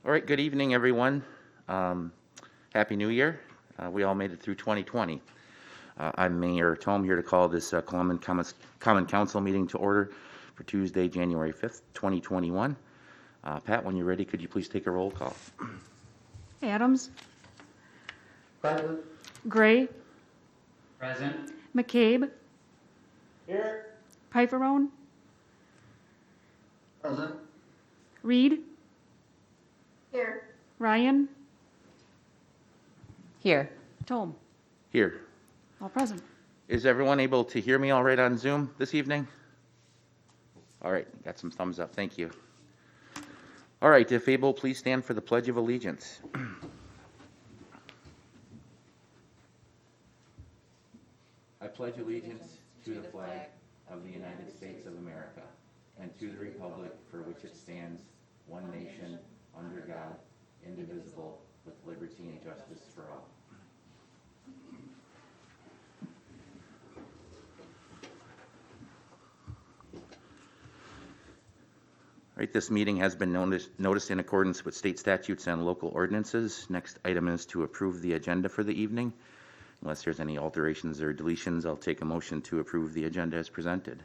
All right, good evening, everyone. Happy New Year. We all made it through 2020. I'm Mayor Tom here to call this Common Council meeting to order for Tuesday, January 5th, 2021. Pat, when you're ready, could you please take a roll call? Adams, Present. Gray, Present. McCabe, Here. Pfeifferone, Present. Reed, Here. Ryan, Here. Tom, Here. all present. Is everyone able to hear me all right on Zoom this evening? All right, got some thumbs up. Thank you. All right, if able, please stand for the Pledge of Allegiance. I pledge allegiance to the flag of the United States of America and to the republic for which it stands, one nation, under God, indivisible, with liberty and justice for all. All right, this meeting has been noticed in accordance with state statutes and local ordinances. Next item is to approve the agenda for the evening. Unless there's any alterations or deletions, I'll take a motion to approve the agenda as presented.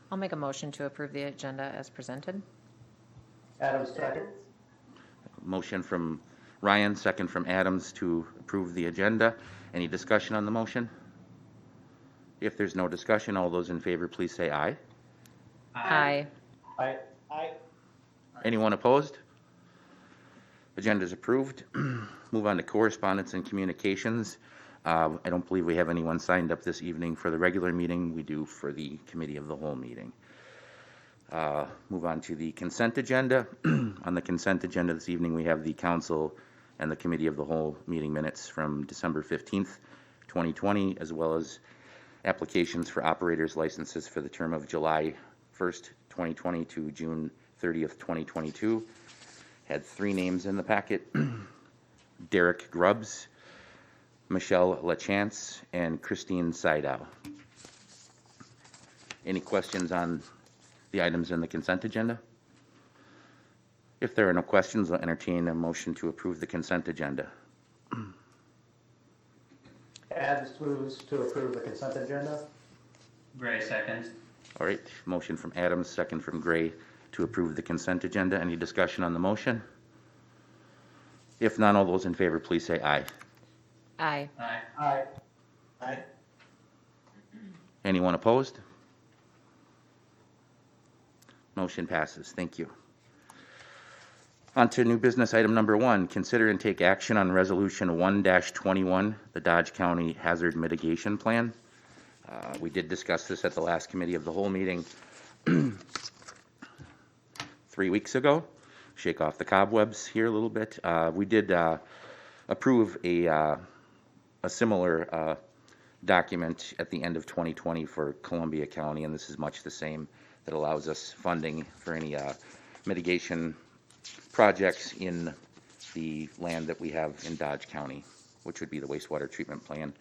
I'll make a motion to approve the agenda as presented. Adams, second. Motion from Ryan, second from Adams to approve the agenda. Any discussion on the motion? If there's no discussion, all those in favor, please say aye. Aye. Aye. Aye. Anyone opposed? Agenda is approved. Move on to correspondence and communications. I don't believe we have anyone signed up this evening for the regular meeting. We do for the committee of the whole meeting. Move on to the consent agenda. On the consent agenda this evening, we have the council and the committee of the whole meeting minutes from December 15th, 2020, as well as applications for operators licenses for the term of July 1st, 2020 to June 30th, 2022. Had 3 names in the packet: Derek Grubbs, Michelle LaChance, and Christine Seidow. Any questions on the items in the consent agenda? If there are no questions, I'll entertain a motion to approve the consent agenda. Adams moves to approve the consent agenda. Gray seconds. All right, motion from Adams, second from Gray to approve the consent agenda. Any discussion on the motion? If none, all those in favor, please say aye. Aye. Aye. Aye. Aye. Anyone opposed? Motion passes. Thank you. On to new business item number 1. Consider and take action on resolution 1-21, the Dodge County Hazard Mitigation Plan. We did discuss this at the last committee of the whole meeting 3 weeks ago. Shake off the cobwebs here a little bit. We did approve a similar document at the end of 2020 for Columbia County, and this is much the same, that allows us funding for any mitigation projects in the land that we have in Dodge County, which would be the wastewater treatment plant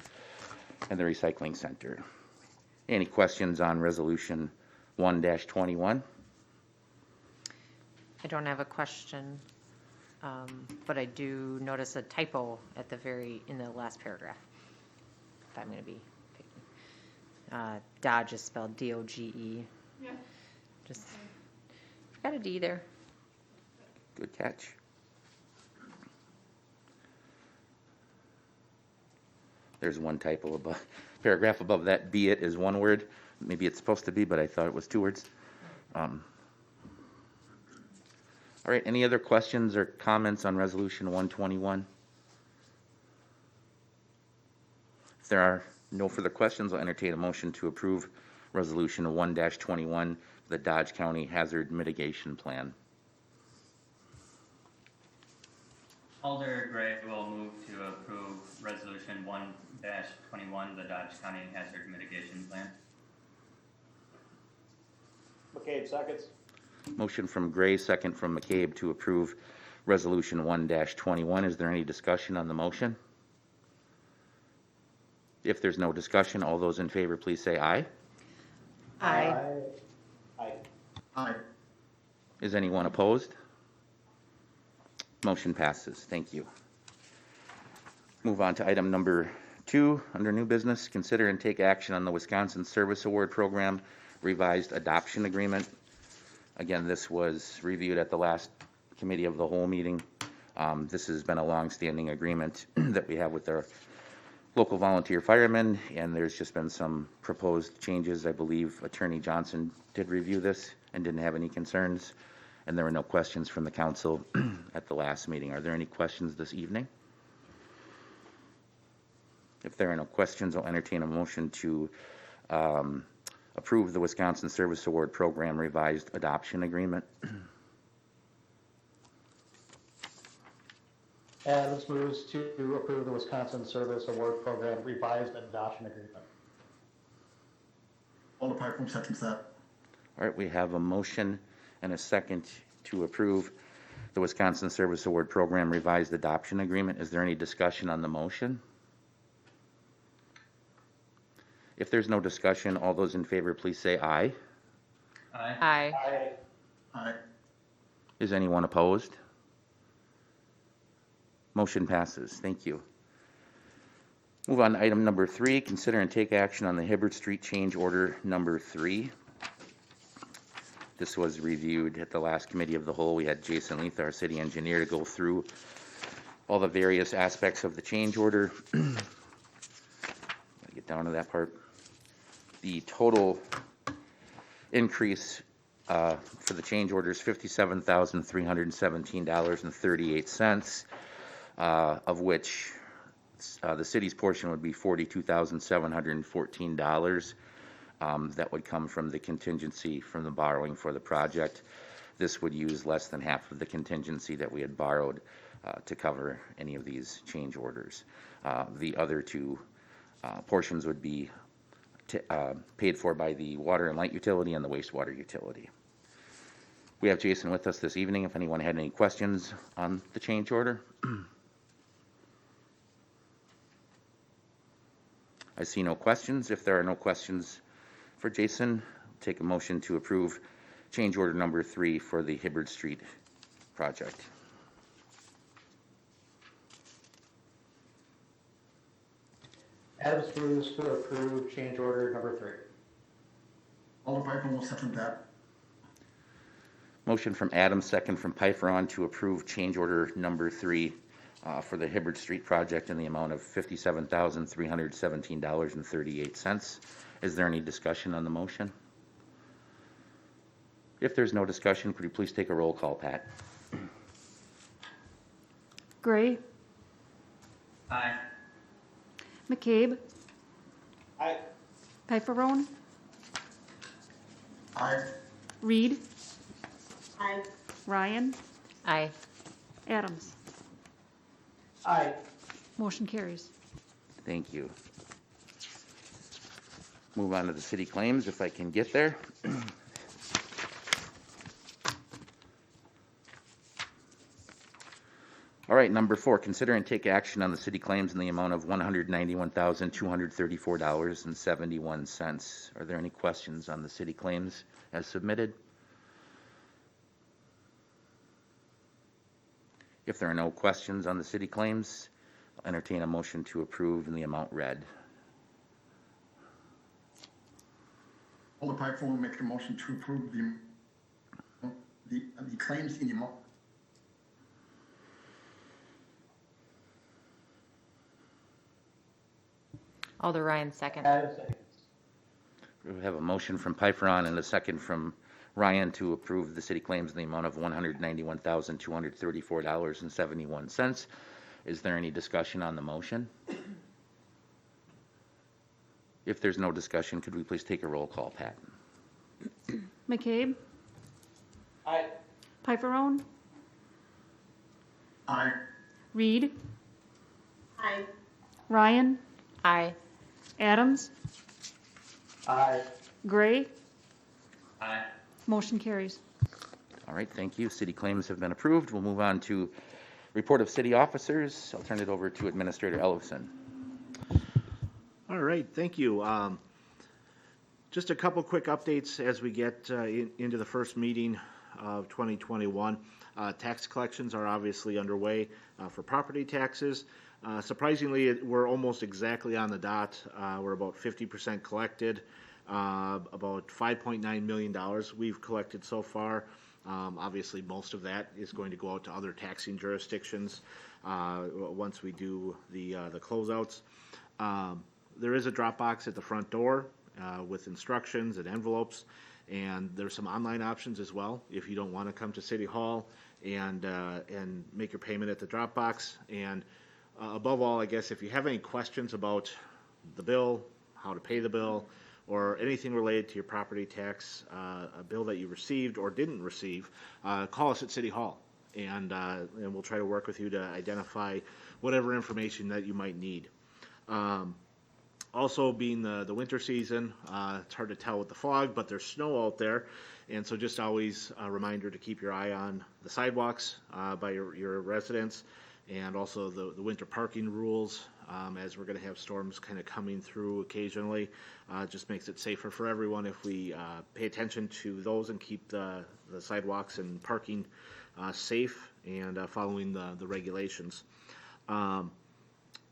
and the recycling center. Any questions on resolution 1-21? I don't have a question, but I do notice a typo at in the last paragraph. If I'm going to be picky. Dodge is spelled D-O-G-E. Yeah. Just forgot a D there. Good catch. There's one typo above, paragraph above that. Be it is one word. Maybe it's supposed to be, but I thought it was 2 words. All right, any other questions or comments on resolution 121? If there are no further questions, I'll entertain a motion to approve resolution 1-21, the Dodge County Hazard Mitigation Plan. Alder Gray will move to approve resolution 1-21, the Dodge County Hazard Mitigation Plan. McCabe, seconds. Motion from Gray, second from McCabe to approve resolution 1-21. Is there any discussion on the motion? If there's no discussion, all those in favor, please say aye. Aye. Aye. Aye. Is anyone opposed? Motion passes. Thank you. Move on to item number 2, under new business. Consider and take action on the Wisconsin Service Award Program revised adoption agreement. Again, this was reviewed at the last committee of the whole meeting. This has been a long-standing agreement that we have with our local volunteer firemen, and there's just been some proposed changes. I believe Attorney Johnson did review this and didn't have any concerns, and there were no questions from the council at the last meeting. Are there any questions this evening? If there are no questions, I'll entertain a motion to approve the Wisconsin Service Award Program revised adoption agreement. Adams moves to approve the Wisconsin Service Award Program revised adoption agreement. Alder Piper seconds that. All right, we have a motion and a second to approve the Wisconsin Service Award Program revised adoption agreement. Is there any discussion on the motion? If there's no discussion, all those in favor, please say aye. Aye. Aye. Aye. Aye. Is anyone opposed? Motion passes. Thank you. Move on to item number 3, consider and take action on the Hibbert Street change order number 3. This was reviewed at the last committee of the whole. We had Jason Leith, our city engineer, to go through all the various aspects of the change order. Gotta get down to that part. The total increase for the change order is $57,317.38, of which the city's portion would be $42,714. That would come from the contingency from the borrowing for the project. This would use less than half of the contingency that we had borrowed to cover any of these change orders. The other two portions would be paid for by the water and light utility and the wastewater utility. We have Jason with us this evening if anyone had any questions on the change order. I see no questions. If there are no questions for Jason, take a motion to approve change order number 3 for the Hibbert Street project. Adams moves to approve change order number 3. Alder Piper will second that. Motion from Adams, second from Pfeiffer on to approve change order number 3 for the Hibbert Street project in the amount of $57,317.38. Is there any discussion on the motion? If there's no discussion, could you please take a roll call, Pat? Gray, Aye. McCabe, Aye. Pfeifferone, Aye. Reed, Aye. Ryan, Aye. Adams. Aye. Motion carries. Thank you. Move on to the city claims if I can get there. All right, number 4, consider and take action on the city claims in the amount of $191,234.71. Are there any questions on the city claims as submitted? If there are no questions on the city claims, I'll entertain a motion to approve in the amount read. Alder Piper will make a motion to approve the claims in the amount. Alder Ryan, second. Adams seconds. We have a motion from Pfeiffer on and a second from Ryan to approve the city claims in the amount of $191,234.71. Is there any discussion on the motion? If there's no discussion, could we please take a roll call, Pat? McCabe, Aye. Pfeifferone, Aye. Reed, Aye. Ryan, Aye. Adams, Aye. Gray. Aye. Motion carries. All right, thank you. City claims have been approved. We'll move on to report of city officers. I'll turn it over to Administrator Ellison. All right, thank you. Just a couple quick updates as we get into the first meeting of 2021. Tax collections are obviously underway for property taxes. Surprisingly, we're almost exactly on the dot. We're about 50% collected, about $5.9 million we've collected so far. Obviously, most of that is going to go out to other taxing jurisdictions once we do the closeouts. There is a drop box at the front door with instructions and envelopes, and there's some online options as well if you don't want to come to City Hall and make your payment at the drop box. And above all, I guess if you have any questions about the bill, how to pay the bill, or anything related to your property tax, a bill that you received or didn't receive, call us at City Hall, and we'll try to work with you to identify whatever information that you might need. Also, being the winter season, it's hard to tell with the fog, but there's snow out there, and so just always a reminder to keep your eye on the sidewalks by your residents, and also the winter parking rules, as we're going to have storms kind of coming through occasionally. Just makes it safer for everyone if we pay attention to those and keep the sidewalks and parking safe and following the regulations.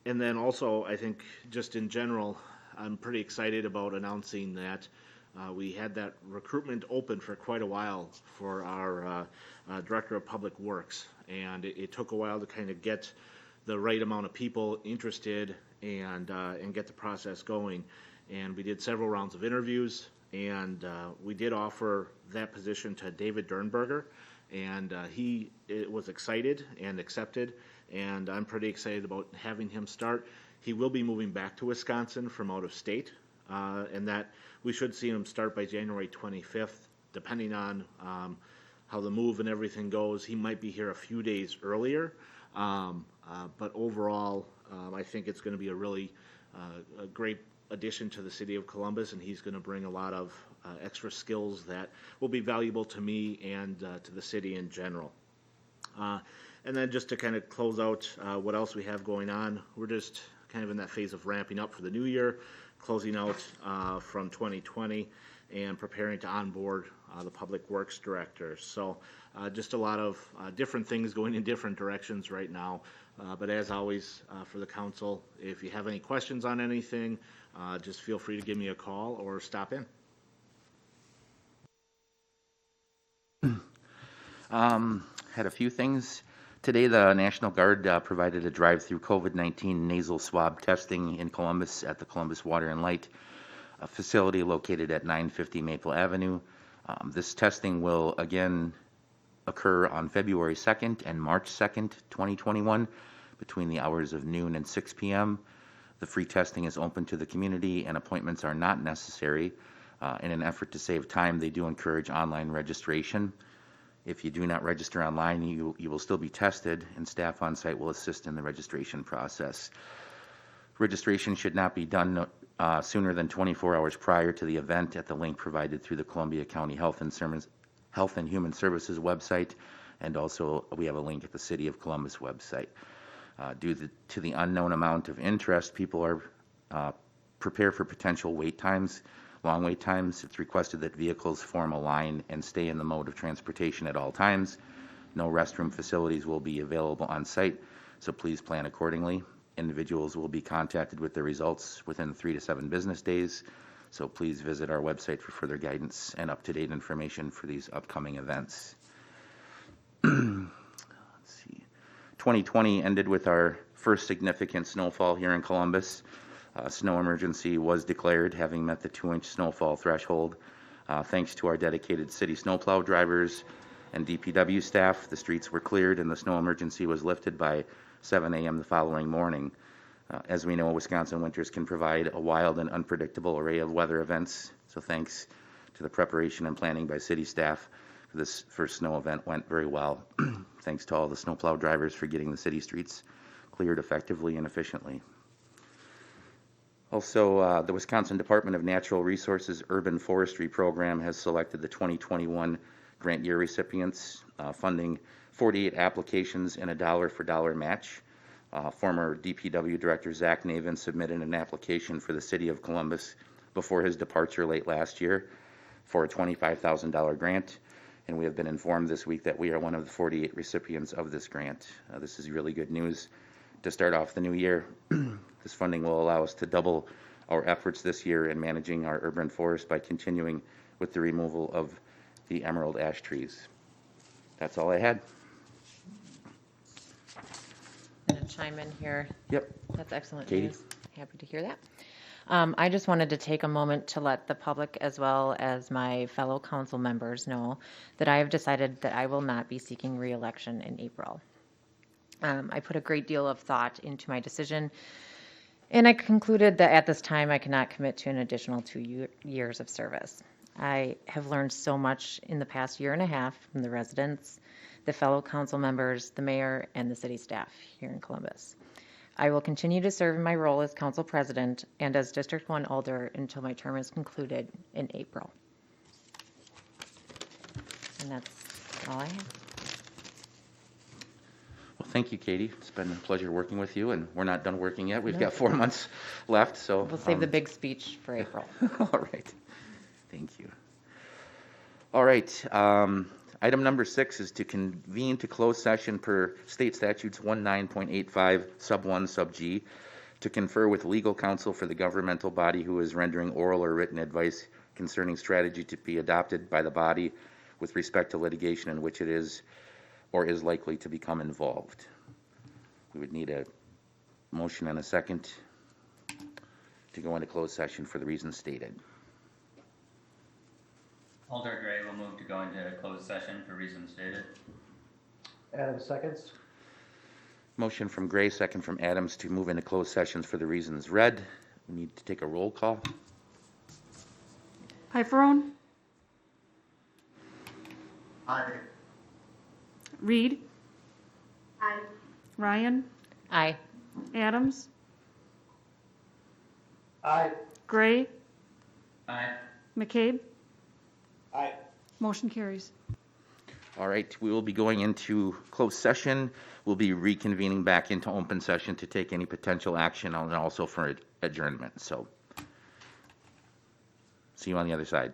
And then also, I think just in general, I'm pretty excited about announcing that we had that recruitment open for quite a while for our Director of Public Works. And it took a while to kind of get the right amount of people interested and get the process going. And we did several rounds of interviews, and we did offer that position to David Dernberger, and he was excited and accepted, and I'm pretty excited about having him start. He will be moving back to Wisconsin from out of state, and that we should see him start by January 25th, depending on how the move and everything goes. He might be here a few days earlier, but overall, I think it's going to be a really a great addition to the city of Columbus, and he's going to bring a lot of extra skills that will be valuable to me and to the city in general. And then just to kind of close out what else we have going on, we're just kind of in that phase of ramping up for the new year, closing out from 2020, and preparing to onboard the Public Works Director. So just a lot of different things going in different directions right now. But as always, for the council, if you have any questions on anything, just feel free to give me a call or stop in. Had a few things. Today, the National Guard provided a drive-through COVID-19 nasal swab testing in Columbus at the Columbus Water and Light, a facility located at 950 Maple Avenue. This testing will again occur on February 2nd and March 2nd, 2021, between the hours of noon and 6 p.m. The free testing is open to the community and appointments are not necessary. In an effort to save time, they do encourage online registration. If you do not register online, you will still be tested, and staff on site will assist in the registration process. Registration should not be done sooner than 24 hours prior to the event at the link provided through the Columbia County Health and Human Services website, and also we have a link at the City of Columbus website. Due to the unknown amount of interest, people are prepared for potential wait times. Long wait times, it's requested that vehicles form a line and stay in the mode of transportation at all times. No restroom facilities will be available on site, so please plan accordingly. Individuals will be contacted with their results within 3 to 7 business days, so please visit our website for further guidance and up-to-date information for these upcoming events. Let's see. 2020 ended with our first significant snowfall here in Columbus. Snow emergency was declared, having met the 2-inch snowfall threshold. Thanks to our dedicated city snowplow drivers and DPW staff, the streets were cleared and the snow emergency was lifted by 7 a.m. the following morning. As we know, Wisconsin winters can provide a wild and unpredictable array of weather events, so thanks to the preparation and planning by city staff, this first snow event went very well. Thanks to all the snowplow drivers for getting the city streets cleared effectively and efficiently. Also, the Wisconsin Department of Natural Resources Urban Forestry Program has selected the 2021 grant year recipients, funding 48 applications and a dollar-for-dollar match. Former DPW Director Zach Navin submitted an application for the City of Columbus before his departure late last year for a $25,000 grant, And we have been informed this week that we are one of the 48 recipients of this grant. This is really good news to start off the new year. This funding will allow us to double our efforts this year in managing our urban forest by continuing with the removal of the emerald ash trees. That's all I had. I'm going to chime in here. Yep. That's excellent Katie? news. Happy to hear that. I just wanted to take a moment to let the public as well as my fellow council members know that I have decided that I will not be seeking reelection in April. I put a great deal of thought into my decision, and I concluded that at this time I cannot commit to an additional 2 years of service. I have learned so much in the past year and a half from the residents, the fellow council members, the mayor, and the city staff here in Columbus. I will continue to serve in my role as council president and as District 1 Alder until my term is concluded in April. And that's all I have. Well, thank you, Katie. It's been a pleasure working with you, and we're not done working yet. We've got 4 months left, so. We'll save the big speech for April. All right. Thank you. All right. Item number 6 is to convene to close session per state statutes 19.85 sub 1 sub G to confer with legal counsel for the governmental body who is rendering oral or written advice concerning strategy to be adopted by the body with respect to litigation in which it is or is likely to become involved. We would need a motion and a second to go into closed session for the reasons stated. Alder Gray will move to go into closed session for reasons stated. Adams seconds. Motion from Gray, second from Adams to move into closed sessions for the reasons read. We need to take a roll call. Pifferone, Aye. Reed, Aye. Ryan, Aye. Adams, Aye. Gray, Aye. McCabe. Aye. Motion carries. All right, we will be going into closed session. We'll be reconvening back into open session to take any potential action and also for adjournment. So, see you on the other side.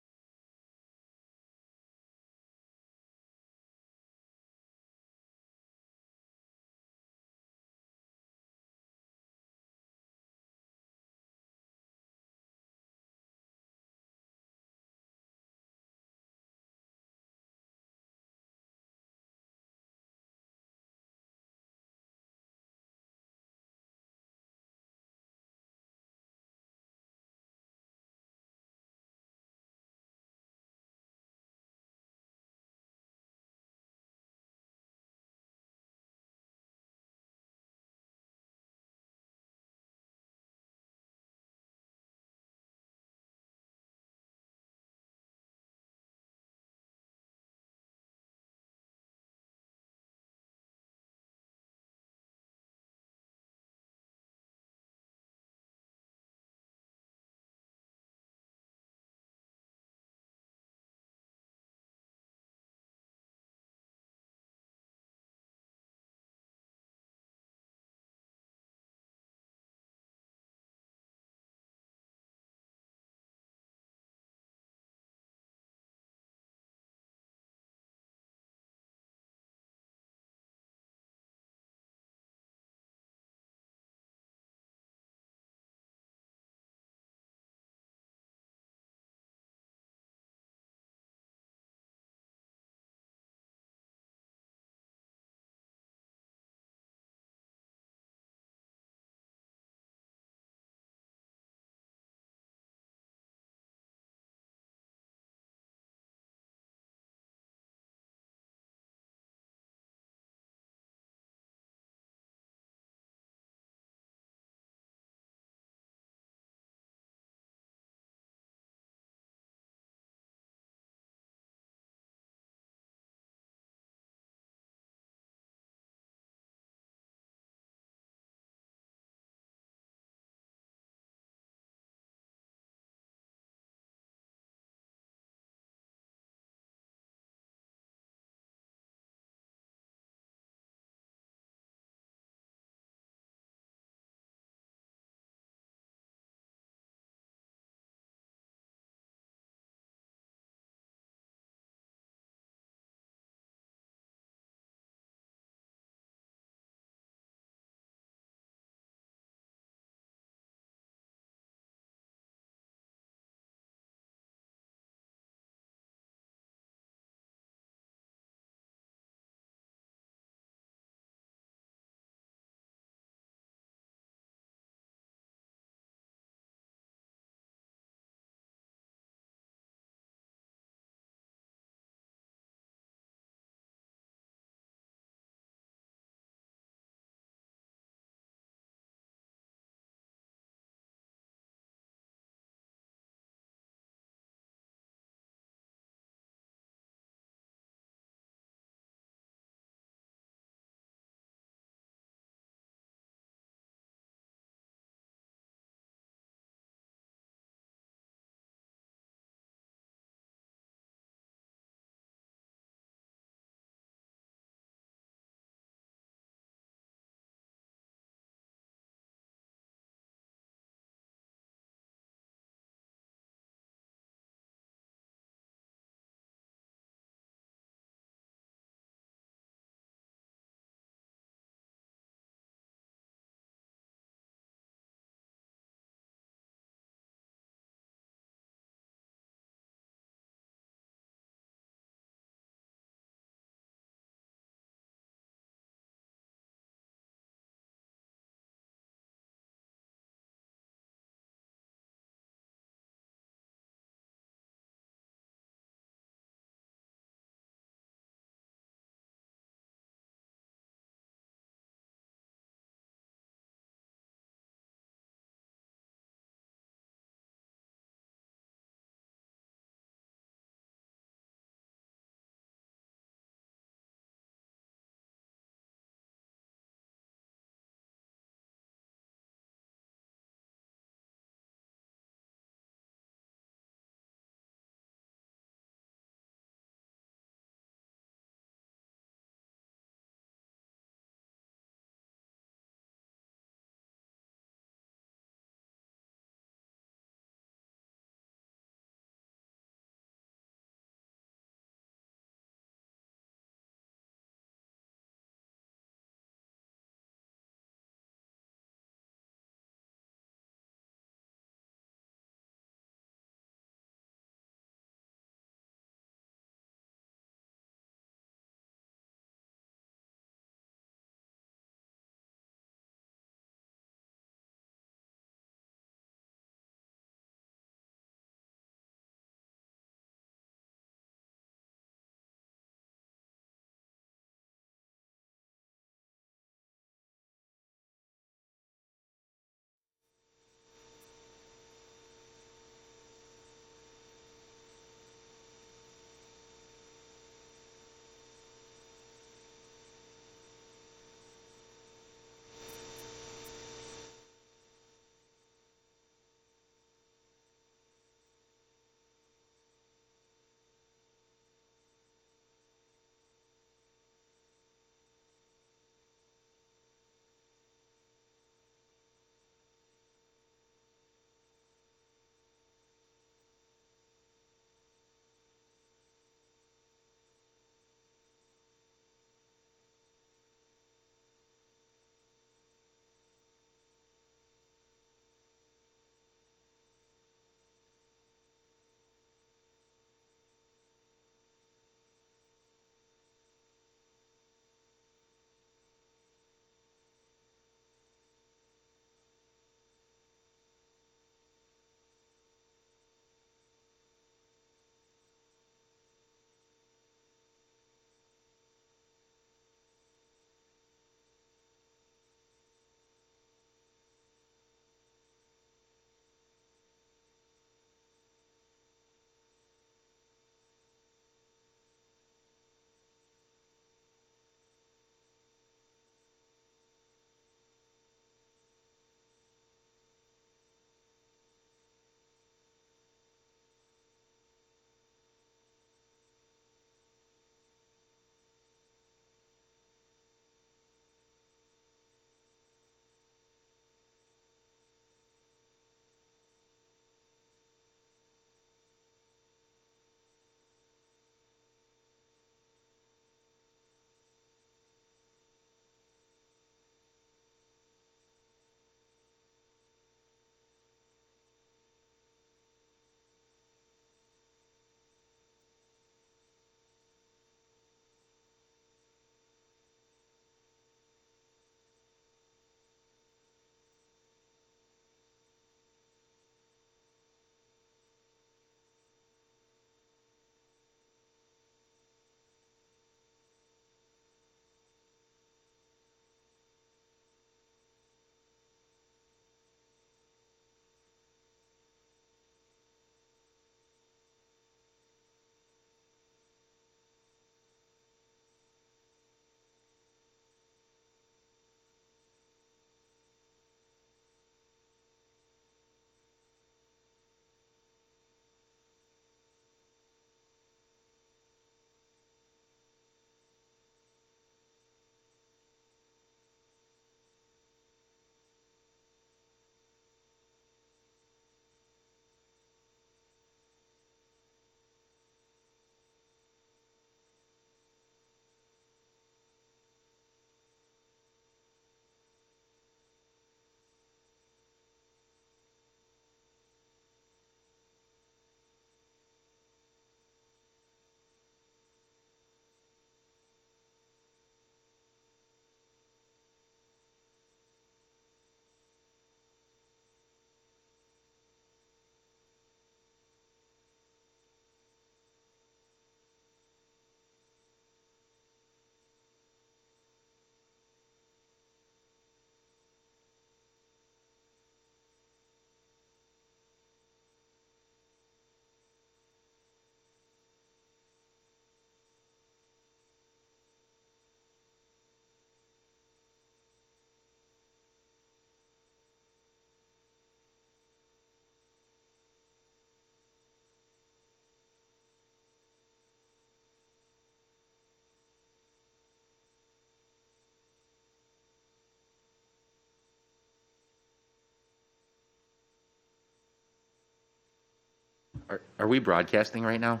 Are we broadcasting right now?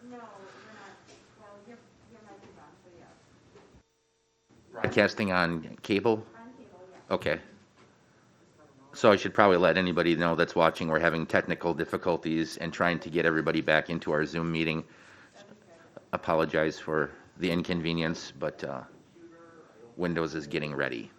No, you're not, well, your mic is on, so yes. Broadcasting on cable? On cable, yes. Okay. So I should probably let anybody know that's watching, we're having technical difficulties and trying to get everybody back into our Zoom meeting. Apologize for the inconvenience, but Windows is getting ready.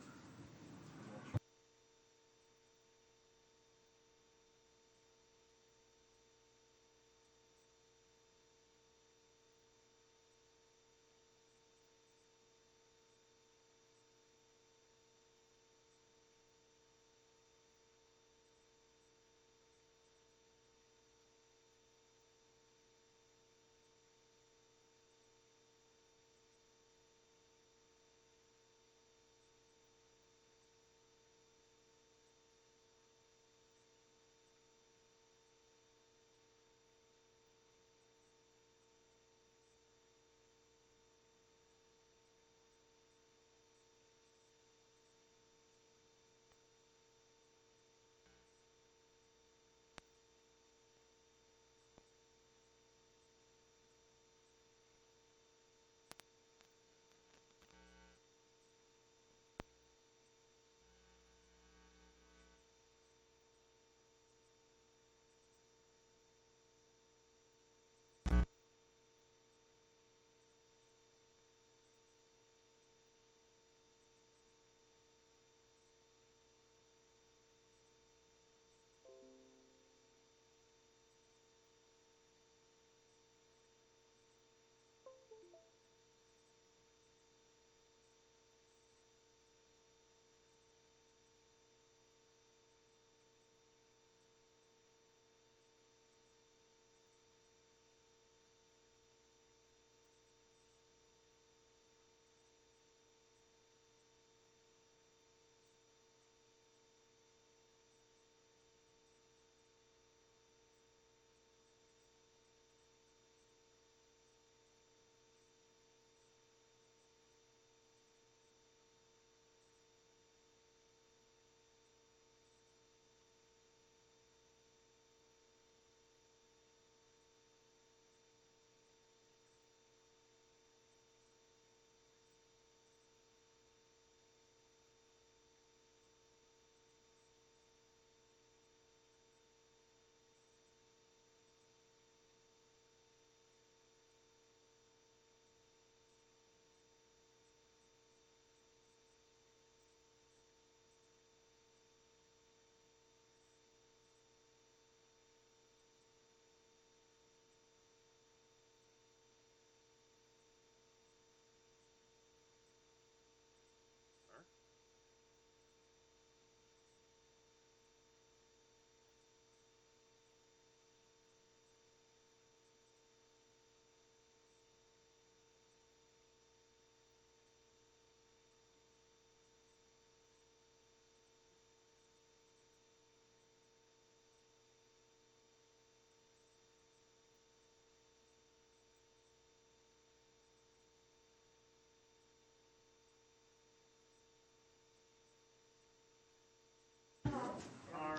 All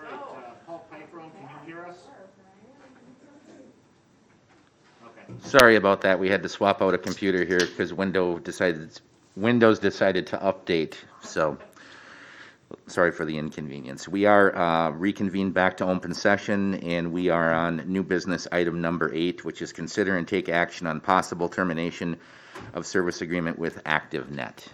right, Paul Piperone, can you hear us? Okay. Sorry about that. We had to swap out a computer here because Windows decided to update. So sorry for the inconvenience. We are reconvened back to open session, and we are on new business item number 8, which is consider and take action on possible termination of service agreement with ActiveNet.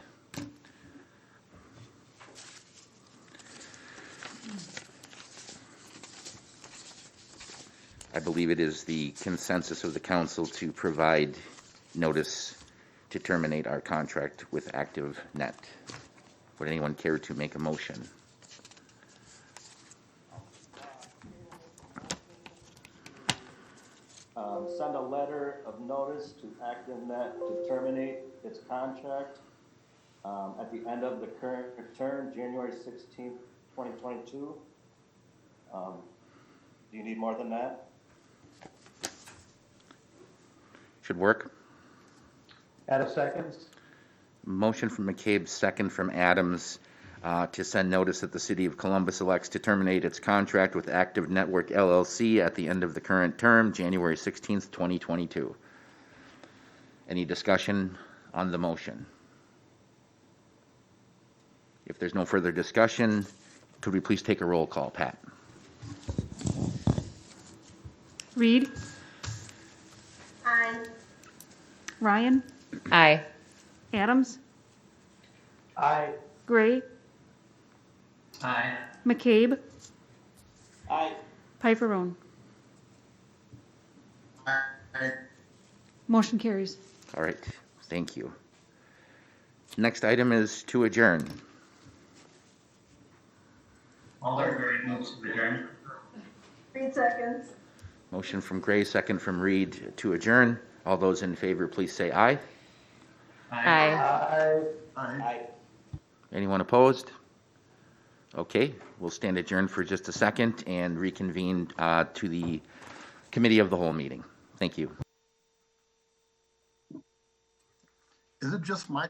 I believe it is the consensus of the council to provide notice to terminate our contract with ActiveNet. Would anyone care to make a motion? Send a letter of notice to ActiveNet to terminate its contract at the end of the current term, January 16th, 2022. Do you need more than that? Should work. Adams seconds. Motion from McCabe, second from Adams. to send notice that the City of Columbus elects to terminate its contract with Active Network LLC at the end of the current term, January 16th, 2022. Any discussion on the motion? If there's no further discussion, could we please take a roll call, Pat? Reed, Aye. Ryan, Aye. Adams, Aye. Gray, Aye. McCabe, Aye. Piperone. Aye. Motion carries. All right, thank you. Next item is to adjourn. Alder Gray moves to adjourn. 3 seconds. Motion from Gray, second from Reed to adjourn. All those in favor, please say aye. Aye. Aye. Aye. Anyone opposed? Okay, we'll stand adjourned for just a second and reconvene to the Committee of the Whole meeting. Thank you. Is it just my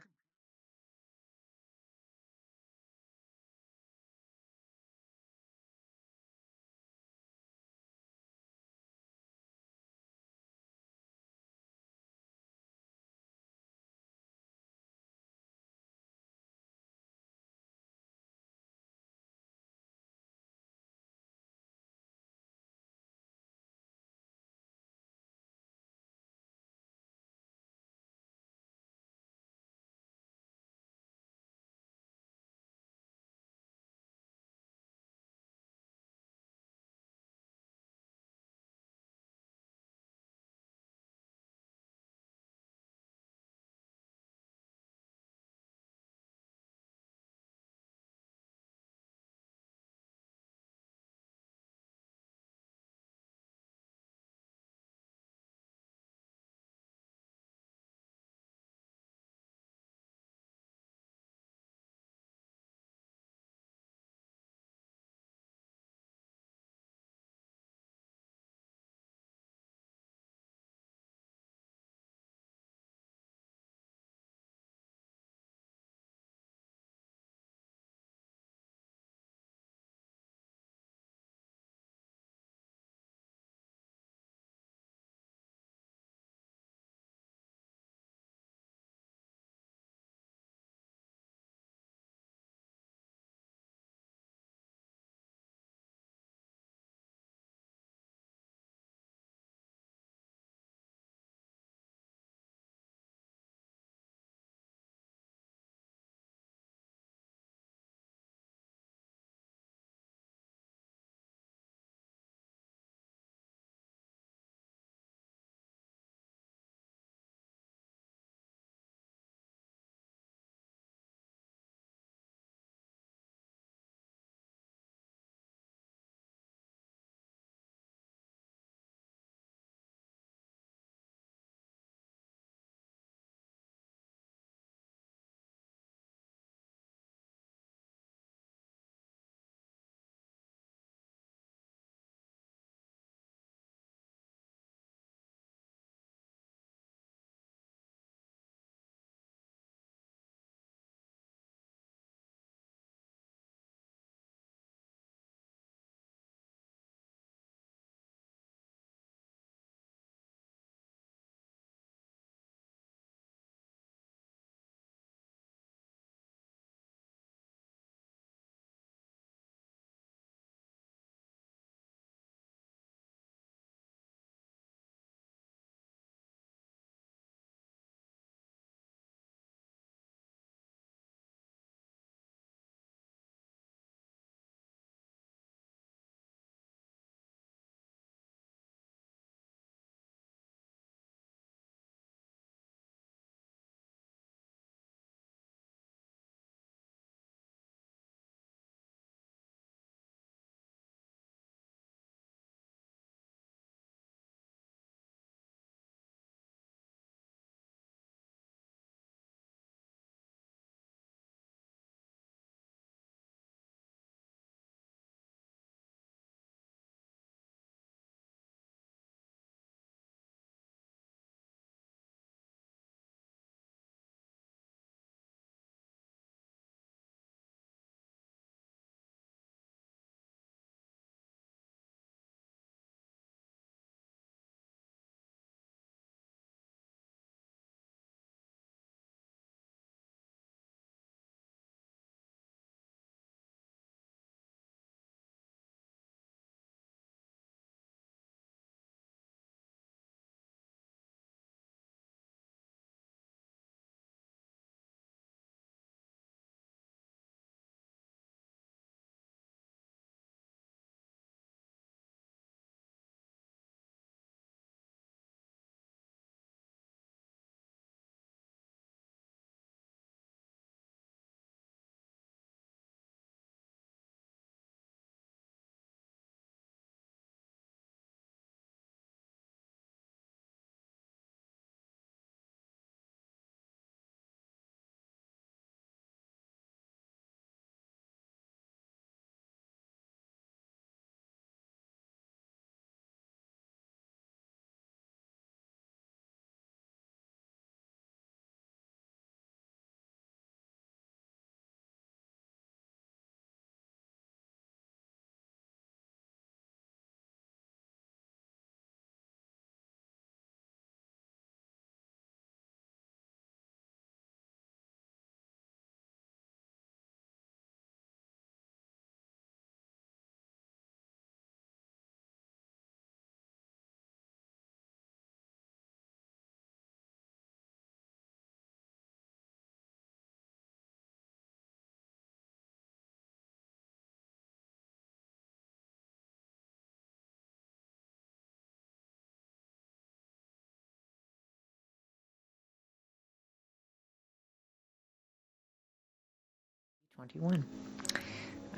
2021.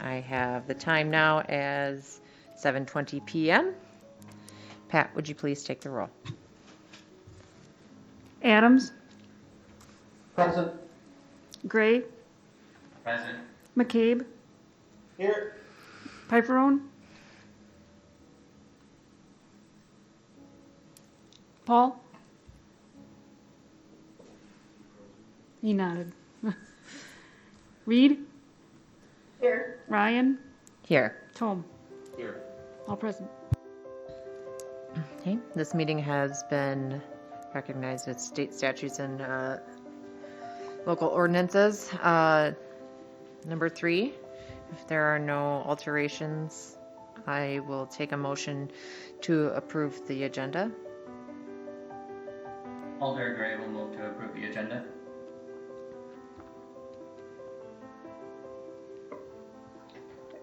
I have the time now as 7:20 PM. Pat, would you please take the roll? Adams, Present. Gray, Present. McCabe, Here. Piperone, Paul? He nodded. Reed, Here. Ryan, Here. Tom, Here. all present. Okay, this meeting has been recognized with state statutes and local ordinances. Number 3, if there are no alterations, I will take a motion to approve the agenda. Alder Gray will move to approve the agenda.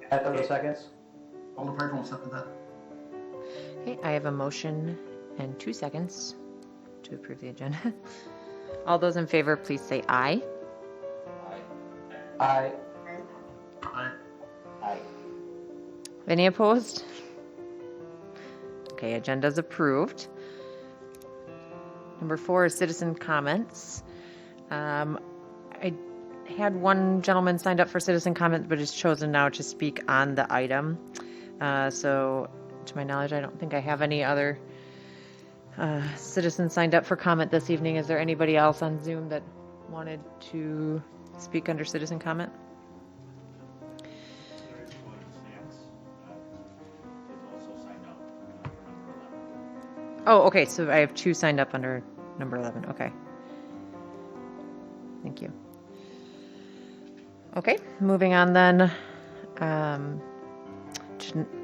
Hathaway seconds. Alder Piper will second that. Okay, I have a motion and 2 seconds to approve the agenda. All those in favor, please say aye. Aye. Aye. Aye. Any opposed? Okay, agenda's approved. Number 4 is citizen comments. I had one gentleman signed up for citizen comments, but has chosen now to speak on the item. So, to my knowledge, I don't think I have any other citizens signed up for comment this evening. Is there anybody else on Zoom that wanted to speak under citizen comment? There is one stance, is also signed up for number 11. Oh, okay, so I have 2 signed up under number 11. Okay. Thank you. Okay, moving on then.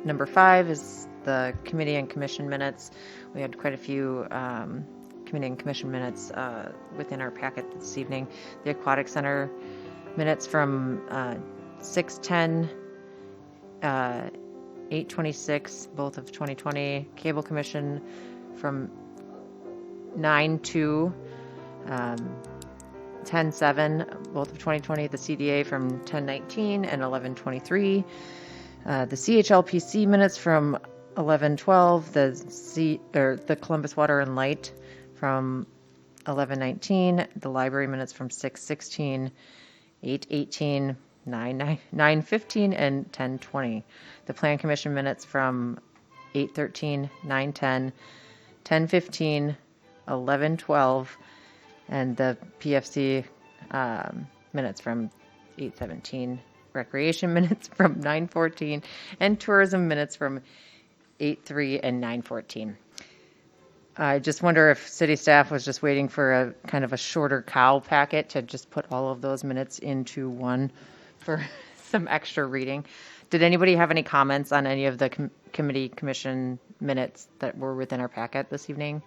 Number 5 is the committee and commission minutes. We had quite a few committee and commission minutes within our packet this evening. The Aquatic Center minutes from 6:10, 8:26, both of 2020. Cable Commission from 9:2, 10:07, both of 2020. The CDA from 10:19 and 11:23. The CHLPC minutes from 11:12. The Columbus Water and Light from 11:19. The library minutes from 6:16, 8:18, 9:15, and 10:20. The Plan Commission minutes from 8:13, 9:10, 10:15, 11:12, and the PFC minutes from 8:17. Recreation minutes from 9:14, and tourism minutes from 8:03 and 9:14. I just wonder if city staff was just waiting for a kind of a shorter cow packet to just put all of those minutes into one for some extra reading. Did anybody have any comments on any of the committee commission minutes that were within our packet this evening?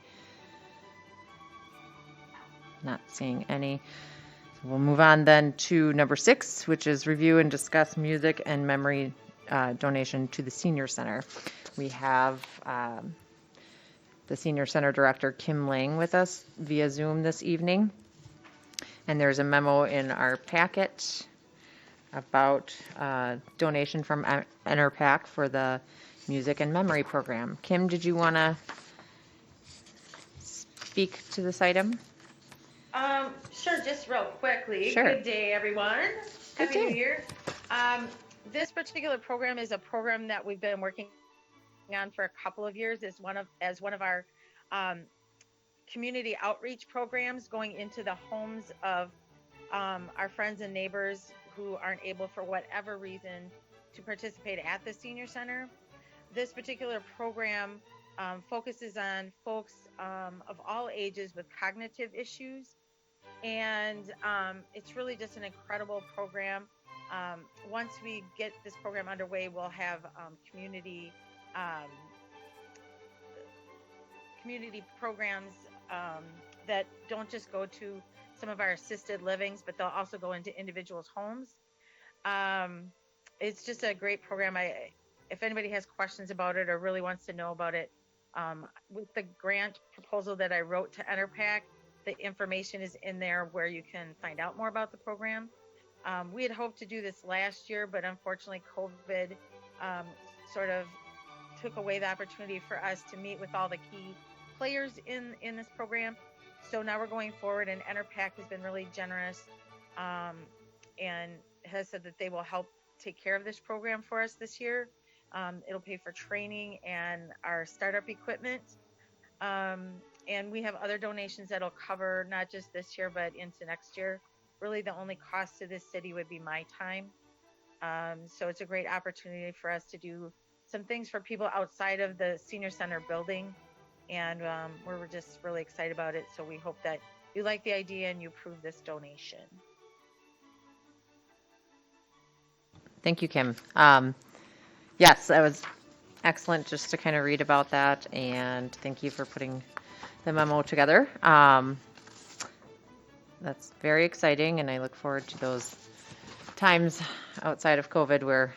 Not seeing any. So we'll move on then to number 6, which is review and discuss music and memory donation to the senior center. We have the senior center director, Kim Lang, with us via Zoom this evening. And there's a memo in our packet about donation from ENERPAC for the music and memory program. Kim, did you want to speak to this item? Sure, just real quickly. Sure. Good day, everyone. Good Happy New day. Year. This particular program is a program that we've been working on for a couple of years as one of our community outreach programs, going into the homes of our friends and neighbors who aren't able, for whatever reason, to participate at the senior center. This particular program focuses on folks of all ages with cognitive issues, and it's really just an incredible program. Once we get this program underway, we'll have community programs that don't just go to some of our assisted livings, but they'll also go into individuals' homes. It's just a great program. If anybody has questions about it or really wants to know about it, with the grant proposal that I wrote to ENERPAC, the information is in there where you can find out more about the program. We had hoped to do this last year, but unfortunately COVID um, sort of took away the opportunity for us to meet with all the key players in this program. So now we're going forward, and EnterPAC has been really generous and has said that they will help take care of this program for us this year. It'll pay for training and our startup equipment. Um, and we have other donations that'll cover not just this year, but into next year. Really, the only cost to this city would be my time. So it's a great opportunity for us to do some things for people outside of the senior center building. And we're just really excited about it. So we hope that you like the idea and you approve this donation. Thank you, Kim. Yes, that was excellent just to kind of read about that, and thank you for putting the memo together. That's very exciting, and I look forward to those times outside of COVID where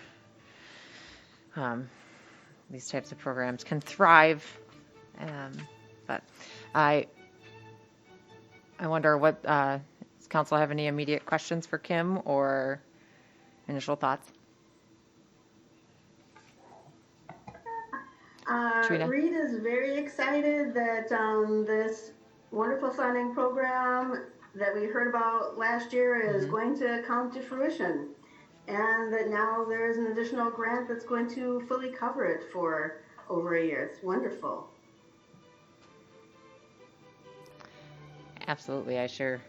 these types of programs can thrive. But I wonder what, does council have any immediate questions for Kim or initial thoughts? Trina? Reed is very excited that this wonderful funding program that we heard about last year is going to come to fruition, and that now there's an additional grant that's going to fully cover it for over a year. It's wonderful. Absolutely, I concur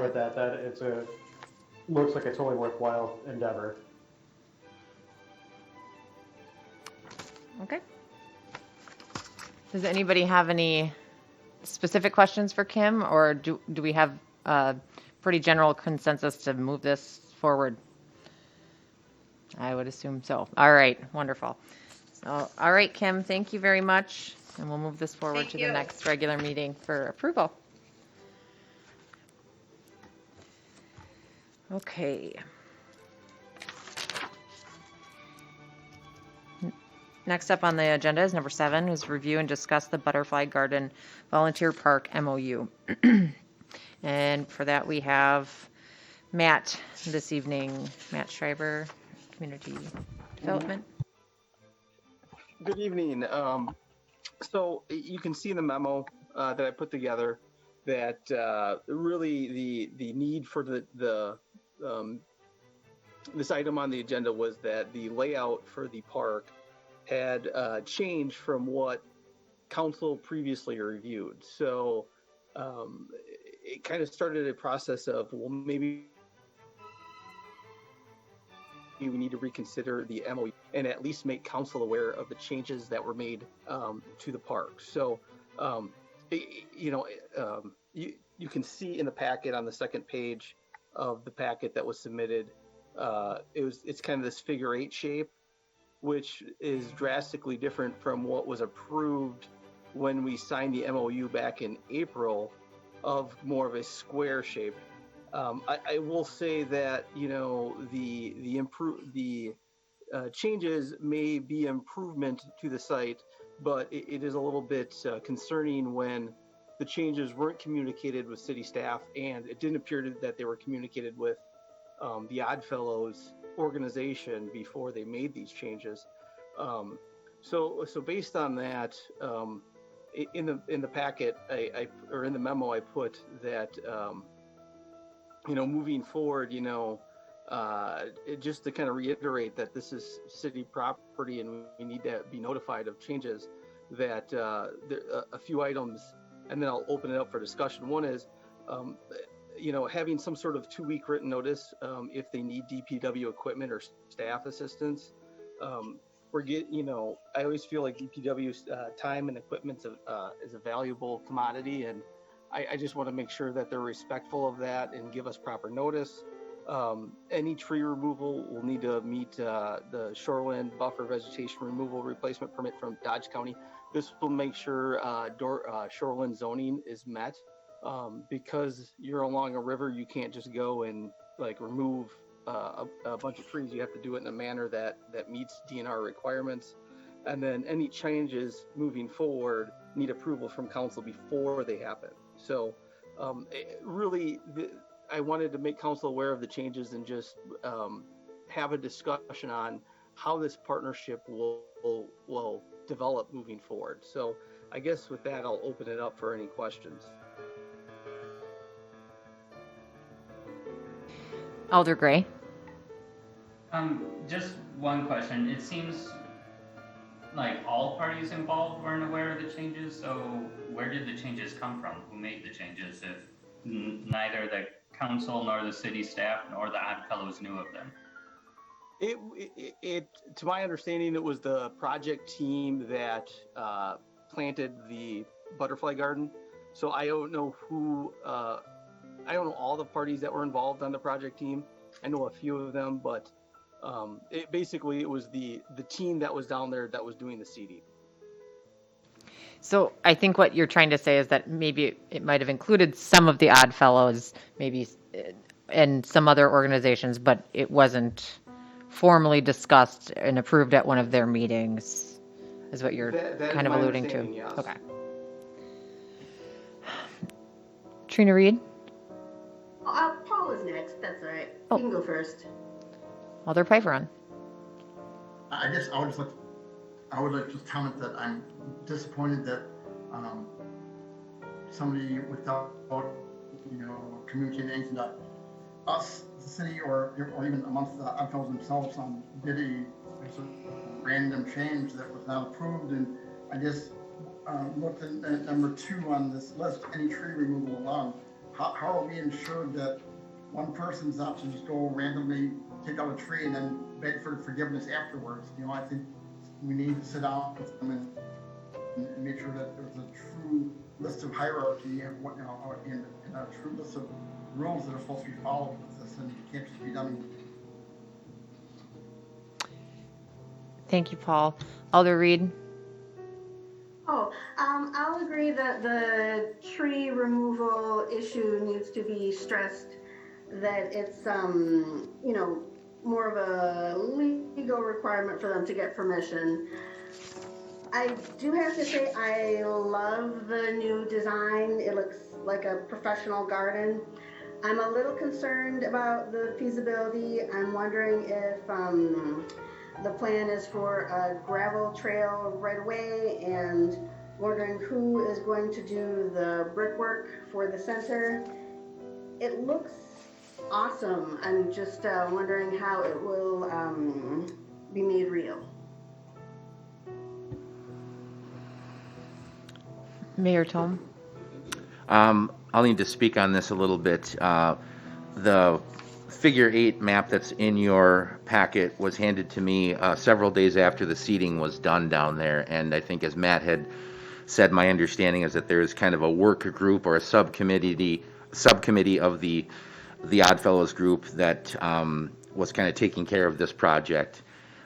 with that. That it's looks like a totally worthwhile endeavor. Okay. Does anybody have any specific questions for Kim, or do we have a pretty general consensus to move this forward? I would assume so. All right, wonderful. So, all right, Kim, thank you very much, and we'll move this forward Thank to you. the next regular meeting for approval. Okay. Next up on the agenda is number 7, is review and discuss the Butterfly Garden Volunteer Park MOU. And for that, we have Matt this evening, Matt Schreiber, Community Development. Good evening. So you can see in the memo that I put together that really the need for this item on the agenda was that the layout for the park had changed from what council previously reviewed. So it kind of started a process of, well, maybe we need to reconsider the MOU and at least make council aware of the changes that were made to the park. So, you can see in the packet on the second page of the packet that was submitted, it's kind of this figure 8 shape, which is drastically different from what was approved when we signed the MOU back in April, of more of a square shape. I will say that the changes may be improvement to the site, but it is a little bit concerning when the changes weren't communicated with city staff, and it didn't appear that they were communicated with the Oddfellows organization before they made these changes. So based on that, in the packet, or in the memo, I put that moving forward, just to kind of reiterate that this is city property and we need to be notified of changes, that there a few items, and then I'll open it up for discussion. One is, having some sort of 2-week written notice if they need DPW equipment or staff assistance. I always feel like DPW's time and equipment is a valuable commodity, and I just want to make sure that they're respectful of that and give us proper notice. Any tree removal will need to meet the shoreline buffer vegetation removal replacement permit from Dodge County. This will make sure shoreline zoning is met. Because you're along a river, you can't just go and remove a bunch of trees. You have to do it in a manner that meets DNR requirements. And then any changes moving forward need approval from council before they happen. So really, I wanted to make council aware of the changes and just have a discussion on how this partnership will develop moving forward. So I guess with that, I'll open it up for any questions. Alder Gray. Just one question. It seems like all parties involved weren't aware of the changes, so where did the changes come from? Who made the changes if neither the council nor the city staff nor the Odd Fellows knew of them? It to my understanding, it was the project team that planted the butterfly garden. So I don't know who, I don't know all the parties that were involved on the project team. I know a few of them, but it was the team that was down there that was doing the seeding. So I think what you're trying to say is that maybe it might have included some of the Odd Fellows, maybe, and some other organizations, but it wasn't formally discussed and approved at one of their meetings, is what you're That kind is of my alluding to. understanding, yes. Okay. Trina Reed, Paul is next, that's all right. Oh. You can go first. Alder Piperon. I guess I would like to comment that I'm disappointed that somebody without, communicating anything to us, the city, or even amongst the Odd Fellows themselves, did a sort of random change that was not approved. And I just looked at number 2 on this list, any tree removal allowed. How are we ensured that one person's not to just go randomly take out a tree and then beg for forgiveness afterwards? I think we need to sit down with them and make sure that there's a true list of hierarchy and what, and a true list of rules that are supposed to be followed with this, and it can't just be done. Thank you, Paul. Alder Reed. I'll agree that the tree removal issue needs to be stressed, that it's, more of a legal requirement for them to get permission. I do have to say, I love the new design. It looks like a professional garden. I'm a little concerned about the feasibility. I'm wondering if the plan is for a gravel trail right away, and wondering who is going to do the brickwork for the center. It looks awesome. I'm just wondering how it will be made real. Mayor Tome. I'll need to speak on this a little bit. The figure 8 map that's in your packet was handed to me several days after the seeding was done down there, and I think, as Matt had said, my understanding is that there's kind of a work group or a subcommittee of the Odd Fellows group that was kind of taking care of this project.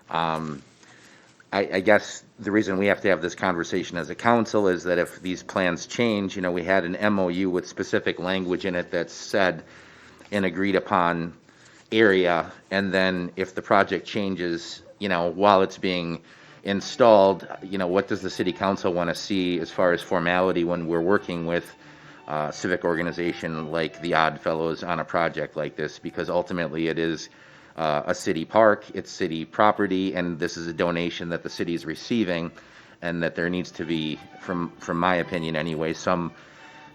I guess the reason we have to have this conversation as a council is that if these plans change, we had an MOU with specific language in it that said an agreed upon area, and then if the project changes, while it's being installed, what does the city council want to see as far as formality when we're working with a civic organization like the Odd Fellows on a project like this? Because ultimately it is a city park, it's city property, and this is a donation that the city is receiving, and that there needs to be, from my opinion anyway, some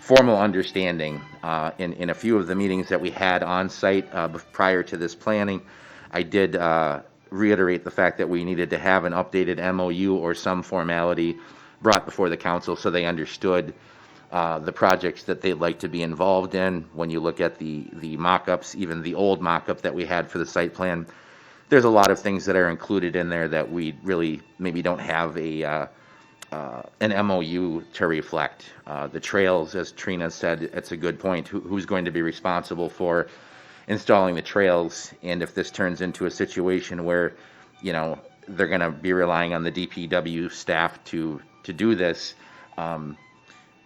formal understanding. In a few of the meetings that we had on site prior to this planning, I did reiterate the fact that we needed to have an updated MOU or some formality brought before the council so they understood the projects that they'd like to be involved in. When you look at the mock-ups, even the old mock-up that we had for the site plan, there's a lot of things that are included in there that we really maybe don't have an MOU to reflect. The trails, as Trina said, it's a good point. Who's going to be responsible for installing the trails? And if this turns into a situation where, they're going to be relying on the DPW staff to do this,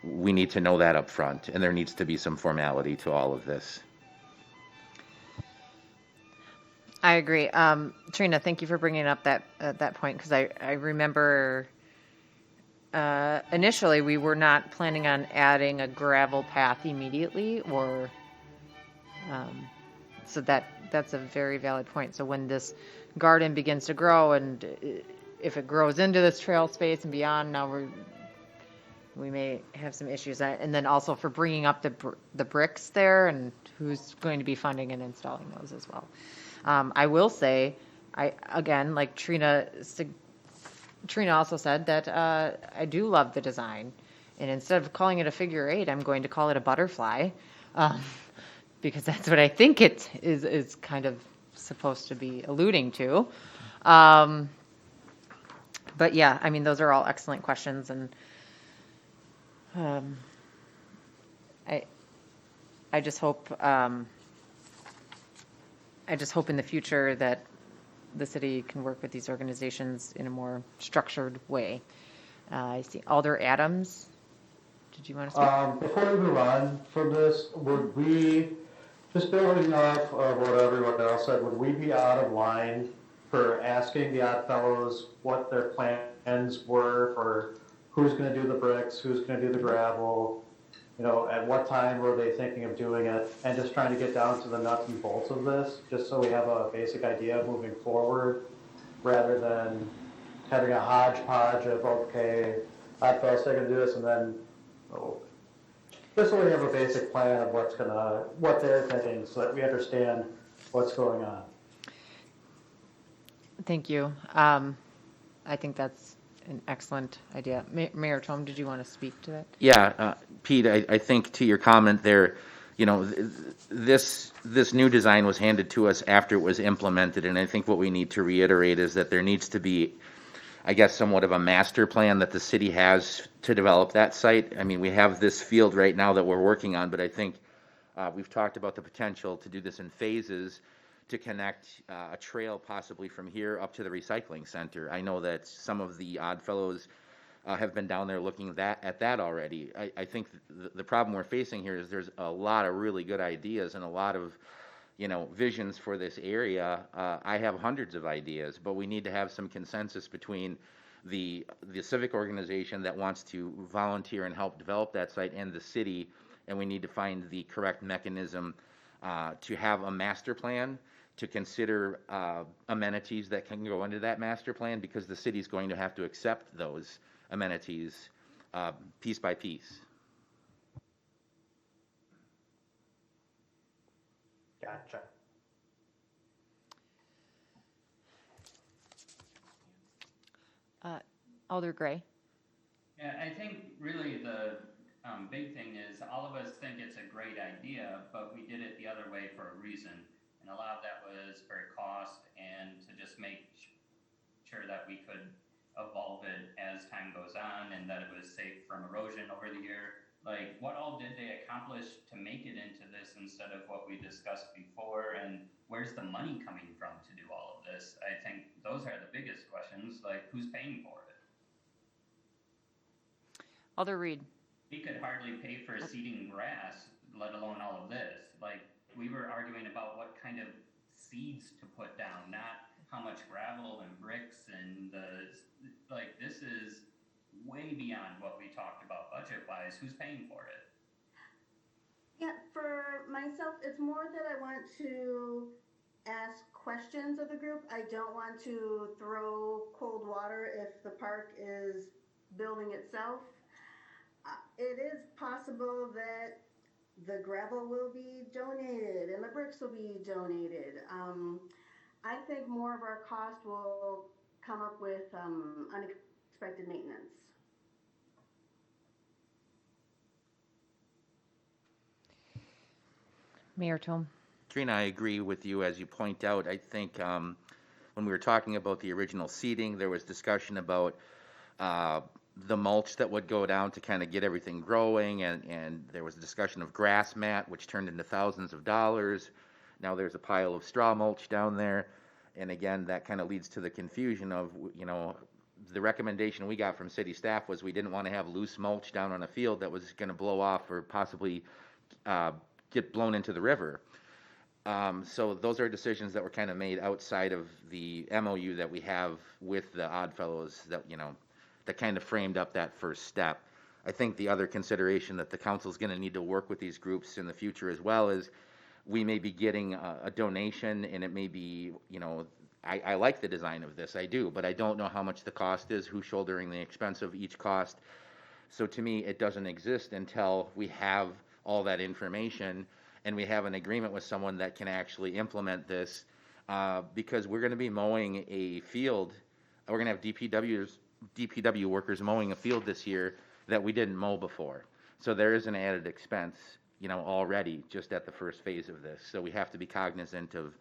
we need to know that up front, and there needs to be some formality to all of this. I agree. Trina, thank you for bringing up that point, because I remember initially we were not planning on adding a gravel path immediately, or So that's a very valid point. So when this garden begins to grow and if it grows into this trail space and beyond, now we may have some issues. And then also for bringing up the bricks there and who's going to be funding and installing those as well. I will say, again, like Trina also said that I do love the design. And instead of calling it a figure eight, I'm going to call it a butterfly. Because that's what I think it is kind of supposed to be alluding to. But yeah, I mean, those are all excellent questions, and I just hope in the future that the city can work with these organizations in a more structured way. I see Alder Adams. Did you want to speak? Before we move on from this, would we, just building off of what everyone else said, would we be out of line for asking the Odd Fellows what their plans were for who's gonna do the bricks, who's gonna do the gravel, you know, at what time were they thinking of doing it, and just trying to get down to the nuts and bolts of this, just so we have a basic idea of moving forward, rather than having a hodgepodge of, okay, Odd Fellows are gonna do this, and then, oh, just so we have a basic plan of what they're thinking, so that we understand what's going on. Thank you. I think that's an excellent idea. Mayor Tom, did you want to speak to that? Yeah, Pete, I think to your comment there, you know, this new design was handed to us after it was implemented, and I think what we need to reiterate is that there needs to be, I guess, somewhat of a master plan that the city has to develop that site. I mean, we have this field right now that we're working on, but I think we've talked about the potential to do this in phases to connect a trail possibly from here up to the recycling center. I know that some of the Odd Fellows have been down there looking at that already. I think the problem we're facing here is there's a lot of really good ideas and a lot of, you know, visions for this area. I have hundreds of ideas, but we need to have some consensus between the civic organization that wants to volunteer and help develop that site and the city, and we need to find the correct mechanism to have a master plan to consider amenities that can go into that master plan, because the city's going to have to accept those amenities piece by piece. Gotcha. Alder Gray. Yeah, I think really the big thing is all of us think it's a great idea, but we did it the other way for a reason. And a lot of that was for cost and to just make sure that we could evolve it as time goes on and that it was safe from erosion over the year. Like, what all did they accomplish to make it into this instead of what we discussed before? And where's the money coming from to do all of this? I think those are the biggest questions. Like, who's paying for it? Alder Reed. We could hardly pay for seeding grass, let alone all of this. Like, we were arguing about what kind of seeds to put down, not how much gravel and bricks and like, this is way beyond what we talked about budget-wise. Who's paying for it? Yeah, for myself, it's more that I want to ask questions of the group. I don't want to throw cold water if the park is building itself. It is possible that the gravel will be donated and the bricks will be donated. I think more of our cost will come up with unexpected maintenance. Mayor Tom. Trina, I agree with you. As you point out, I think when we were talking about the original seating, there was discussion about the mulch that would go down to kind of get everything growing, and there was a discussion of grass mat, which turned into thousands of dollars. Now there's a pile of straw mulch down there, and again, that kind of leads to the confusion of, you know, the recommendation we got from city staff was we didn't want to have loose mulch down on a field that was going to blow off or possibly get blown into the river. So those are decisions that were kind of made outside of the MOU that we have with the Odd Fellows that, you know, that kind of framed up that first step. I think the other consideration that the council is going to need to work with these groups in the future as well is we may be getting a donation, and it may be, you know, I like the design of this, I do, but I don't know how much the cost is, who's shouldering the expense of each cost. So to me, it doesn't exist until we have all that information and we have an agreement with someone that can actually implement this, because we're going to be mowing a field. We're going to have DPW workers mowing a field this year that we didn't mow before. So there is an added expense, you know, already just at the first phase of this. So we have to be cognizant of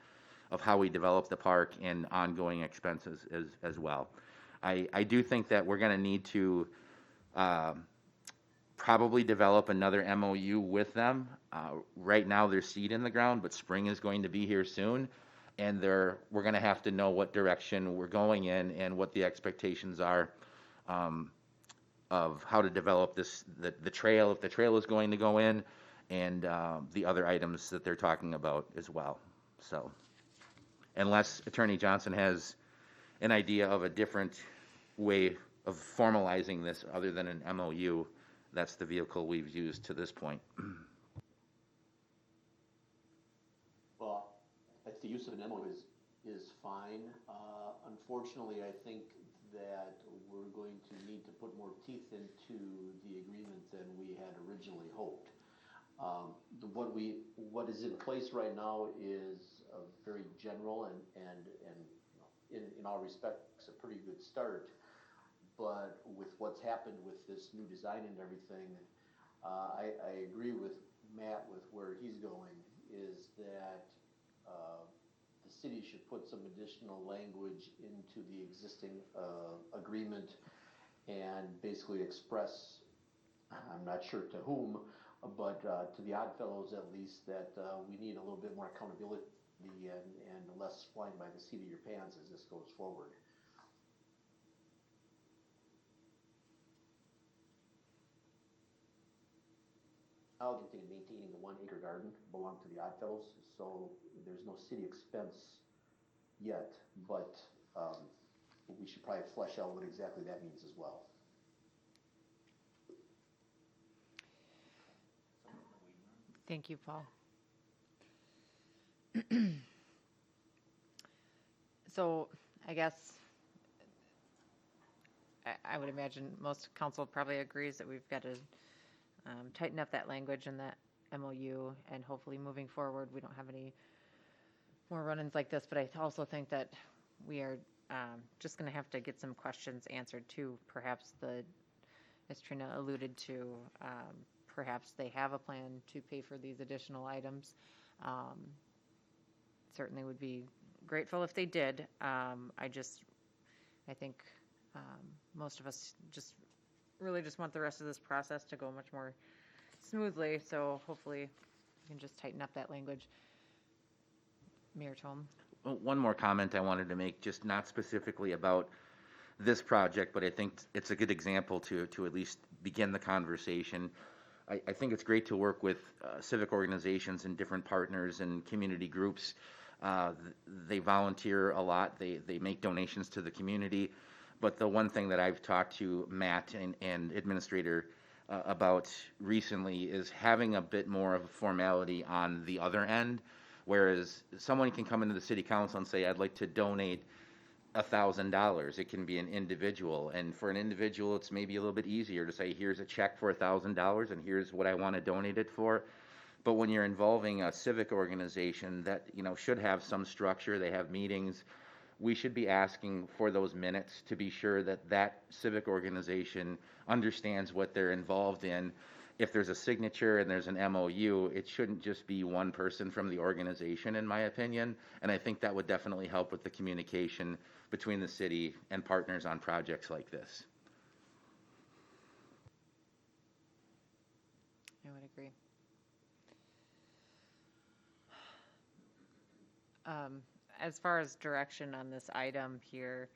how we develop the park and ongoing expenses as well. I do think that we're going to need to probably develop another MOU with them. Right now, there's seed in the ground, but spring is going to be here soon, and we're going to have to know what direction we're going in and what the expectations are of how to develop the trail, if the trail is going to go in, and the other items that they're talking about as well. So, unless Attorney Johnson has an idea of a different way of formalizing this other than an MOU, that's the vehicle we've used to this point. Well, I think the use of an MOU is fine. Unfortunately, I think that we're going to need to put more teeth into the agreement than we had originally hoped. What is in place right now is very general and you know, in all respects a pretty good start. But with what's happened with this new design and everything, I agree with Matt with where he's going, is that the city should put some additional language into the existing agreement and basically express, I'm not sure to whom, but to the Oddfellows at least, that we need a little bit more accountability and less flying by the seat of your pants as this goes forward. And maintaining the 1 acre garden belong to the Oddfellows, so there's no city expense yet, but we should probably flesh out what exactly that means as well. Thank you, Paul. So I guess I would imagine most council probably agrees that we've got to tighten up that language in that MOU, and hopefully moving forward, we don't have any more run-ins like this. But I also think that we are just going to have to get some questions answered too. Perhaps as Trina alluded to, perhaps they have a plan to pay for these additional items. Certainly would be grateful if they did. I think most of us really just want the rest of this process to go much more smoothly. So hopefully we can just tighten up that language. Mayor Tome. Well, one more comment I wanted to make, just not specifically about this project, but I think it's a good example to at least begin the conversation. I think it's great to work with civic organizations and different partners and community groups. They volunteer a lot. They make donations to the community. But the one thing that I've talked to Matt and Administrator about recently is having a bit more of a formality on the other end, whereas someone can come into the city council and say, I'd like to donate $1,000. It can be an individual, and for an individual, it's maybe a little bit easier to say, here's a check for $1,000, and here's what I want to donate it for. But when you're involving a civic organization that, you know, should have some structure, they have meetings, we should be asking for those minutes to be sure that that civic organization understands what they're involved in. If there's a signature and there's an MOU, it shouldn't just be one person from the organization, in my opinion. And I think that would definitely help with the communication between the city and partners on projects like this. I would agree. As far as direction on this item here,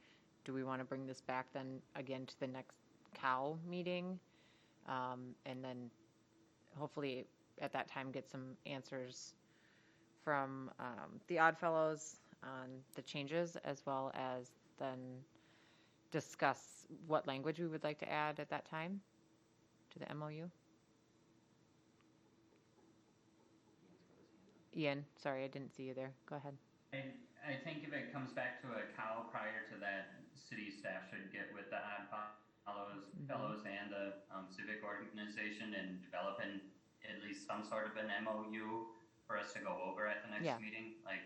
do we want to bring this back then again to the next COW meeting? And then hopefully at that time get some answers from the Oddfellows on the changes, as well as then discuss what language we would like to add at that time to the MOU? Ian, sorry, I didn't see you there. Go ahead. I think if it comes back to a cow prior to that, city staff should get with the Odd Fellows and the civic organization and develop at least some sort of an MOU for us to go over at the next Yeah. meeting. Like,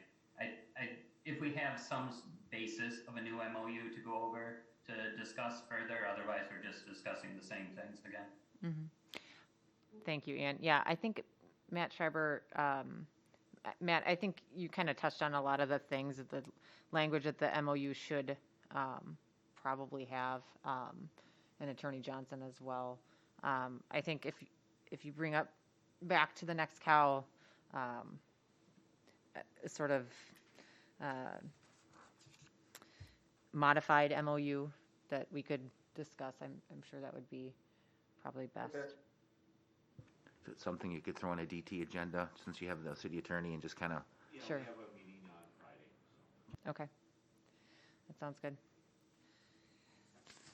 if we have some basis of a new MOU to go over to discuss further, otherwise we're just discussing the same things again. Thank you, Ian. Yeah, I think Matt Schreiber, Matt, I think you kind of touched on a lot of the things that the language that the MOU should probably have, and Attorney Johnson as well. I think if you bring up back to the next cow, sort of modified MOU that we could discuss, I'm sure that would be probably best. Okay. If it's something you could throw on a DT agenda, since you have the city attorney, and just kind of, Sure. We have a meeting on Friday, so. Okay. That sounds good.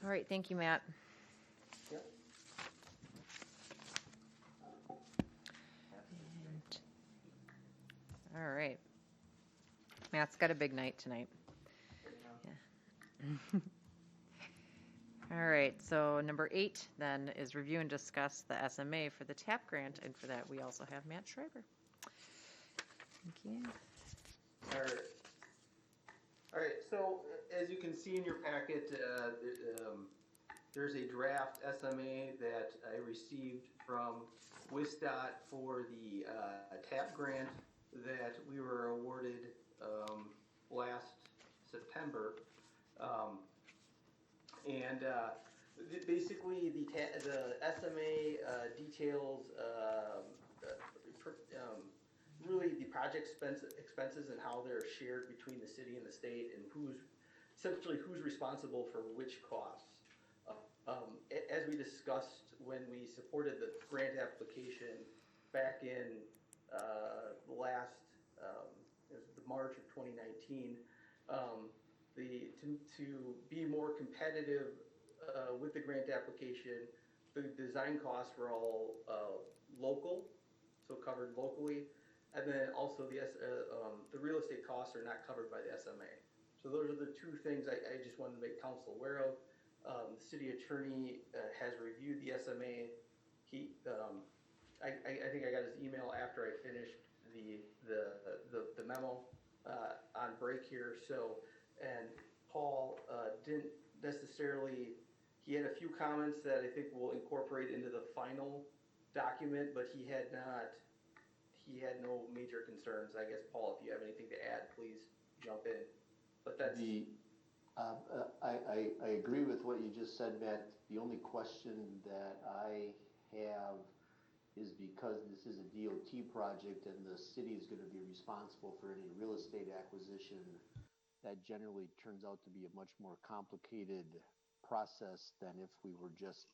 All right, thank you, Matt. Yep. And- all right. Matt's got a big night tonight. Yeah. All right, so number 8 then is review and discuss the SMA for the TAP grant, and for that we also have Matt Schreiber. Thank you. All right, so as you can see in your packet, there's a draft SMA that I received from WISDOT for the TAP grant that we were awarded last September. Basically, the SMA details really the project expenses and how they're shared between the city and the state, and who's responsible for which costs. As we discussed when we supported the grant application back in it was the March of 2019, to be more competitive with the grant application, the design costs were all local, so covered locally, and then also the real estate costs are not covered by the SMA. So those are the two things I just wanted to make council aware of. The city attorney has reviewed the SMA. I think I got his email after I finished the memo on break here. So, and Paul didn't necessarily, he had a few comments that I think we'll incorporate into the final document, but he had no major concerns. I guess, Paul, if you have anything to add, please jump in. But that's I agree with what you just said, Matt. The only question that I have is because this is a DOT project and the city is going to be responsible for any real estate acquisition, that generally turns out to be a much more complicated process than if we were just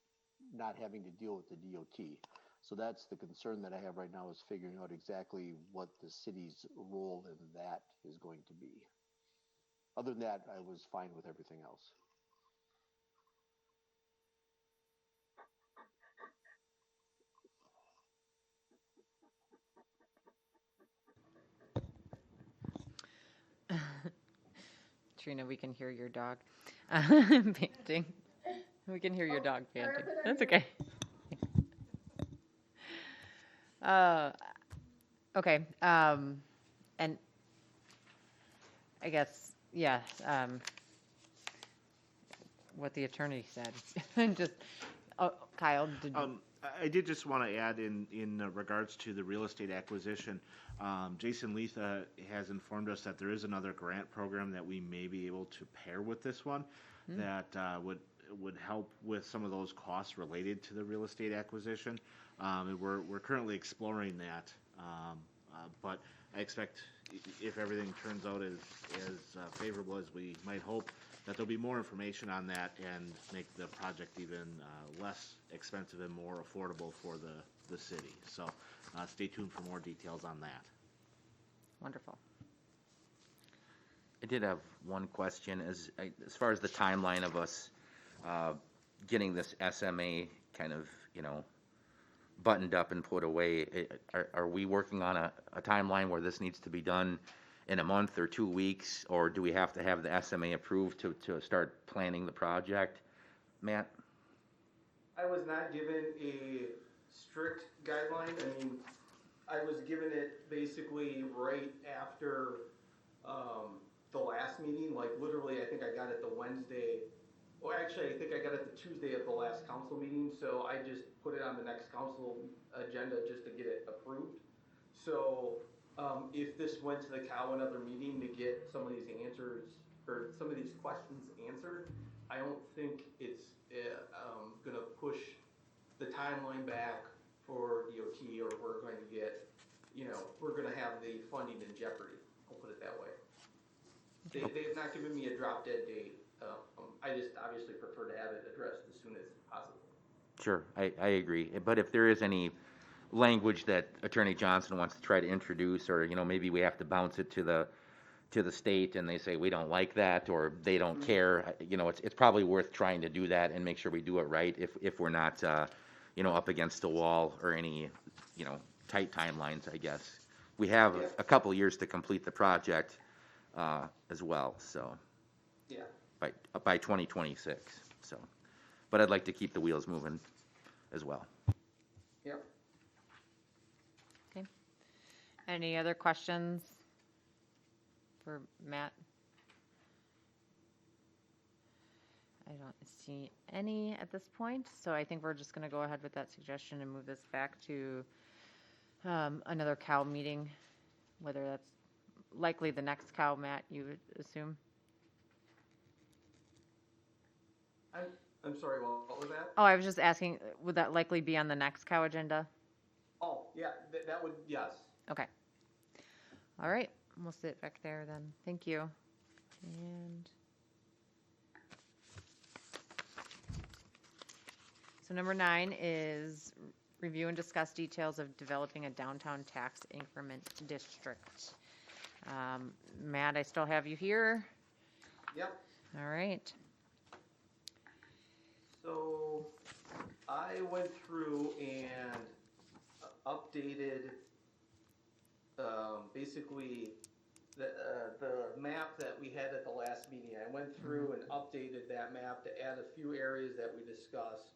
not having to deal with the DOT. So that's the concern that I have right now, is figuring out exactly what the city's role in that is going to be. Other than that, I was fine with everything else. Trina, we can hear your dog panting. We can hear your dog panting. That's okay. Okay. And I guess, yeah, what the attorney said. Just, Kyle, did you? I did just want to add in regards to the real estate acquisition, Jason Letha has informed us that there is another grant program that we may be able to pair with this one that would help with some of those costs related to the real estate acquisition. And we're currently exploring that, but I expect if everything turns out as favorable as we might hope, that there'll be more information on that and make the project even less expensive and more affordable for the city. So stay tuned for more details on that. Wonderful. I did have one question as far as the timeline of us getting this SMA kind of, buttoned up and put away. Are we working on a timeline where this needs to be done in a month or 2 weeks, or do we have to have the SMA approved to start planning the project? Matt? I was not given a strict guideline. I mean, I was given it basically right after the last meeting. Like literally, I think I got it the Wednesday. Well, actually, I think I got it the Tuesday of the last council meeting. So I just put it on the next council agenda just to get it approved. So if this went to the COW another meeting to get some of these answers or some of these questions answered, I don't think it's going to push the timeline back for DOT, or we're going to get, we're going to have the funding in jeopardy. I'll put it that way. They have not given me a drop dead date. I just obviously prefer to have it addressed as soon as possible. Sure, I agree. But if there is any language that Attorney Johnson wants to try to introduce, or, maybe we have to bounce it to the state and they say we don't like that, or they don't care, it's probably worth trying to do that and make sure we do it right if we're not, up against the wall or any, tight timelines, I guess. We have a couple years to complete the project, as well, so. Yeah. By 2026, so. But I'd like to keep the wheels moving as well. Yep. Okay. Any other questions for Matt? I don't see any at this point, so I think we're just going to go ahead with that suggestion and move this back to another COW meeting, whether that's likely the next COW, Matt, you would assume? I'm sorry, what was that? Oh, I was just asking, would that likely be on the next COW agenda? Oh, yeah, that would, yes. Okay. All right, we'll sit back there then. Thank you. And so number 9 is review and discuss details of developing a downtown tax increment district. Matt, I still have you here. Yep. All right. So I went through and updated basically the map that we had at the last meeting. I went through and updated that map to add a few areas that we discussed,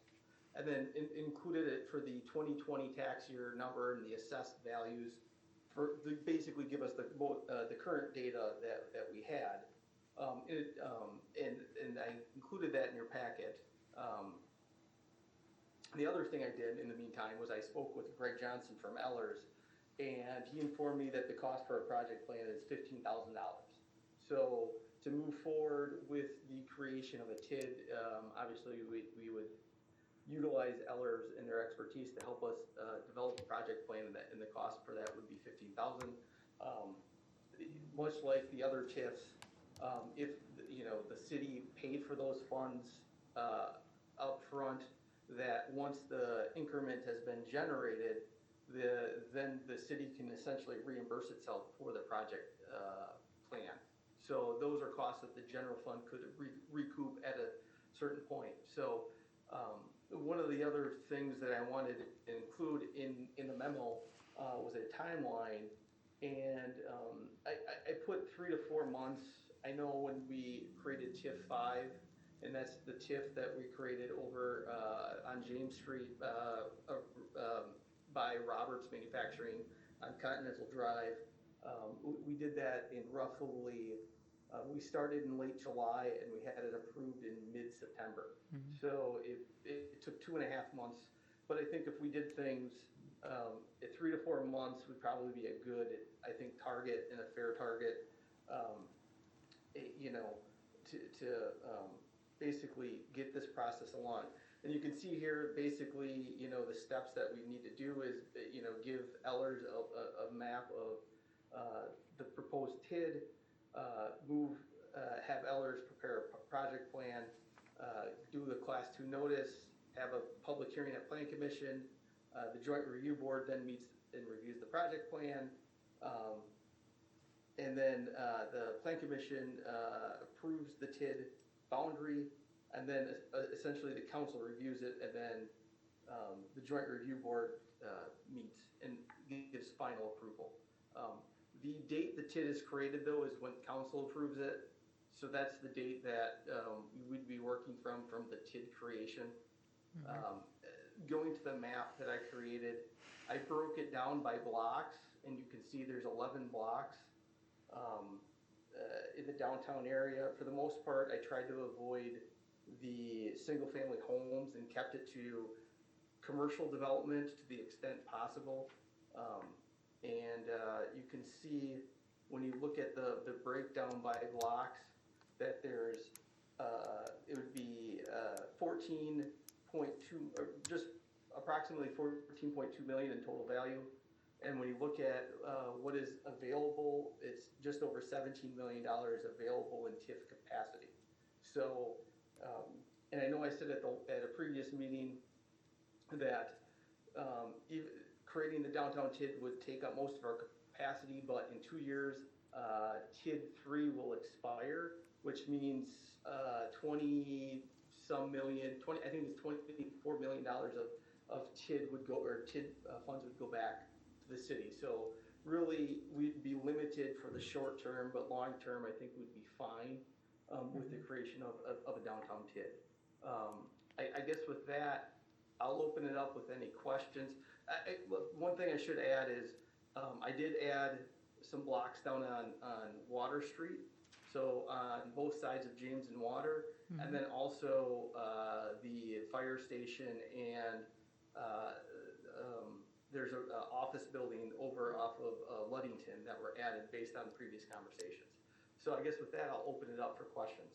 and then included it for the 2020 tax year number and the assessed values to basically give us the current data that we had. And I included that in your packet. The other thing I did in the meantime was I spoke with Greg Johnson from Ellers, and he informed me that the cost for a project plan is $15,000. So to move forward with the creation of a TID, obviously we would utilize Ellers and their expertise to help us develop a project plan, and the cost for that would be $15,000. Much like the other TIFs, if the city paid for those funds up front, that once the increment has been generated, then the city can essentially reimburse itself for the project plan. So those are costs that the general fund could recoup at a certain point. So one of the other things that I wanted to include in the memo was a timeline, and I put 3 to 4 months. I know when we created TIF 5, and that's the TIF that we created over on James Street by Roberts Manufacturing on Continental Drive. We did that in roughly, we started in late July and we had it approved in mid-September. Mm-hmm. So it took 2.5 months. But I think if we did things at 3 to 4 months would probably be a good, I think, target and a fair target, to basically get this process along. And you can see here, basically, the steps that we need to do is, give Ellers a map of the proposed TID, have Ellers prepare a project plan, do the Class 2 notice, have a public hearing at Planning Commission. The Joint Review Board then meets and reviews the project plan. And then the Plan Commission approves the TID boundary, and then essentially the council reviews it and then the joint review board meets and gives final approval. The date the TID is created, though, is when council approves it. So that's the date that we would be working from the TID creation. Going to the map that I created, I broke it down by blocks, and you can see there's 11 blocks in the downtown area. For the most part, I tried to avoid the single-family homes and kept it to commercial development to the extent possible. You can see when you look at the breakdown by blocks that there's it would be 14.2 or just approximately 14.2 million in total value. And when you look at what is available, it's just over $17 million available in TIF capacity. So, and I know I said at a previous meeting that even creating the downtown TID would take up most of our capacity, but in 2 years, TID 3 will expire, which means 20 some million, I think it's $24 million of TID would go, or TID funds would go back to the city. So really, we'd be limited for the short term, but long term, I think we'd be fine with the creation of a downtown TID. I guess with that, I'll open it up with any questions. One thing I should add is I did add some blocks down on Water Street. So on both sides of James and Water, and then also the fire station and there's an office building over off of Ludington that were added based on previous conversations. So I guess with that, I'll open it up for questions.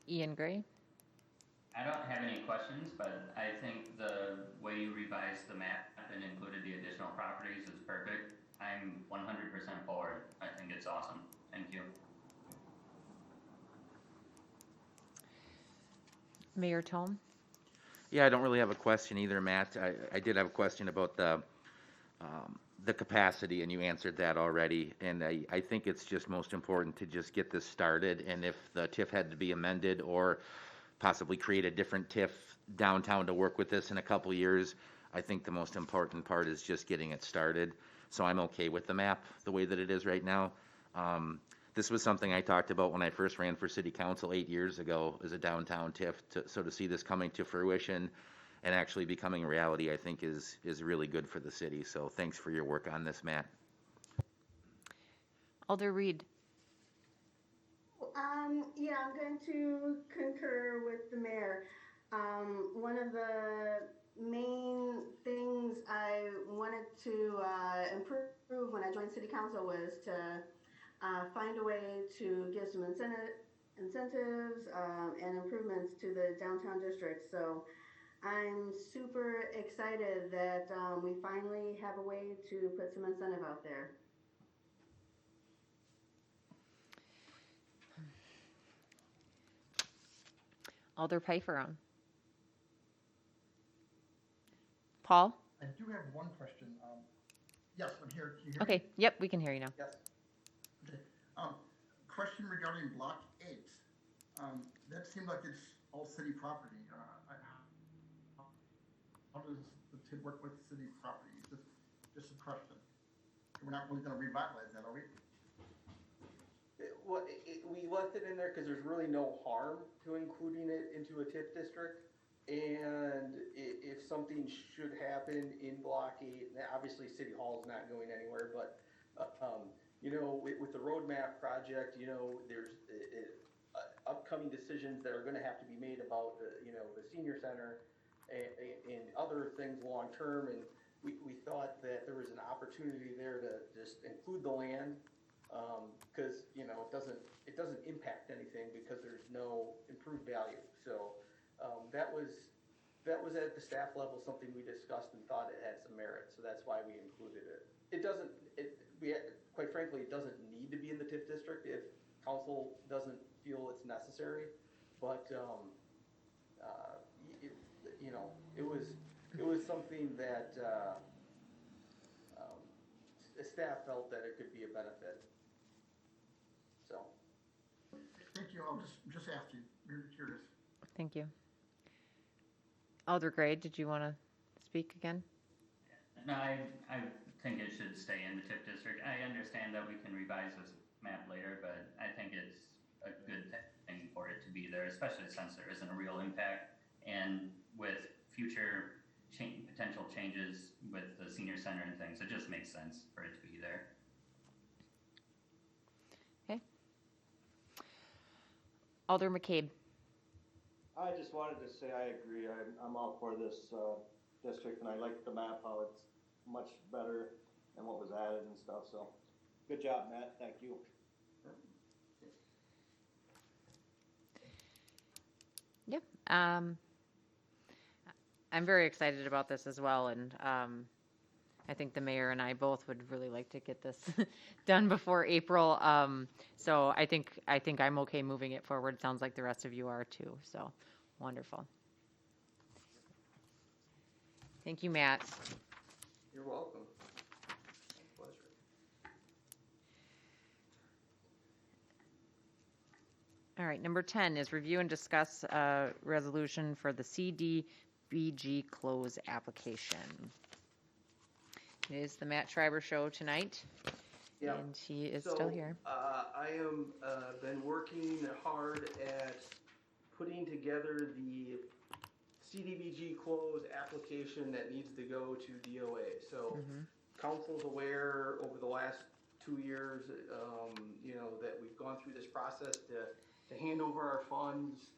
Ian Gray? I don't have any questions, but I think the way you revised the map and included the additional properties is perfect. I'm 100% for it. I think it's awesome. Thank you. Mayor Tome? Yeah, I don't really have a question either, Matt. I did have a question about the capacity, and you answered that already. And I think it's just most important to just get this started. And if the TIF had to be amended or possibly create a different TIF downtown to work with this in a couple years, I think the most important part is just getting it started. So I'm okay with the map the way that it is right now. This was something I talked about when I first ran for city council 8 years ago as a downtown TIF. So to see this coming to fruition and actually becoming a reality, I think is really good for the city. So thanks for your work on this, Matt. Alder Reed? Yeah, I'm going to concur with the mayor. One of the main things I wanted to improve when I joined city council was to find a way to give some incentives and improvements to the downtown district. So I'm super excited that we finally have a way to put some incentive out there. Alder Pfeifferon? Paul? I do have one question. Yes, I'm here. Can you hear me? Okay, yep, we can hear you now. Yes. Okay. Question regarding block 8. That seemed like it's all city property. How does the TID work with city property? Just a question. We're not really going to revitalize that, are we? We left it in there because there's really no harm to including it into a TIF district. And if something should happen in Block 8, obviously City Hall is not going anywhere, but, you know, with the roadmap project, you know, there's upcoming decisions that are going to have to be made about, you know, the senior center and other things long term. And we thought that there was an opportunity there to just include the land. Because you know it doesn't impact anything because there's no improved value. So that was at the staff level something we discussed and thought it had some merit. So that's why we included it. It doesn't. Quite frankly, it doesn't need to be in the TIF district if council doesn't feel it's necessary. But you know, it was something that staff felt that it could be a benefit. So. Thank you. I'll just ask you. Very curious. Thank you. Alder Gray, did you want to speak again? No, I think it should stay in the TIP district. I understand that we can revise this map later, but I think it's a good thing for it to be there, especially since there isn't a real impact. And with future potential changes with the senior center and things, it just makes sense for it to be there. Okay. Alder McCabe. I just wanted to say I agree. I'm all for this district, and I like the map, how it's much better than what was added and stuff. So, good job, Matt. Thank you. Yep. I'm very excited about this as well, and I think the mayor and I both would really like to get this done before April. So I think I'm okay moving it forward. Sounds like the rest of you are too. So wonderful. Thank you, Matt. You're welcome. My pleasure. All right, number 10 is review and discuss a resolution for the CDBG close application. It is the Matt Schreiber show tonight, Yeah. and he is still here. I am been working hard at putting together the CDBG close application that needs to go to DOA. So council's aware over the last 2 years, that we've gone through this process to hand over our funds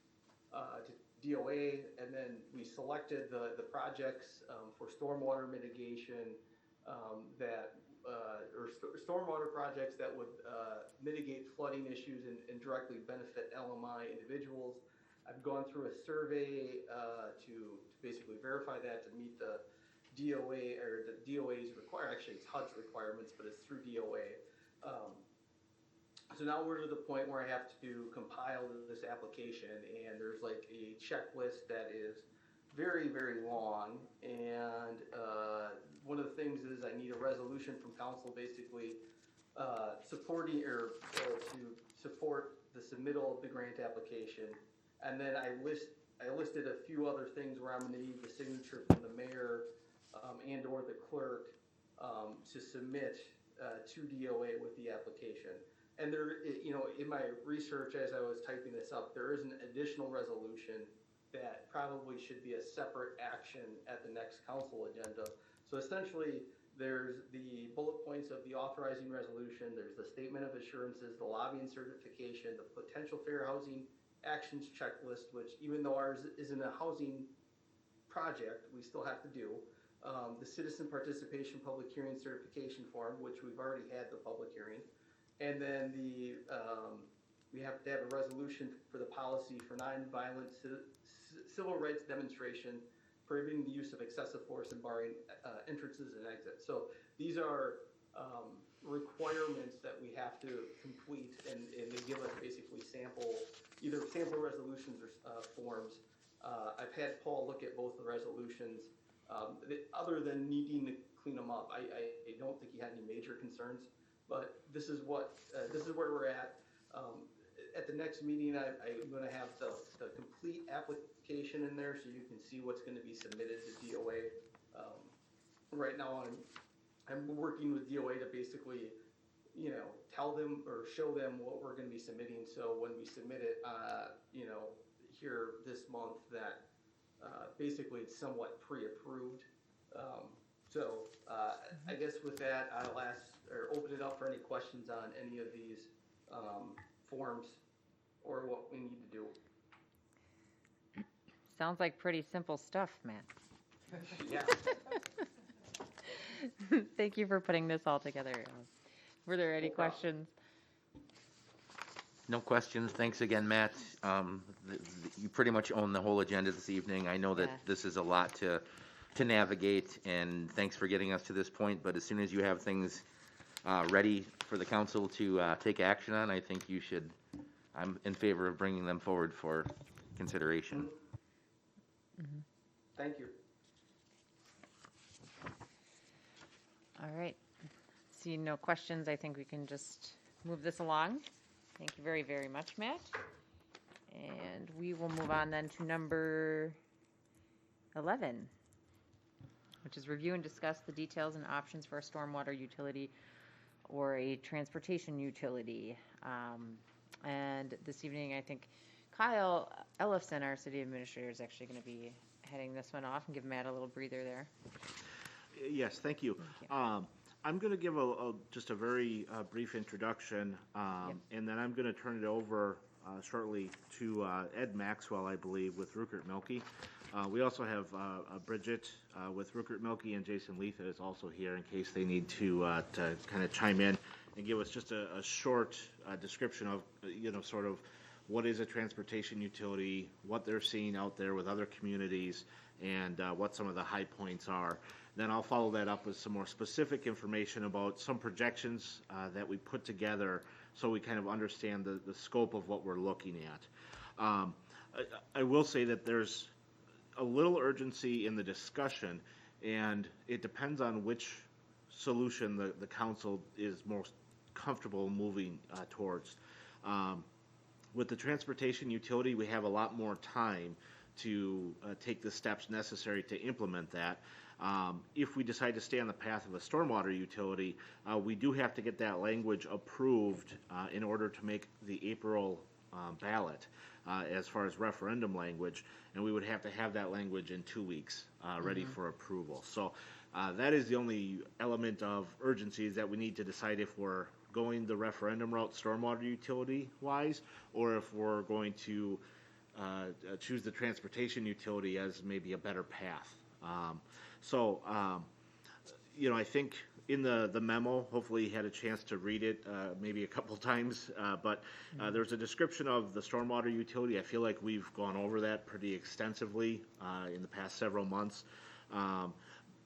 to DOA, and then we selected the projects for stormwater mitigation stormwater projects that would mitigate flooding issues and directly benefit LMI individuals. I've gone through a survey to basically verify that to meet the DOA or the DOA's actually it's HUD's requirements, but it's through DOA. So now we're to the point where I have to compile this application, and there's like a checklist that is very, very long. And one of the things is I need a resolution from council basically supporting or to support the submittal of the grant application. And then I listed a few other things where I'm going to need the signature from the mayor and or the clerk to submit to DOA with the application. And there, in my research as I was typing this up, there is an additional resolution that probably should be a separate action at the next council agenda. So essentially, there's the bullet points of the authorizing resolution, there's the statement of assurances, the lobbying certification, the potential fair housing actions checklist, which even though ours isn't a housing project, we still have to do. The citizen participation public hearing certification form, which we've already had the public hearing. And then we have to have a resolution for the policy for nonviolent civil rights demonstration, prohibiting the use of excessive force and barring entrances and exits. So these are requirements that we have to complete, and they give us basically either sample resolutions or forms. I've had Paul look at both the resolutions. Other than needing to clean them up, I don't think he had any major concerns. But this is where we're at. At the next meeting, I'm going to have the complete application in there so you can see what's going to be submitted to DOA. Right now, I'm working with DOA to basically, tell them or show them what we're going to be submitting. So when we submit it, here this month, that basically it's somewhat pre-approved. I guess with that, I'll open it up for any questions on any of these forms or what we need to do. Sounds like pretty simple stuff, Matt. Yeah. Thank you for putting this all together. Were there any questions? No questions. Thanks again, Matt. You pretty much own the whole agenda this evening. I know that this is a lot to navigate, and thanks for getting us to this point. But as soon as you have things ready for the council to take action on, I think you should. I'm in favor of bringing them forward for consideration. Mm-hmm. Thank you. All right. Seeing no questions, I think we can just move this along. Thank you very, very much, Matt. And we will move on then to number 11, which is review and discuss the details and options for a stormwater utility or a transportation utility. And this evening, I think Kyle Ellefson, our city administrator, is actually going to be heading this one off and give Matt a little breather there. Yes, thank you. Thank you. I'm going to give just a very brief introduction, and then I'm going to turn it over shortly to Ed Maxwell, I believe, with Rupert Milkie. We also have Bridget with Rupert Milkie, and Jason Leith is also here in case they need to kind of chime in and give us just a short description of, sort of what is a transportation utility, what they're seeing out there with other communities, and what some of the high points are. Then I'll follow that up with some more specific information about some projections that we put together so we kind of understand the scope of what we're looking at. I will say that there's a little urgency in the discussion, and it depends on which solution the council is most comfortable moving towards. With the transportation utility, we have a lot more time to take the steps necessary to implement that. If we decide to stay on the path of a stormwater utility, we do have to get that language approved in order to make the April ballot as far as referendum language, and we would have to have that language in 2 weeks ready for approval. So that is the only element of urgency, is that we need to decide if we're going the referendum route stormwater utility wise, or if we're going to choose the transportation utility as maybe a better path. I think in the memo, hopefully you had a chance to read it maybe a couple times, but there's a description of the stormwater utility. I feel like we've gone over that pretty extensively in the past several months.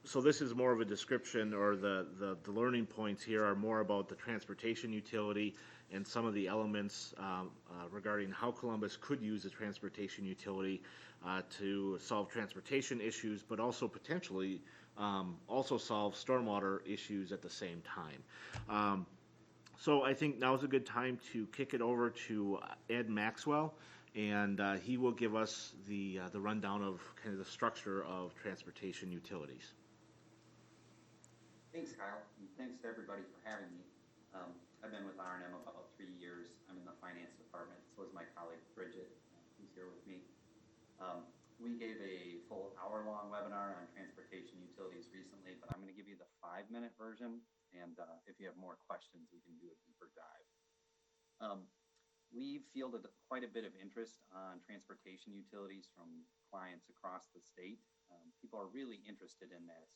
So this is more of a description, or the learning points here are more about the transportation utility and some of the elements regarding how Columbus could use a transportation utility to solve transportation issues, but also potentially also solve stormwater issues at the same time. So I think now is a good time to kick it over to Ed Maxwell, and he will give us the rundown of kind of the structure of transportation utilities. Thanks, Kyle, and thanks to everybody for having me. I've been with R&M about 3 years. I'm in the finance department, so is my colleague Bridget, who's here with me. We gave a full hour-long webinar on transportation utilities recently, but I'm going to give you the 5-minute version, and if you have more questions, we can do a deeper dive. We've fielded quite a bit of interest on transportation utilities from clients across the state. People are really interested in this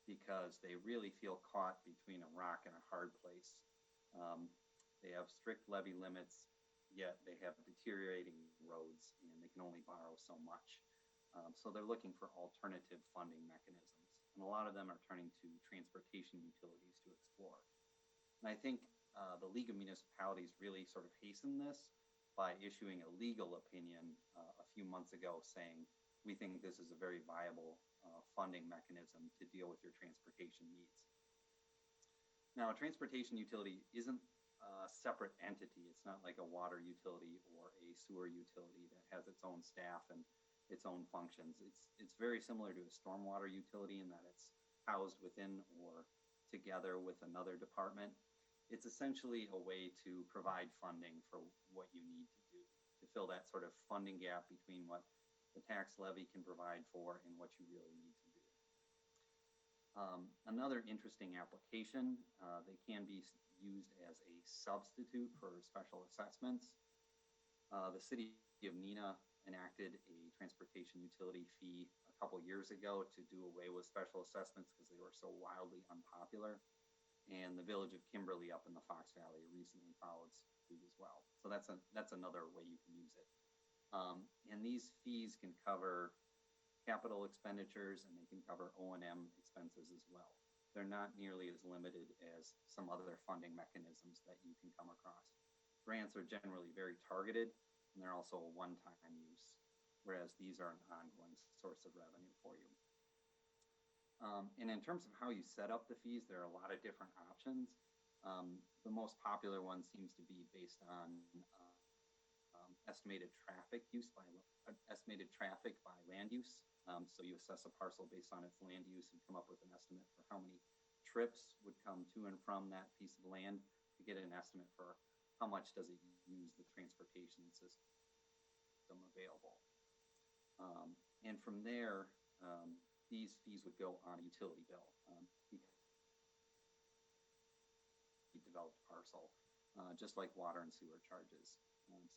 because they really feel caught between a rock and a hard place. They have strict levy limits, yet they have deteriorating roads, and they can only borrow so much. So they're looking for alternative funding mechanisms, and a lot of them are turning to transportation utilities to explore. And I think the League of Municipalities really sort of hastened this by issuing a legal opinion a few months ago saying, we think this is a very viable funding mechanism to deal with your transportation needs. Now, a transportation utility isn't a separate entity. It's not like a water utility or a sewer utility that has its own staff and its own functions. It's very similar to a stormwater utility in that it's housed within or together with another department. It's essentially a way to provide funding for what you need to do, to fill that sort of funding gap between what the tax levy can provide for and what you really need to do. Another interesting application, they can be used as a substitute for special assessments. The city of Neenah enacted a transportation utility fee a couple years ago to do away with special assessments because they were so wildly unpopular. And the village of Kimberly up in the Fox Valley recently followed suit as well. So that's another way you can use it. And these fees can cover capital expenditures, and they can cover O&M expenses as well. They're not nearly as limited as some other funding mechanisms that you can come across. Grants are generally very targeted, and they're also a one-time use, whereas these are an ongoing source of revenue for you. And in terms of how you set up the fees, there are a lot of different options. The most popular one seems to be based on estimated traffic by land use. So you assess a parcel based on its land use and come up with an estimate for how many trips would come to and from that piece of land to get an estimate for how much does it use the transportation system available. And from there, these fees would go on a utility bill. Developed parcel, just like water and sewer charges.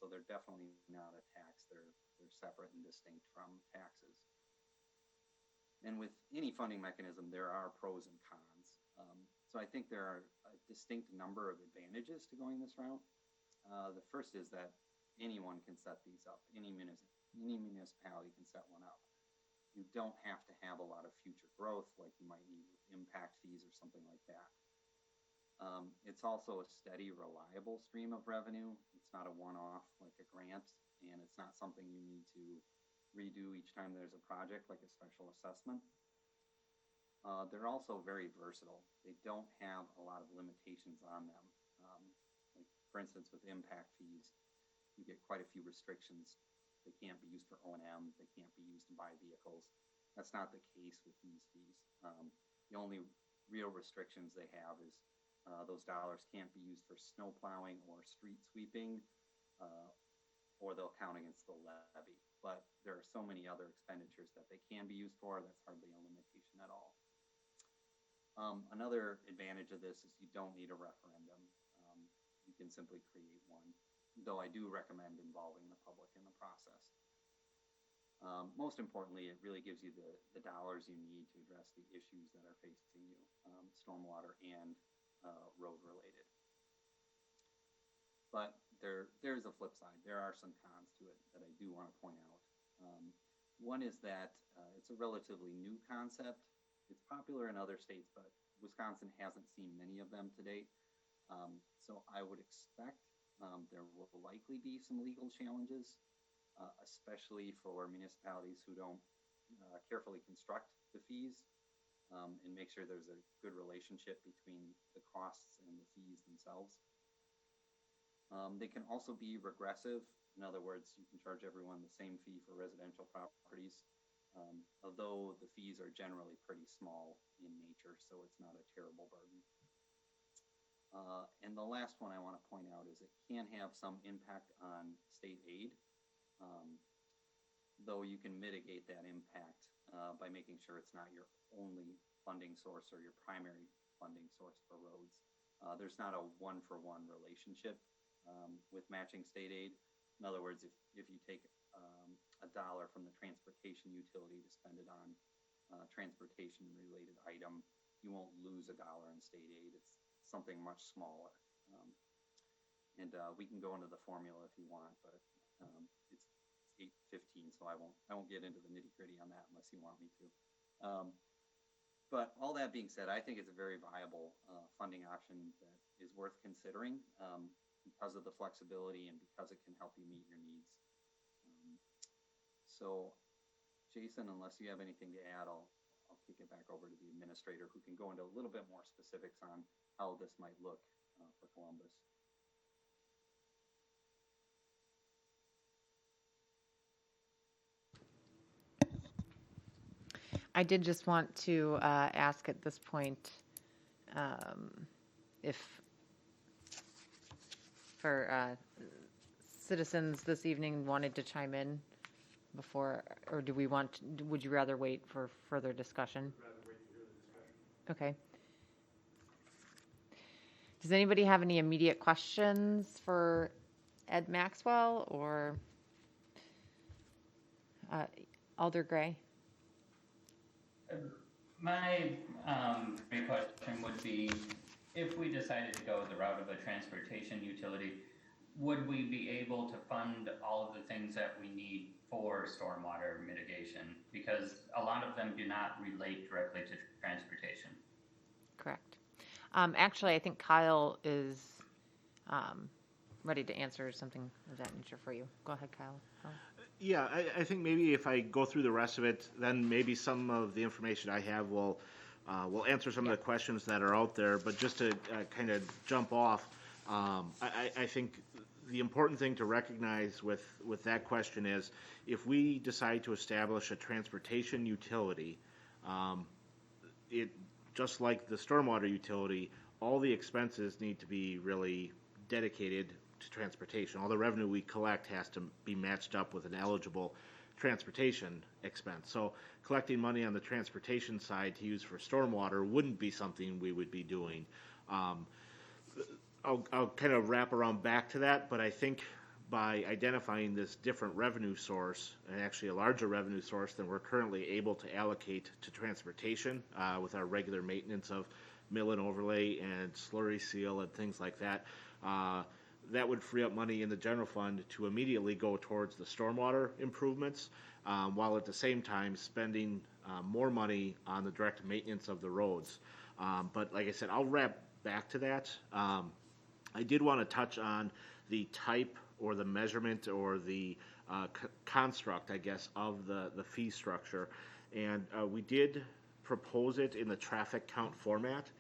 So they're definitely not a tax. They're separate and distinct from taxes. And with any funding mechanism, there are pros and cons. So I think there are a distinct number of advantages to going this route. The first is that anyone can set these up. Any municipality can set one up. You don't have to have a lot of future growth like you might need with impact fees or something like that. It's also a steady, reliable stream of revenue. It's not a one-off like a grant, and it's not something you need to redo each time there's a project like a special assessment. They're also very versatile. They don't have a lot of limitations on them. Like for instance, with impact fees, you get quite a few restrictions. They can't be used for O&M. They can't be used to buy vehicles. That's not the case with these fees. The only real restrictions they have is those dollars can't be used for snow plowing or street sweeping, or they'll count against the levy. But there are so many other expenditures that they can be used for, that's hardly a limitation at all. Another advantage of this is you don't need a referendum. You can simply create one, though I do recommend involving the public in the process. Most importantly, it really gives you the dollars you need to address the issues that are facing you, stormwater and road related. But there's a flip side. There are some cons to it that I do want to point out. One is that it's a relatively new concept. It's popular in other states, but Wisconsin hasn't seen many of them to date. So I would expect there will likely be some legal challenges, especially for municipalities who don't carefully construct the fees and make sure there's a good relationship between the costs and the fees themselves. They can also be regressive. In other words, you can charge everyone the same fee for residential properties, although the fees are generally pretty small in nature, so it's not a terrible burden. And the last one I want to point out is it can have some impact on state aid, though you can mitigate that impact by making sure it's not your only funding source or your primary funding source for roads. There's not a one-for-one relationship with matching state aid. In other words, if you take $1 from the transportation utility to spend it on a transportation-related item, you won't lose $1 in state aid. It's something much smaller. And we can go into the formula if you want, but it's 8:15, so I won't get into the nitty-gritty on that unless you want me to. But all that being said, I think it's a very viable funding option that is worth considering because of the flexibility and because it can help you meet your needs. So, Jason, unless you have anything to add, I'll kick it back over to the administrator who can go into a little bit more specifics on how this might look for Columbus. I did just want to ask at this point if for citizens this evening wanted to chime in before, or would you rather wait for further discussion? Rather wait to hear the discussion. Okay. Does anybody have any immediate questions for Ed Maxwell or Alder Gray? My main question would be, if we decided to go the route of a transportation utility, would we be able to fund all of the things that we need for stormwater mitigation? Because a lot of them do not relate directly to transportation. Correct. Actually, I think Kyle is ready to answer something of that nature for you. Go ahead, Kyle. Yeah, I think maybe if I go through the rest of it, then maybe some of the information I have will answer some of the questions that are out there. But just to kind of jump off, I think the important thing to recognize with that question is, if we decide to establish a transportation utility, it, just like the stormwater utility, all the expenses need to be really dedicated to transportation. All the revenue we collect has to be matched up with an eligible transportation expense. So collecting money on the transportation side to use for stormwater wouldn't be something we would be doing. I'll kind of wrap around back to that, but I think by identifying this different revenue source, and actually a larger revenue source than we're currently able to allocate to transportation with our regular maintenance of mill and overlay and slurry seal and things like that, that would free up money in the general fund to immediately go towards the stormwater improvements, while at the same time spending more money on the direct maintenance of the roads. But like I said, I'll wrap back to that. I did want to touch on the type or the measurement or the construct, I guess, of the fee structure. And we did propose it in the traffic count format.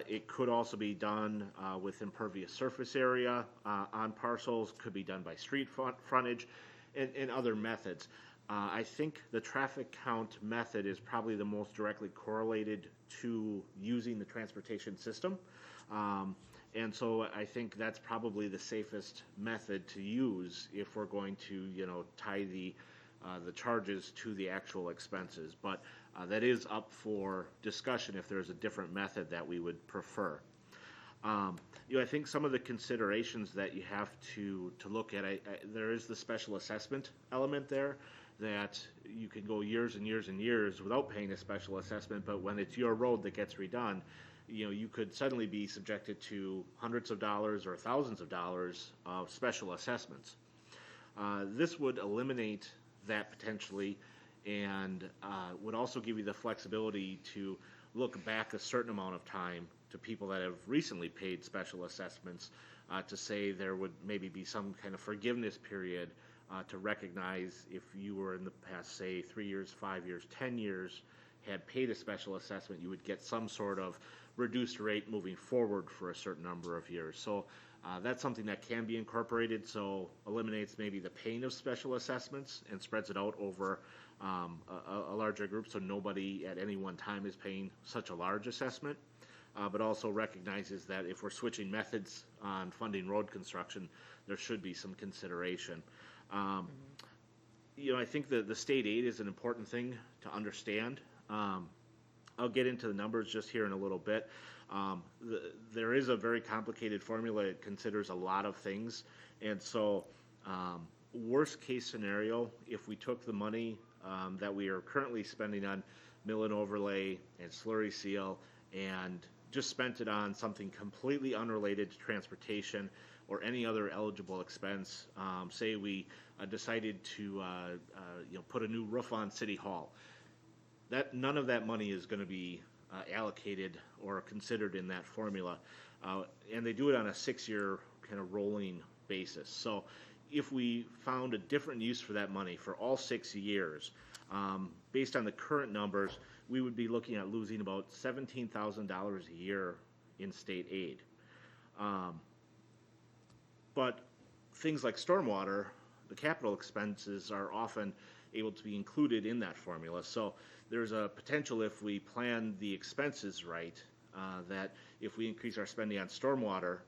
It could also be done with impervious surface area on parcels, could be done by street frontage, and other methods. I think the traffic count method is probably the most directly correlated to using the transportation system. And so I think that's probably the safest method to use if we're going to, tie the charges to the actual expenses. But that is up for discussion if there's a different method that we would prefer. I think some of the considerations that you have to look at, there is the special assessment element there, that you can go years and years and years without paying a special assessment, but when it's your road that gets redone, you could suddenly be subjected to hundreds of dollars or thousands of dollars of special assessments. This would eliminate that potentially, and would also give you the flexibility to look back a certain amount of time to people that have recently paid special assessments, to say there would maybe be some kind of forgiveness period to recognize if you were in the past, say, 3 years, 5 years, 10 years, had paid a special assessment, you would get some sort of reduced rate moving forward for a certain number of years. So that's something that can be incorporated, so eliminates maybe the pain of special assessments and spreads it out over a larger group, so nobody at any one time is paying such a large assessment, but also recognizes that if we're switching methods on funding road construction, there should be some consideration. I think that the state aid is an important thing to understand. I'll get into the numbers just here in a little bit. There is a very complicated formula. It considers a lot of things. And so worst case scenario, if we took the money that we are currently spending on mill and overlay and slurry seal and just spent it on something completely unrelated to transportation or any other eligible expense, say we decided to put a new roof on City Hall, that none of that money is going to be allocated or considered in that formula, and they do it on a 6-year kind of rolling basis. So if we found a different use for that money for all 6 years, based on the current numbers, we would be looking at losing about $17,000 a year in state aid. But things like stormwater, the capital expenses are often able to be included in that formula. So there's a potential, if we plan the expenses right, that if we increase our spending on stormwater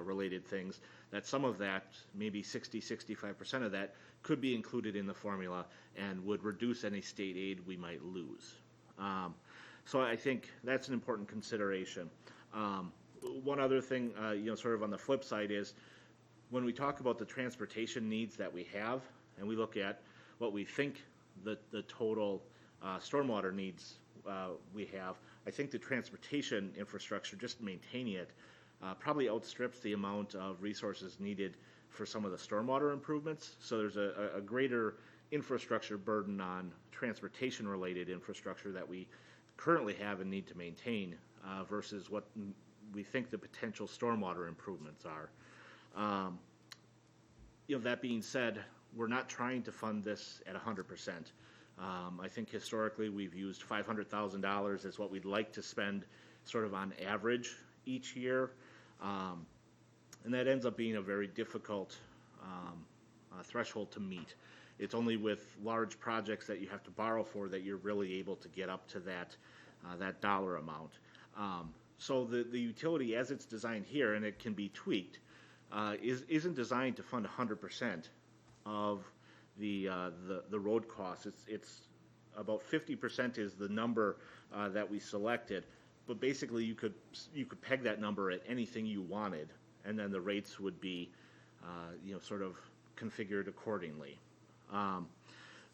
related things, that some of that, maybe 65% of that, could be included in the formula and would reduce any state aid we might lose. So I think that's an important consideration. One other thing, sort of on the flip side is, when we talk about the transportation needs that we have, and we look at what we think the total stormwater needs we have, I think the transportation infrastructure, just maintaining it, probably outstrips the amount of resources needed for some of the stormwater improvements. So there's a greater infrastructure burden on transportation-related infrastructure that we currently have and need to maintain versus what we think the potential stormwater improvements are. That being said, we're not trying to fund this at 100%. I think historically we've used $500,000 as what we'd like to spend sort of on average each year. And that ends up being a very difficult threshold to meet. It's only with large projects that you have to borrow for that you're really able to get up to that dollar amount. So the utility, as it's designed here, and it can be tweaked, isn't designed to fund 100% of the road costs. It's about 50% is the number that we selected, but basically you could peg that number at anything you wanted, and then the rates would be sort of configured accordingly.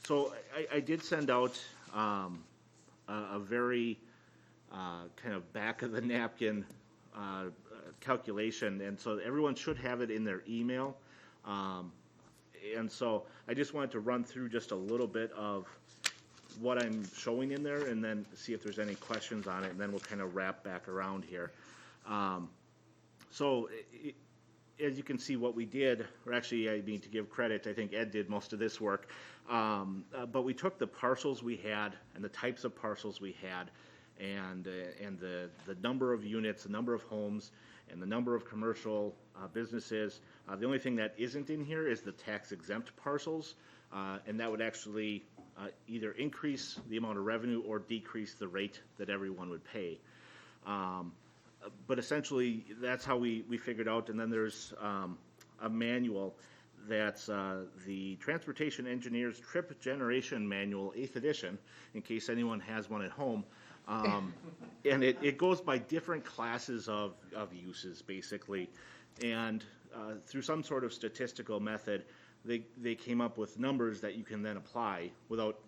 So I did send out a very kind of back of the napkin calculation, and so everyone should have it in their email. And so I just wanted to run through just a little bit of what I'm showing in there, and then see if there's any questions on it, and then we'll kind of wrap back around here. As you can see, what we did, or actually I mean to give credit, I think Ed did most of this work, but we took the parcels we had and the types of parcels we had, and the number of units, the number of homes, and the number of commercial businesses. The only thing that isn't in here is the tax-exempt parcels, and that would actually either increase the amount of revenue or decrease the rate that everyone would pay. But essentially, that's how we figured out. And then there's a manual that's the Transportation Engineers Trip Generation Manual, 8th edition, in case anyone has one at home. And it goes by different classes of uses, basically. And through some sort of statistical method, they came up with numbers that you can then apply without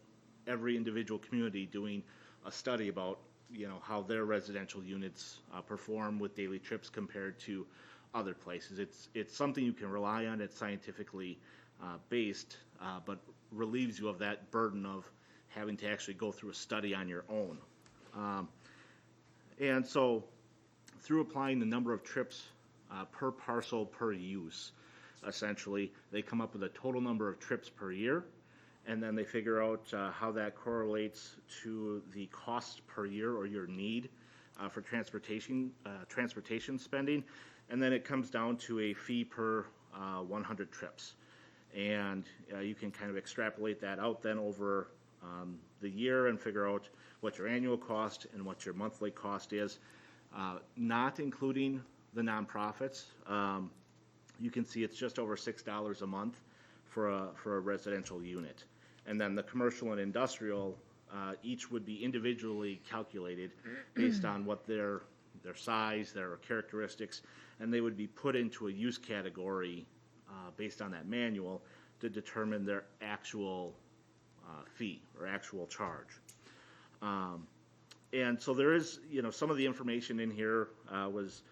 every individual community doing a study about how their residential units perform with daily trips compared to other places. It's something you can rely on. It's scientifically based, but relieves you of that burden of having to actually go through a study on your own. And so through applying the number of trips per parcel per use, essentially, they come up with a total number of trips per year, and then they figure out how that correlates to the cost per year or your need for transportation spending, and then it comes down to a fee per 100 trips. And you can kind of extrapolate that out then over the year and figure out what your annual cost and what your monthly cost is, not including the nonprofits. You can see it's just over $6 a month for a residential unit. And then the commercial and industrial, each would be individually calculated based on what their size, their characteristics, and they would be put into a use category based on that manual to determine their actual fee or actual charge. And so there is, some of the information in here was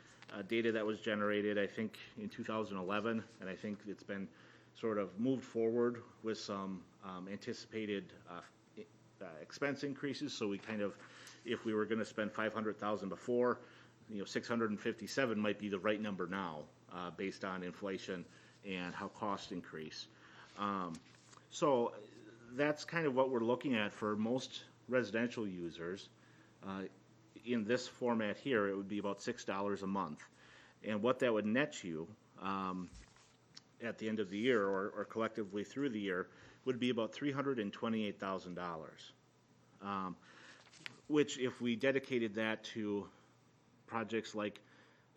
data that was generated, I think, in 2011, and I think it's been sort of moved forward with some anticipated expense increases. So we kind of, if we were going to spend $500,000 before, 657 might be the right number now, based on inflation and how costs increase. So that's kind of what we're looking at for most residential users. In this format here, it would be about $6 a month. And what that would net you at the end of the year or collectively through the year would be about $328,000, which if we dedicated that to projects like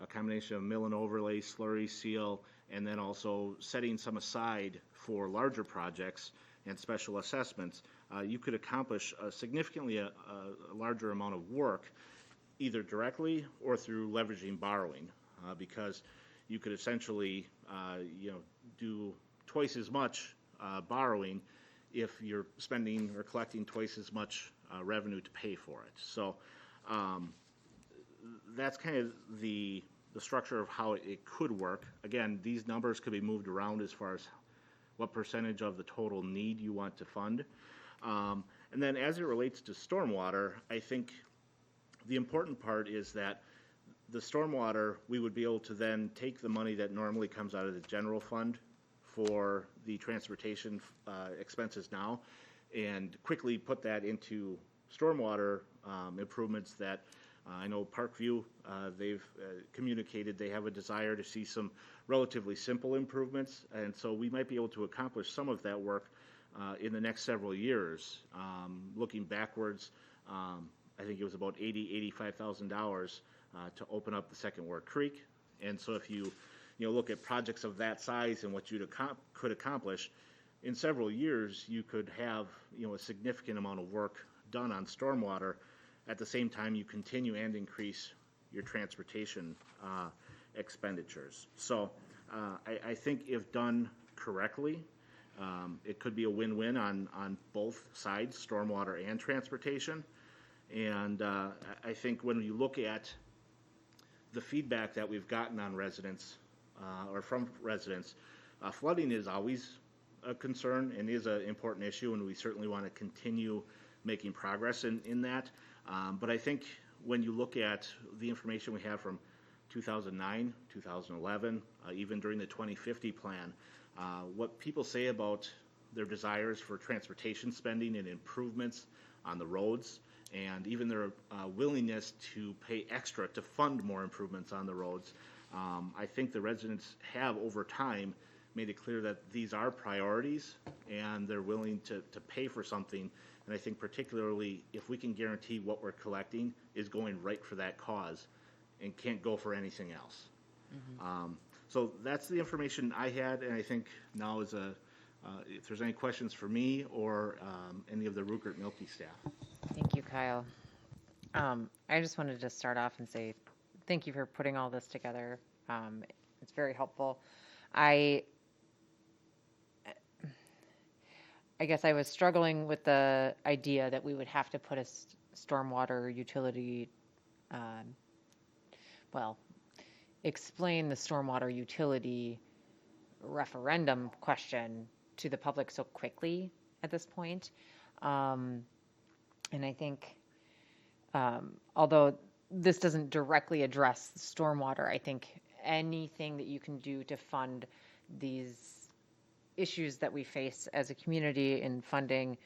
a combination of mill and overlay, slurry seal, and then also setting some aside for larger projects and special assessments, you could accomplish a significantly larger amount of work, either directly or through leveraging borrowing, because you could essentially do twice as much borrowing if you're spending or collecting twice as much revenue to pay for it. So that's kind of the structure of how it could work. Again, these numbers could be moved around as far as what percentage of the total need you want to fund. And then as it relates to stormwater, I think the important part is that the stormwater, we would be able to then take the money that normally comes out of the general fund for the transportation expenses now and quickly put that into stormwater improvements that I know Parkview, they've communicated they have a desire to see some relatively simple improvements, and so we might be able to accomplish some of that work in the next several years. Looking backwards, I think it was about $85,000 to open up the Second Ward Creek, and so if you look at projects of that size and what you could accomplish in several years, you could have a significant amount of work done on stormwater. At the same time, you continue and increase your transportation expenditures. So I think if done correctly, it could be a win-win on both sides, stormwater and transportation. And I think when you look at the feedback that we've gotten on residents or from residents, flooding is always a concern and is an important issue, and we certainly want to continue making progress in that. But I think when you look at the information we have from 2009, 2011, even during the 2050 plan, what people say about their desires for transportation spending and improvements on the roads, and even their willingness to pay extra to fund more improvements on the roads, I think the residents have over time made it clear that these are priorities and they're willing to pay for something. And I think particularly if we can guarantee what we're collecting is going right for that cause and can't go for anything else. So that's the information I had, and I think now is if there's any questions for me or any of the Rupert Milky staff. Thank you, Kyle. I just wanted to start off and say thank you for putting all this together. It's very helpful. I guess I was struggling with the idea that we would have to put a stormwater utility, explain the stormwater utility referendum question to the public so quickly at this point. And I think, although this doesn't directly address stormwater, I think anything that you can do to fund these issues that we face as a community in funding,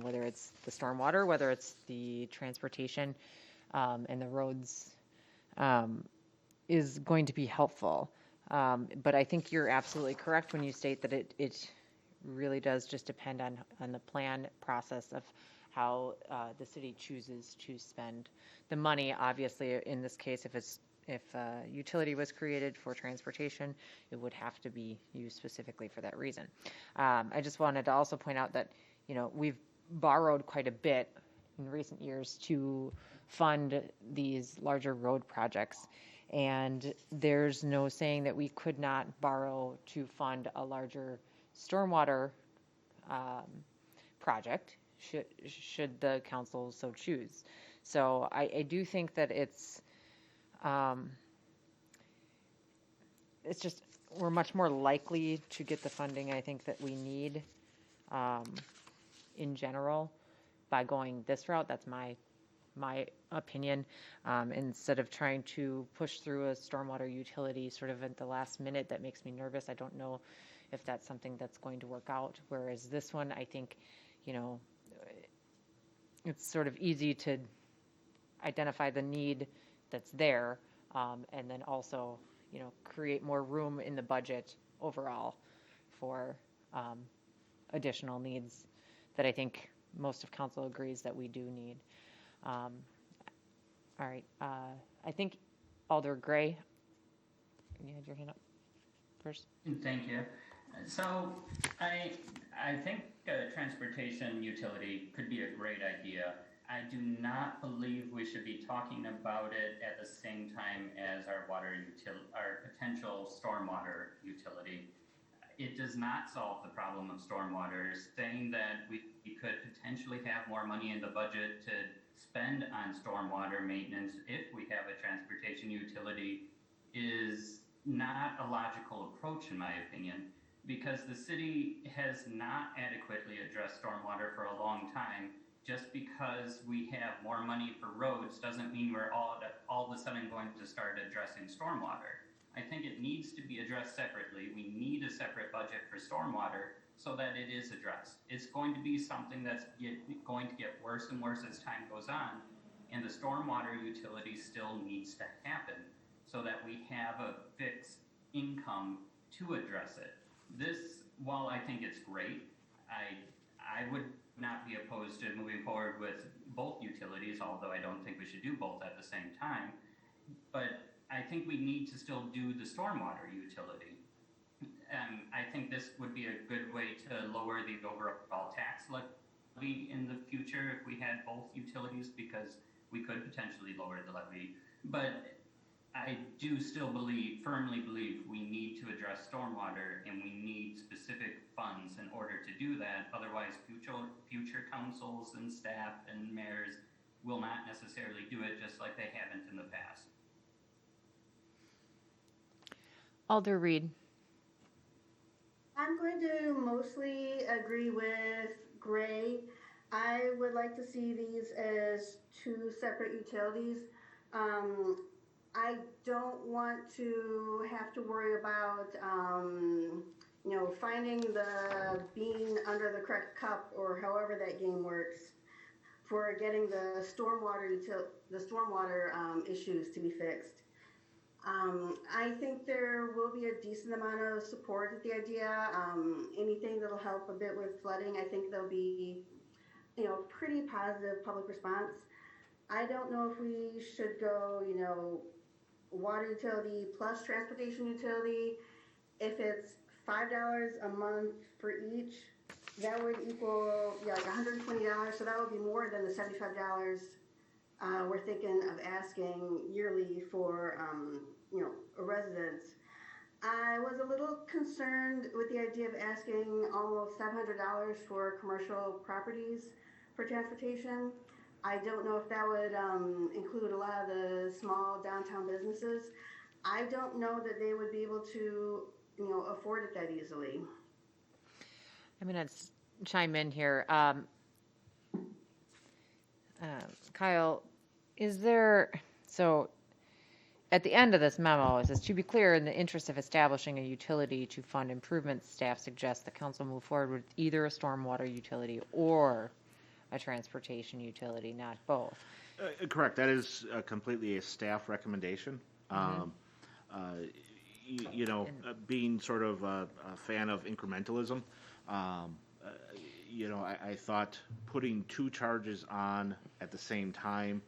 whether it's the stormwater, whether it's the transportation and the roads, is going to be helpful. But I think you're absolutely correct when you state that it really does just depend on the plan process of how the city chooses to spend the money. Obviously, in this case, if utility was created for transportation, it would have to be used specifically for that reason. I just wanted to also point out that, we've borrowed quite a bit in recent years to fund these larger road projects. And there's no saying that we could not borrow to fund a larger stormwater project, should the council so choose. So I do think that it's just, we're much more likely to get the funding I think that we need in general by going this route. That's my opinion, instead of trying to push through a stormwater utility sort of at the last minute. That makes me nervous. I don't know if that's something that's going to work out. Whereas this one, I think, it's sort of easy to identify the need that's there, and then also, create more room in the budget overall for additional needs that I think most of council agrees that we do need. All right, I think Alder Gray, you had your hand up first. Thank you. So I think transportation utility could be a great idea. I do not believe we should be talking about it at the same time as our our potential stormwater utility. It does not solve the problem of stormwater. Saying that we could potentially have more money in the budget to spend on stormwater maintenance if we have a transportation utility is not a logical approach, in my opinion, because the city has not adequately addressed stormwater for a long time. Just because we have more money for roads doesn't mean we're all of a sudden going to start addressing stormwater. I think it needs to be addressed separately. We need a separate budget for stormwater so that it is addressed. It's going to be something that's going to get worse and worse as time goes on. and the stormwater utility still needs to happen so that we have a fixed income to address it. This, while I think it's great, I would not be opposed to moving forward with both utilities, although I don't think we should do both at the same time. But I think we need to still do the stormwater utility. I think this would be a good way to lower the overall tax levy in the future if we had both utilities, because we could potentially lower the levy. But I do still firmly believe we need to address stormwater, and we need specific funds in order to do that. Otherwise, future councils and staff and mayors will not necessarily do it, just like they haven't in the past. Alder Reed. I'm going to mostly agree with Gray. I would like to see these as two separate utilities. I don't want to have to worry about, finding the bean under the correct cup, or however that game works, for getting the stormwater issues to be fixed. I think there will be a decent amount of support at the idea. Anything that'll help a bit with flooding, I think there'll be, pretty positive public response. I don't know if we should go, water utility plus transportation utility. If it's $5 a month for each, that would equal like $120. So that would be more than the $75 we're thinking of asking yearly for residents. I was a little concerned with the idea of asking almost $700 for commercial properties for transportation. I don't know if that would include a lot of the small downtown businesses. I don't know that they would be able to, afford it that easily. I'm going to chime in here. Kyle, so at the end of this memo, it says, to be clear, in the interest of establishing a utility to fund improvements, staff suggests the council move forward with either a stormwater utility or a transportation utility, not both. Correct. That is completely a staff recommendation. Being sort of a fan of incrementalism, I thought putting two charges on at the same time,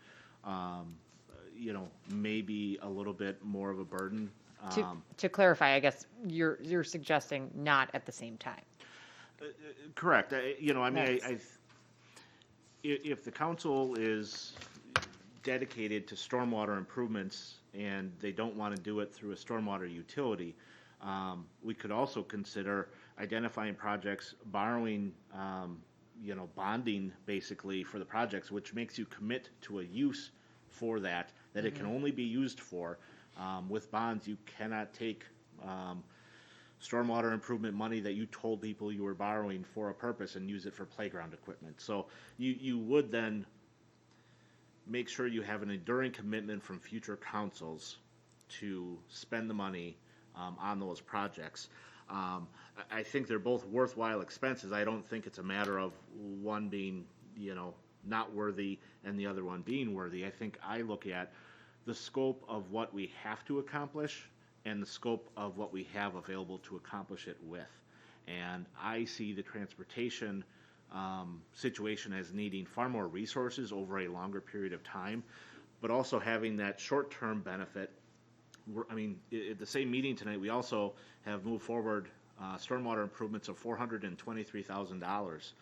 may be a little bit more of a burden. To clarify, I guess you're suggesting not at the same time. Correct. If the council is dedicated to stormwater improvements and they don't want to do it through a stormwater utility, we could also consider identifying projects, borrowing, bonding basically for the projects, which makes you commit to a use for that it can only be used for. With bonds, you cannot take stormwater improvement money that you told people you were borrowing for a purpose and use it for playground equipment. So you would then make sure you have an enduring commitment from future councils to spend the money on those projects. I think they're both worthwhile expenses. I don't think it's a matter of one being, not worthy and the other one being worthy. I think I look at the scope of what we have to accomplish and the scope of what we have available to accomplish it with. And I see the transportation situation as needing far more resources over a longer period of time, but also having that short-term benefit. At the same meeting tonight, we also have moved forward stormwater improvements of $423,000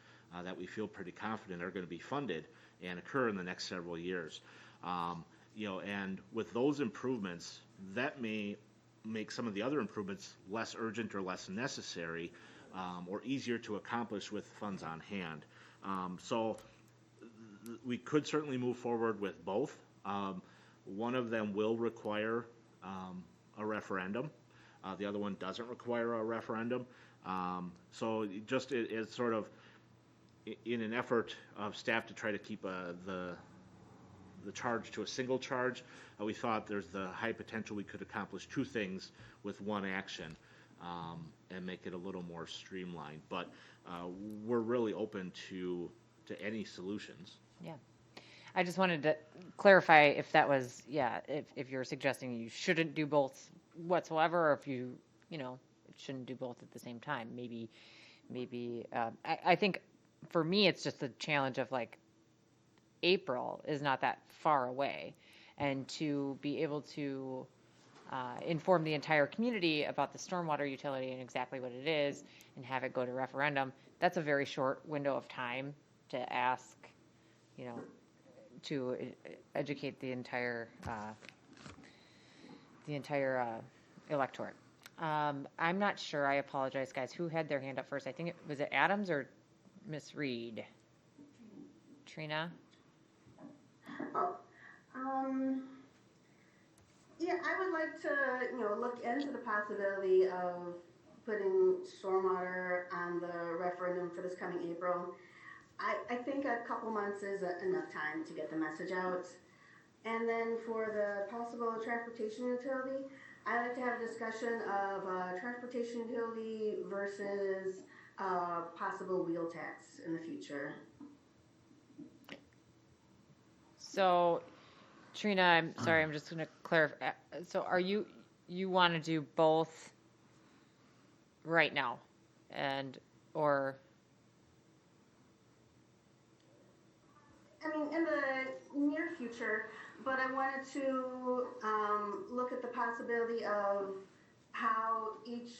that we feel pretty confident are going to be funded and occur in the next several years. And with those improvements, that may make some of the other improvements less urgent or less necessary, or easier to accomplish with funds on hand. So we could certainly move forward with both. One of them will require a referendum. The other one doesn't require a referendum. So just as sort of in an effort of staff to try to keep the charge to a single charge, we thought there's the high potential we could accomplish two things with one action and make it a little more streamlined. But we're really open to any solutions. Yeah. I just wanted to clarify if that was, yeah, if you're suggesting you shouldn't do both whatsoever, or if you know, shouldn't do both at the same time. Maybe, I think for me, it's just the challenge of like, April is not that far away. And to be able to inform the entire community about the stormwater utility and exactly what it is and have it go to referendum, that's a very short window of time to ask, you know, to educate the entire electorate. I'm not sure, I apologize, guys, who had their hand up first? I think was it Adams or Miss Reed? Trina? Oh, yeah, I would like to, look into the possibility of putting stormwater on the referendum for this coming April. I think a couple months is enough time to get the message out. And then for the possible transportation utility, I'd like to have a discussion of transportation utility versus possible wheel tax in the future. So, Trina, I'm sorry, I'm just going to clarify. So you want to do both right now? Or? I mean, in the near future, but I wanted to look at the possibility of how each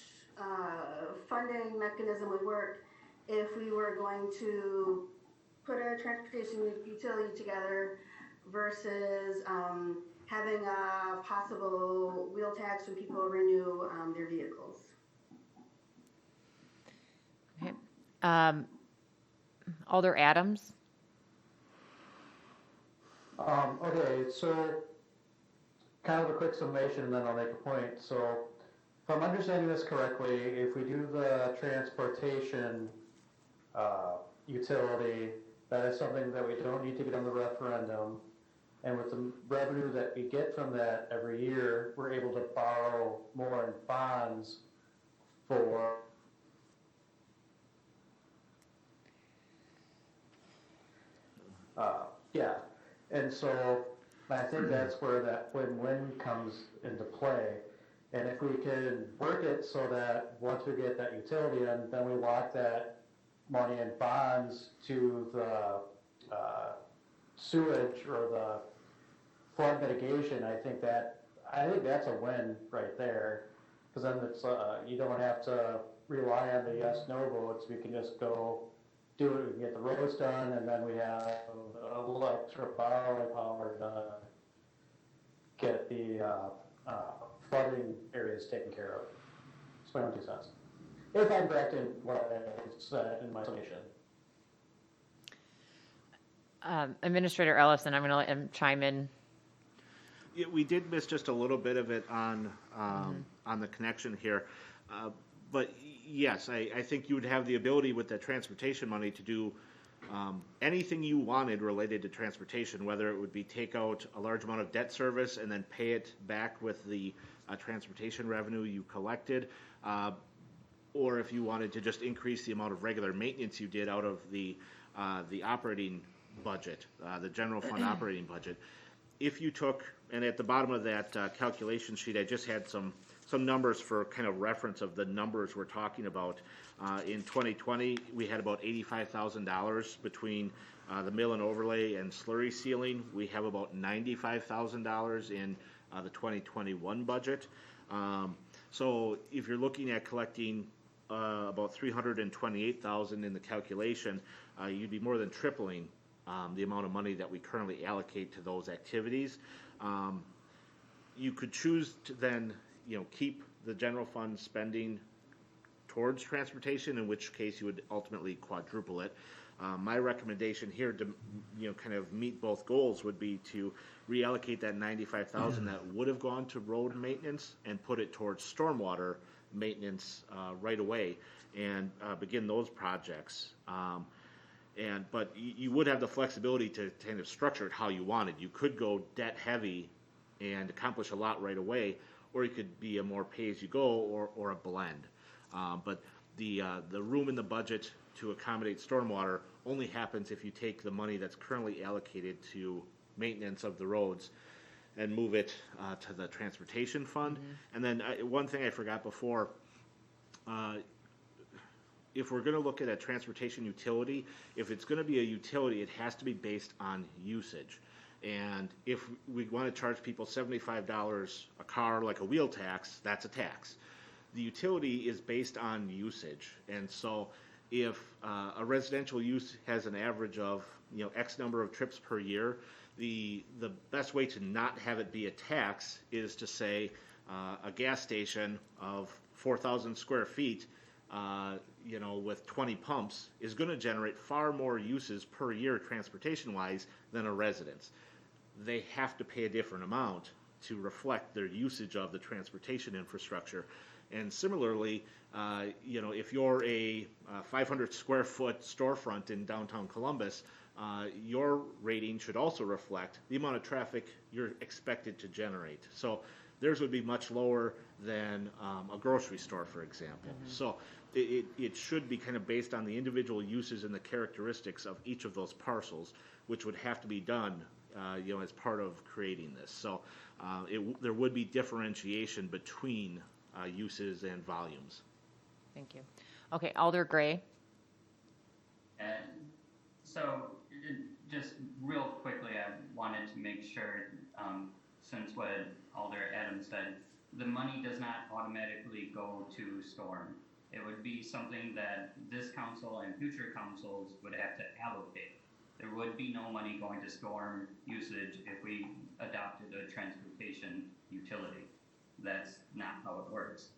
funding mechanism would work if we were going to put a transportation utility together versus having a possible wheel tax when people renew their vehicles. Okay. Alder Adams? Okay, so kind of a quick summation and then I'll make a point. So if I'm understanding this correctly, if we do the transportation utility, that is something that we don't need to get on the referendum. And with the revenue that we get from that every year, we're able to borrow more in bonds for yeah. And so I think that's where that win-win comes into play. And if we can work it so that once we get that utility in, then we lock that money in bonds to the sewage or the flood mitigation, I think that's a win right there. Because then it's you don't have to rely on the yes/no votes. We can just go do it. We can get the roads done, and then we have electric borrowing power to get the flooding areas taken care of. That's my own 2 cents. If I'm correct in what I said in my summation. Administrator Ellison, I'm going to let him chime in. Yeah, we did miss just a little bit of it on the connection here. But yes, I think you would have the ability with that transportation money to do anything you wanted related to transportation, whether it would be take out a large amount of debt service and then pay it back with the transportation revenue you collected, or if you wanted to just increase the amount of regular maintenance you did out of the operating budget, the general fund operating budget. If you took, and at the bottom of that calculation sheet, I just had some numbers for kind of reference of the numbers we're talking about. In 2020, we had about $85,000 between the mill and overlay and slurry sealing. We have about $95,000 in the 2021 budget. So if you're looking at collecting about $328,000 in the calculation, you'd be more than tripling the amount of money that we currently allocate to those activities. You could choose to then, keep the general fund spending towards transportation, in which case you would ultimately quadruple it. My recommendation here to, kind of meet both goals would be to reallocate that $95,000 that would have gone to road maintenance and put it towards stormwater maintenance right away and begin those projects. But you would have the flexibility to kind of structure it how you wanted. You could go debt heavy and accomplish a lot right away, or you could be a more pay-as-you-go or a blend. But the room in the budget to accommodate stormwater only happens if you take the money that's currently allocated to maintenance of the roads and move it to the transportation fund. And then one thing I forgot before, if we're going to look at a transportation utility, if it's going to be a utility, it has to be based on usage. And if we want to charge people $75 a car like a wheel tax, that's a tax. The utility is based on usage. And so if a residential use has an average of X number of trips per year, the best way to not have it be a tax is to say a gas station of 4,000 square feet with 20 pumps is going to generate far more uses per year transportation-wise than a residence. They have to pay a different amount to reflect their usage of the transportation infrastructure. And similarly, if you're a 500 square foot storefront in downtown Columbus, your rating should also reflect the amount of traffic you're expected to generate. So theirs would be much lower than a grocery store, for example. So it should be kind of based on the individual uses and the characteristics of each of those parcels, which would have to be done as part of creating this. So there would be differentiation between uses and volumes. Thank you. Okay, Alder Gray. And so, just real quickly, I wanted to make sure, since what Alder Adams said, the money does not automatically go to Storm. It would be something that this council and future councils would have to allocate. There would be no money going to Storm usage if we adopted a transportation utility. That's not how it works.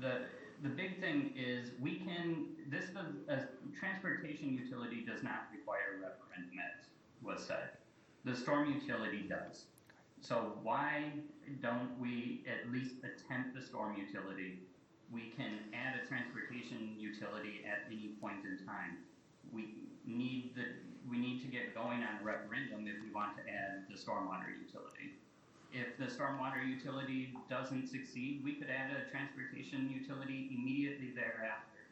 The big thing is a transportation utility does not require a referendum, as was said. The storm utility does. So why don't we at least attempt the storm utility? We can add a transportation utility at any point in time. We need to get going on a referendum if we want to add the stormwater utility. If the stormwater utility doesn't succeed, we could add a transportation utility immediately thereafter,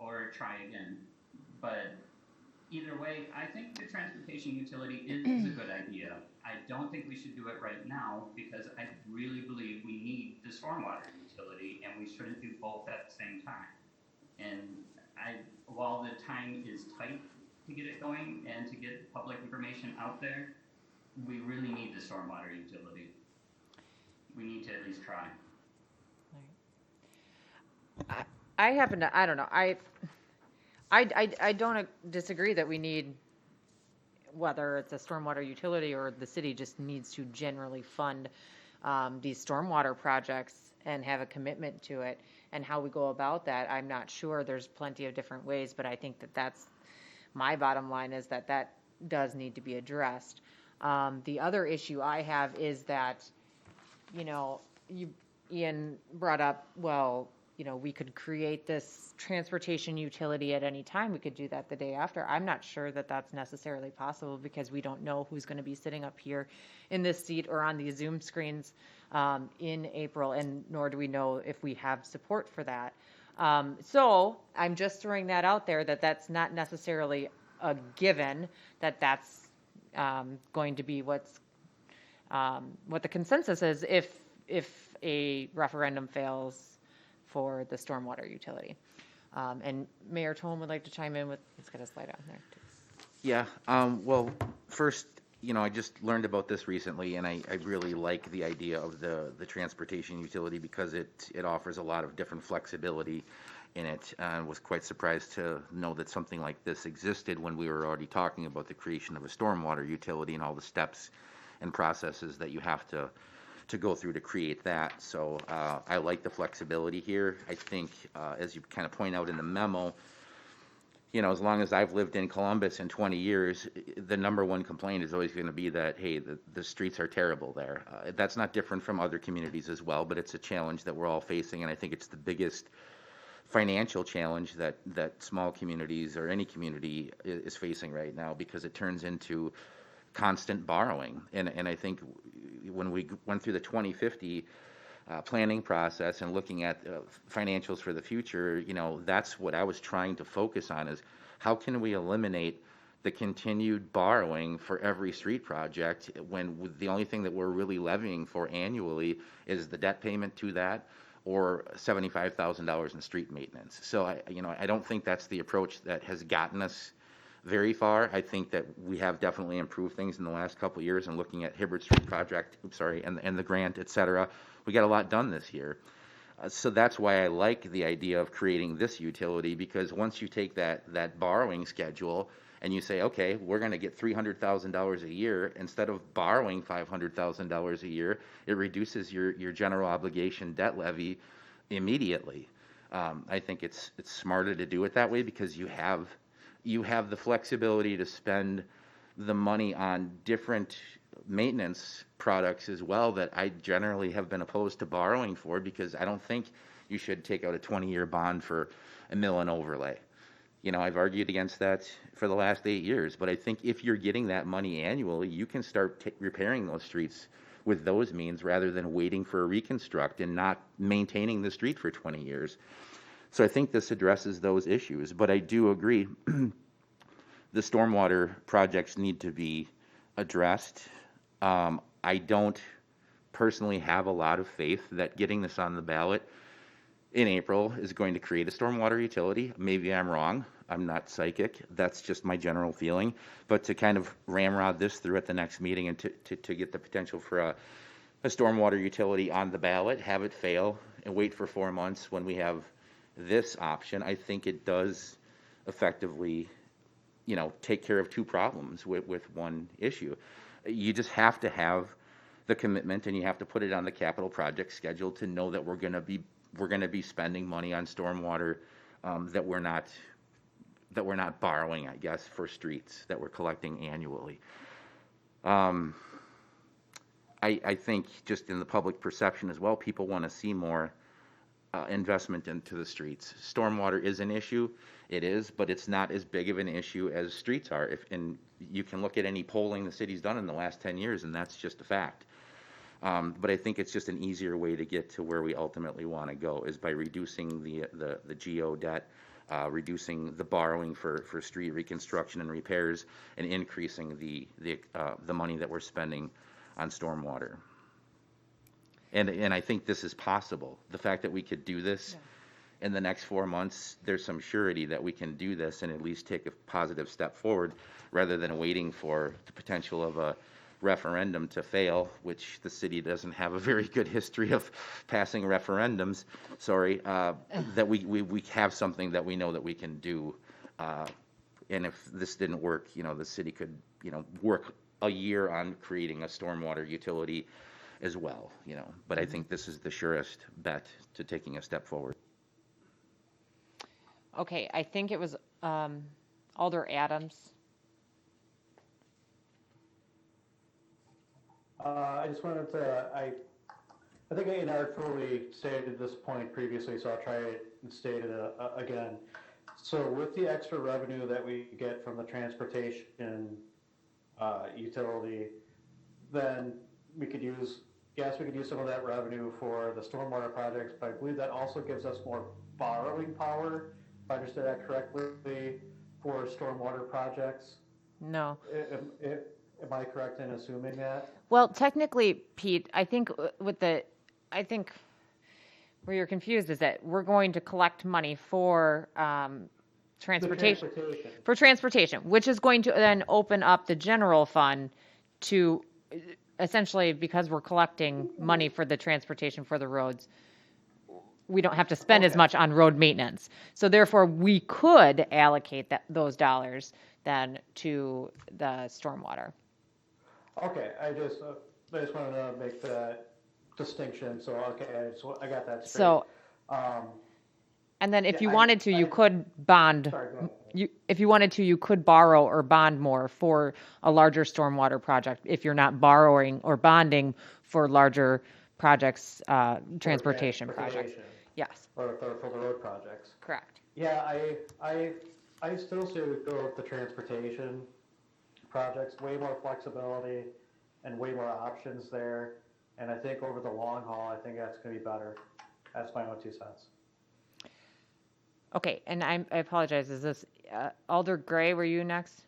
or try again. But either way, I think the transportation utility is a good idea. I don't think we should do it right now because I really believe we need the stormwater utility and we shouldn't do both at the same time. And while the time is tight to get it going and to get public information out there, we really need the stormwater utility. We need to at least try. I don't know. I don't disagree that we need, whether it's a stormwater utility or the city just needs to generally fund these stormwater projects and have a commitment to it. And how we go about that, I'm not sure. There's plenty of different ways, but I think that's my bottom line, is that does need to be addressed. The other issue I have is that, Ian brought up, we could create this transportation utility at any time. We could do that the day after. I'm not sure that that's necessarily possible because we don't know who's going to be sitting up here in this seat or on these Zoom screens in April, and nor do we know if we have support for that. So I'm just throwing that out there, that's not necessarily a given, that's going to be what the consensus is if a referendum fails for the stormwater utility. And Mayor Tolman would like to chime in with, he's got a slide on there too. Yeah, well, first, I just learned about this recently, and I really like the idea of the transportation utility because it offers a lot of different flexibility in it. I was quite surprised to know that something like this existed when we were already talking about the creation of a stormwater utility and all the steps and processes that you have to go through to create that. So I like the flexibility here. I think, as you kind of point out in the memo, as long as I've lived in Columbus in 20 years, the number one complaint is always going to be that, hey, the streets are terrible there. That's not different from other communities as well, but it's a challenge that we're all facing, and I think it's the biggest financial challenge that small communities or any community is facing right now, because it turns into constant borrowing. And I think when we went through the 2050 planning process and looking at financials for the future, that's what I was trying to focus on, is how can we eliminate the continued borrowing for every street project when the only thing that we're really levying for annually is the debt payment to that or $75,000 in street maintenance. So I don't think that's the approach that has gotten us very far. I think that we have definitely improved things in the last couple of years, and looking at Hibbert Street project, and the grant, et cetera, we got a lot done this year. So that's why I like the idea of creating this utility, because once you take that borrowing schedule and you say, okay, we're going to get $300,000 a year instead of borrowing $500,000 a year, it reduces your general obligation debt levy immediately. I think it's smarter to do it that way because you have the flexibility to spend the money on different maintenance products as well that I generally have been opposed to borrowing for, because I don't think you should take out a 20-year bond for a mill and overlay. I've argued against that for the last 8 years, but I think if you're getting that money annually, you can start repairing those streets with those means rather than waiting for a reconstruct and not maintaining the street for 20 years. So I think this addresses those issues, but I do agree the stormwater projects need to be addressed. I don't personally have a lot of faith that getting this on the ballot in April is going to create a stormwater utility. Maybe I'm wrong. I'm not psychic. That's just my general feeling. But to kind of ramrod this through at the next meeting and to get the potential for a stormwater utility on the ballot, have it fail, and wait for 4 months when we have this option, I think it does effectively, take care of two problems with one issue. You just have to have the commitment, and you have to put it on the capital project schedule to know that we're going to be spending money on stormwater that we're not borrowing, I guess, for streets that we're collecting annually. I think just in the public perception as well, people want to see more investment into the streets. Stormwater is an issue, it is, but it's not as big of an issue as streets are. And you can look at any polling the city's done in the last 10 years, and that's just a fact. But I think it's just an easier way to get to where we ultimately want to go is by reducing the GO debt, reducing the borrowing for street reconstruction and repairs, and increasing the money that we're spending on stormwater. And I think this is possible. The fact that we could do this in the next 4 months, there's some surety that we can do this and at least take a positive step forward rather than waiting for the potential of a referendum to fail, which the city doesn't have a very good history of passing referendums. That we have something that we know that we can do. And if this didn't work, the city could, work a year on creating a stormwater utility as well, but I think this is the surest bet to taking a step forward. Okay, I think it was Alder Adams. I just wanted to, I think I inartfully stated this point previously, so I'll try it and state it again. So with the extra revenue that we get from the transportation utility, then we could use some of that revenue for the stormwater projects, but I believe that also gives us more borrowing power, if I understood that correctly, for stormwater projects. No. Am I correct in assuming that? Well, technically, Pete, I think where you're confused is that we're going to collect money for transportation, which is going to then open up the general fund to essentially, because we're collecting money for the transportation for the roads, we don't have to spend as much on road maintenance. So therefore, we could allocate those dollars then to the stormwater. Okay, I just wanted to make that distinction. So I got that straight. So, and then if you wanted to, you could bond. If you wanted to, you could borrow or bond more for a larger stormwater project if you're not borrowing or bonding for larger projects, transportation projects. Yes. Or for the road projects. Correct. Yeah, I still say we go with the transportation projects, way more flexibility and way more options there. And I think over the long haul, I think that's going to be better. That's my own 2 cents. Okay, and I apologize. Is this Alder Gray? Were you next?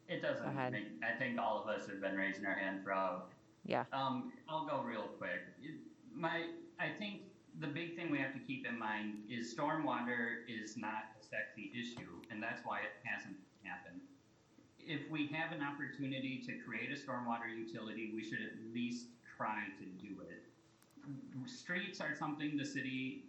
It doesn't ahead. I think all of us have been raising our hand throughout. Yeah. I'll go real quick. I think the big thing we have to keep in mind is stormwater is not a sexy issue, and that's why it hasn't happened. If we have an opportunity to create a stormwater utility, we should at least try to do it. Streets are something the city,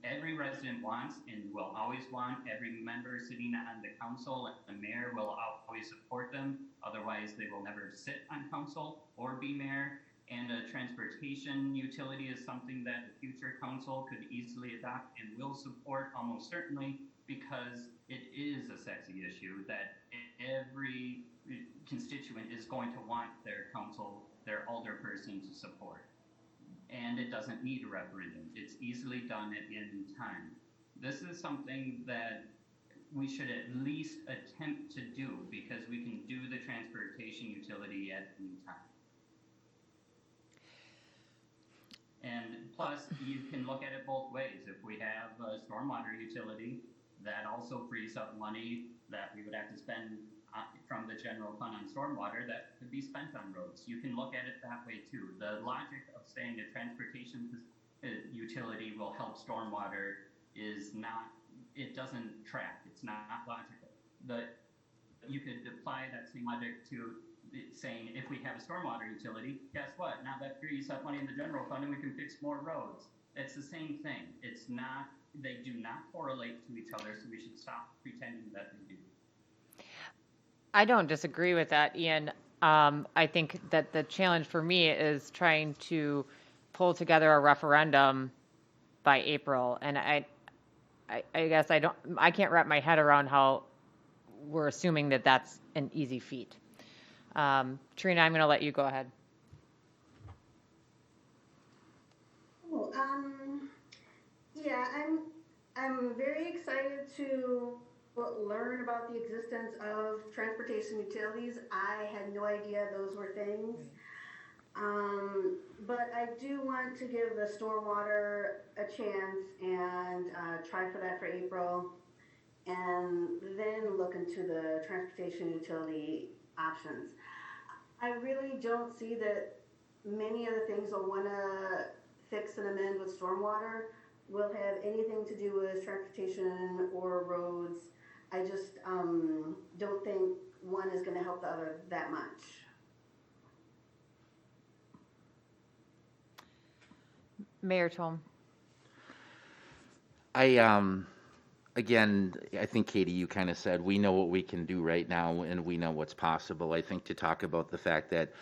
every resident wants and will always want. Every member sitting on the council and the mayor will always support them. Otherwise, they will never sit on council or be mayor. And a transportation utility is something that the future council could easily adopt and will support almost certainly, because it is a sexy issue that every constituent is going to want their council, their alderperson to support. And it doesn't need a referendum. It's easily done at any time. This is something that we should at least attempt to do, because we can do the transportation utility at any time. And plus, you can look at it both ways. If we have a stormwater utility, that also frees up money that we would have to spend from the general fund on stormwater that could be spent on roads. You can look at it that way too. The logic of saying a transportation utility will help stormwater is not, it doesn't track. It's not logical. You could apply that same logic to saying, if we have a stormwater utility, guess what? Now that frees up money in the general fund and we can fix more roads. It's the same thing. It's not, they do not correlate to each other, so we should stop pretending that they do. I don't disagree with that, Ian. I think that the challenge for me is trying to pull together a referendum by April. And I guess I can't wrap my head around how we're assuming that that's an easy feat. Trina, I'm going to let you go ahead. Oh, yeah, I'm very excited to learn about the existence of transportation utilities. I had no idea those were things. But I do want to give the stormwater a chance and try for that for April, and then look into the transportation utility options. I really don't see that many of the things I want to fix and amend with stormwater will have anything to do with transportation or roads. I just don't think one is going to help the other that much. Mayor Tom. Again, I think, Katie, you kind of said, we know what we can do right now and we know what's possible. I think to talk about the fact that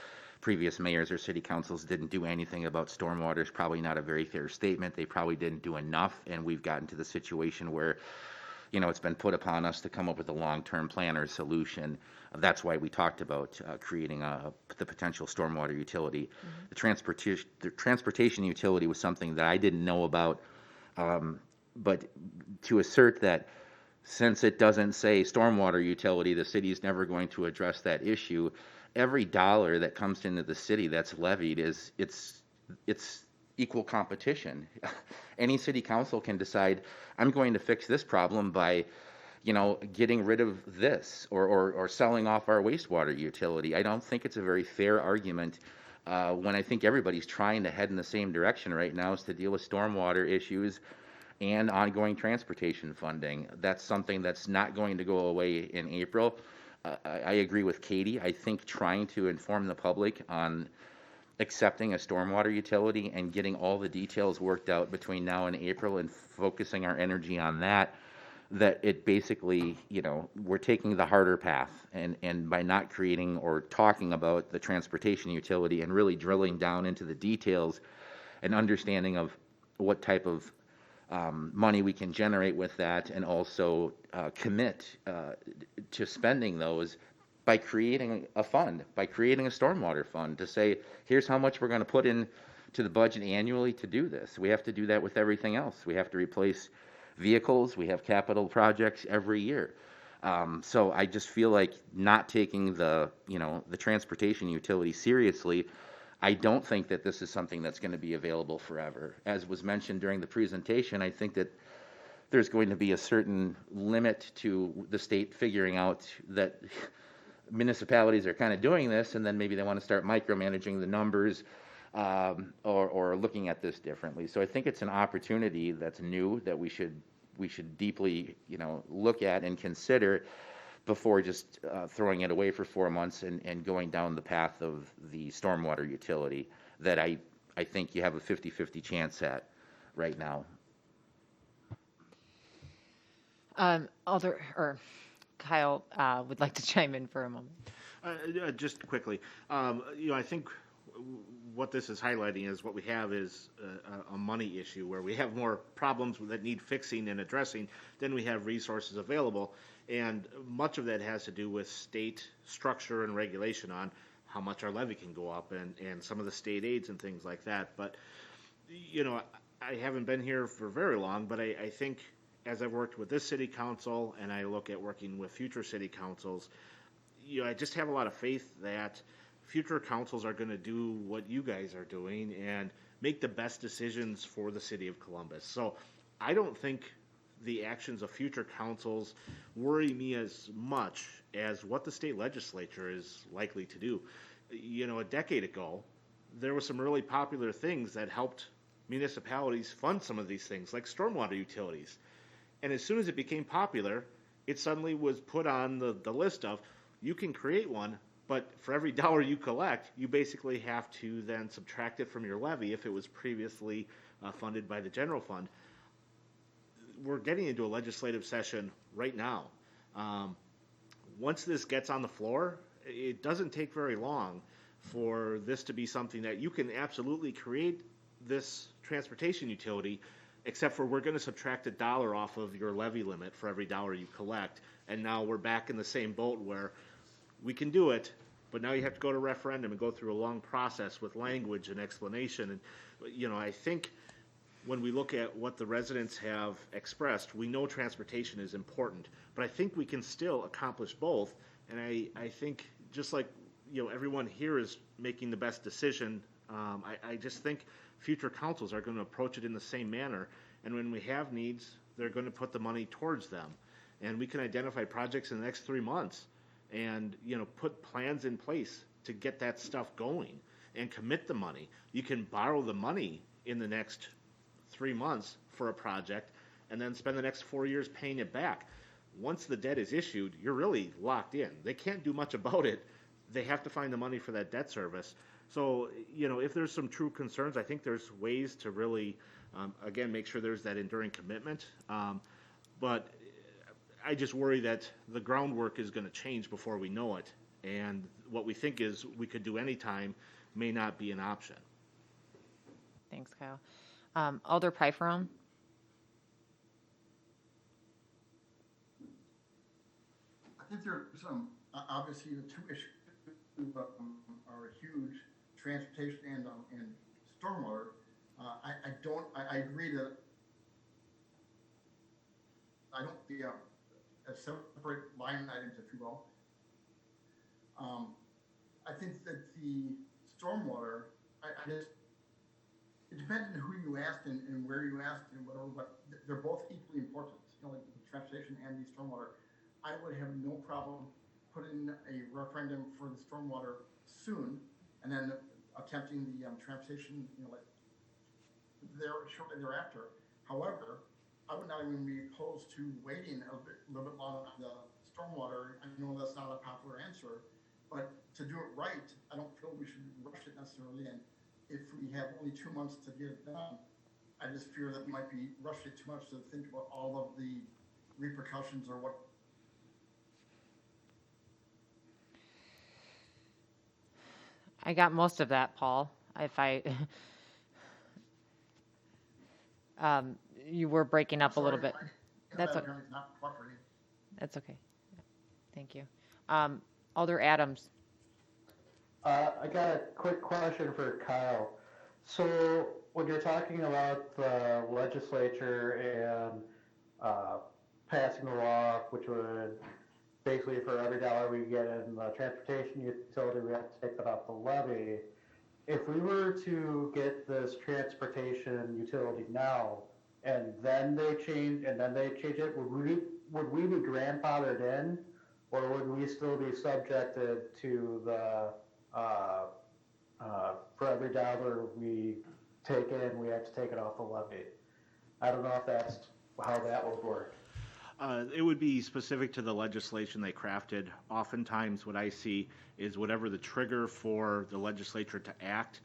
previous mayors or city councils didn't do anything about stormwater is probably not a very fair statement. They probably didn't do enough, and we've gotten to the situation where, it's been put upon us to come up with a long-term plan or solution. That's why we talked about creating the potential stormwater utility. Mm-hmm. The transportation utility was something that I didn't know about, but to assert that since it doesn't say stormwater utility, the city is never going to address that issue. Every dollar that comes into the city that's levied it's equal competition. Any city council can decide, I'm going to fix this problem by, getting rid of this or selling off our wastewater utility. I don't think it's a very fair argument when I think everybody's trying to head in the same direction right now, is to deal with stormwater issues and ongoing transportation funding. That's something that's not going to go away in April. I agree with Katie. I think trying to inform the public on accepting a stormwater utility and getting all the details worked out between now and April and focusing our energy on that it basically, we're taking the harder path, and by not creating or talking about the transportation utility and really drilling down into the details and understanding of what type of money we can generate with that, and also commit to spending those by creating a fund, by creating a stormwater fund to say, here's how much we're going to put in to the budget annually to do this. We have to do that with everything else. We have to replace vehicles. We have capital projects every year. So I just feel like not taking the transportation utility seriously, I don't think that this is something that's going to be available forever. As was mentioned during the presentation, I think that there's going to be a certain limit to the state figuring out that municipalities are kind of doing this, and then maybe they want to start micromanaging the numbers, or looking at this differently. So I think it's an opportunity that's new that we should deeply, look at and consider before just throwing it away for 4 months and going down the path of the stormwater utility that I think you have a 50-50 chance at right now. Kyle would like to chime in for a moment. Just quickly, I think what this is highlighting is what we have is a money issue where we have more problems that need fixing and addressing than we have resources available. And much of that has to do with state structure and regulation on how much our levy can go up and some of the state aids and things like that. But, I haven't been here for very long, but I think as I've worked with this city council and I look at working with future city councils, I just have a lot of faith that future councils are going to do what you guys are doing and make the best decisions for the city of Columbus. So I don't think the actions of future councils worry me as much as what the state legislature is likely to do. A decade ago, there were some really popular things that helped municipalities fund some of these things, like stormwater utilities. And as soon as it became popular, it suddenly was put on the list of, you can create one, but for every dollar you collect, you basically have to then subtract it from your levy if it was previously funded by the general fund. We're getting into a legislative session right now. Once this gets on the floor, it doesn't take very long for this to be something that you can absolutely create this transportation utility, except for we're going to subtract $1 off of your levy limit for every dollar you collect. And now we're back in the same boat where we can do it, but now you have to go to referendum and go through a long process with language and explanation. And, I think when we look at what the residents have expressed, we know transportation is important, but I think we can still accomplish both. And I think just like, everyone here is making the best decision, I just think future councils are going to approach it in the same manner. And when we have needs, they're going to put the money towards them. And we can identify projects in the next 3 months and, put plans in place to get that stuff going and commit the money. You can borrow the money in the next 3 months for a project and then spend the next 4 years paying it back. Once the debt is issued, you're really locked in. They can't do much about it. They have to find the money for that debt service. So, if there's some true concerns, I think there's ways to really, again, make sure there's that enduring commitment. But I just worry that the groundwork is going to change before we know it. And what we think is we could do anytime may not be an option. Thanks, Kyle. Alder Pfeifferon? I think there are some, obviously the two issues are huge, transportation and stormwater. I agree that I don't see as separate line items, if you will. I think that the stormwater, it depends on who you asked and where you asked and whatever, but they're both equally important. Like the transportation and the stormwater. I would have no problem putting a referendum for the stormwater soon, and then attempting the transportation, shortly thereafter. However, I would not even be opposed to waiting a little bit longer on the stormwater. I know that's not a popular answer, but to do it right, I don't feel we should rush it necessarily. And if we have only 2 months to get it done, I just fear that we might be rushing it too much to think about all of the repercussions or what. I got most of that, Paul. You were breaking up a little bit. That's okay. That's okay. Thank you. Alder Adams. I got a quick question for Kyle. So when you're talking about the legislature and passing the law, which would basically for every dollar we get in the transportation utility, we have to take that off the levy. If we were to get this transportation utility now, and then they change it, would we be grandfathered in or would we still be subjected to the, for every dollar we take in, we have to take it off the levy? I don't know if that's how that would work. It would be specific to the legislation they crafted. Oftentimes, what I see is whatever the trigger for the legislature to act.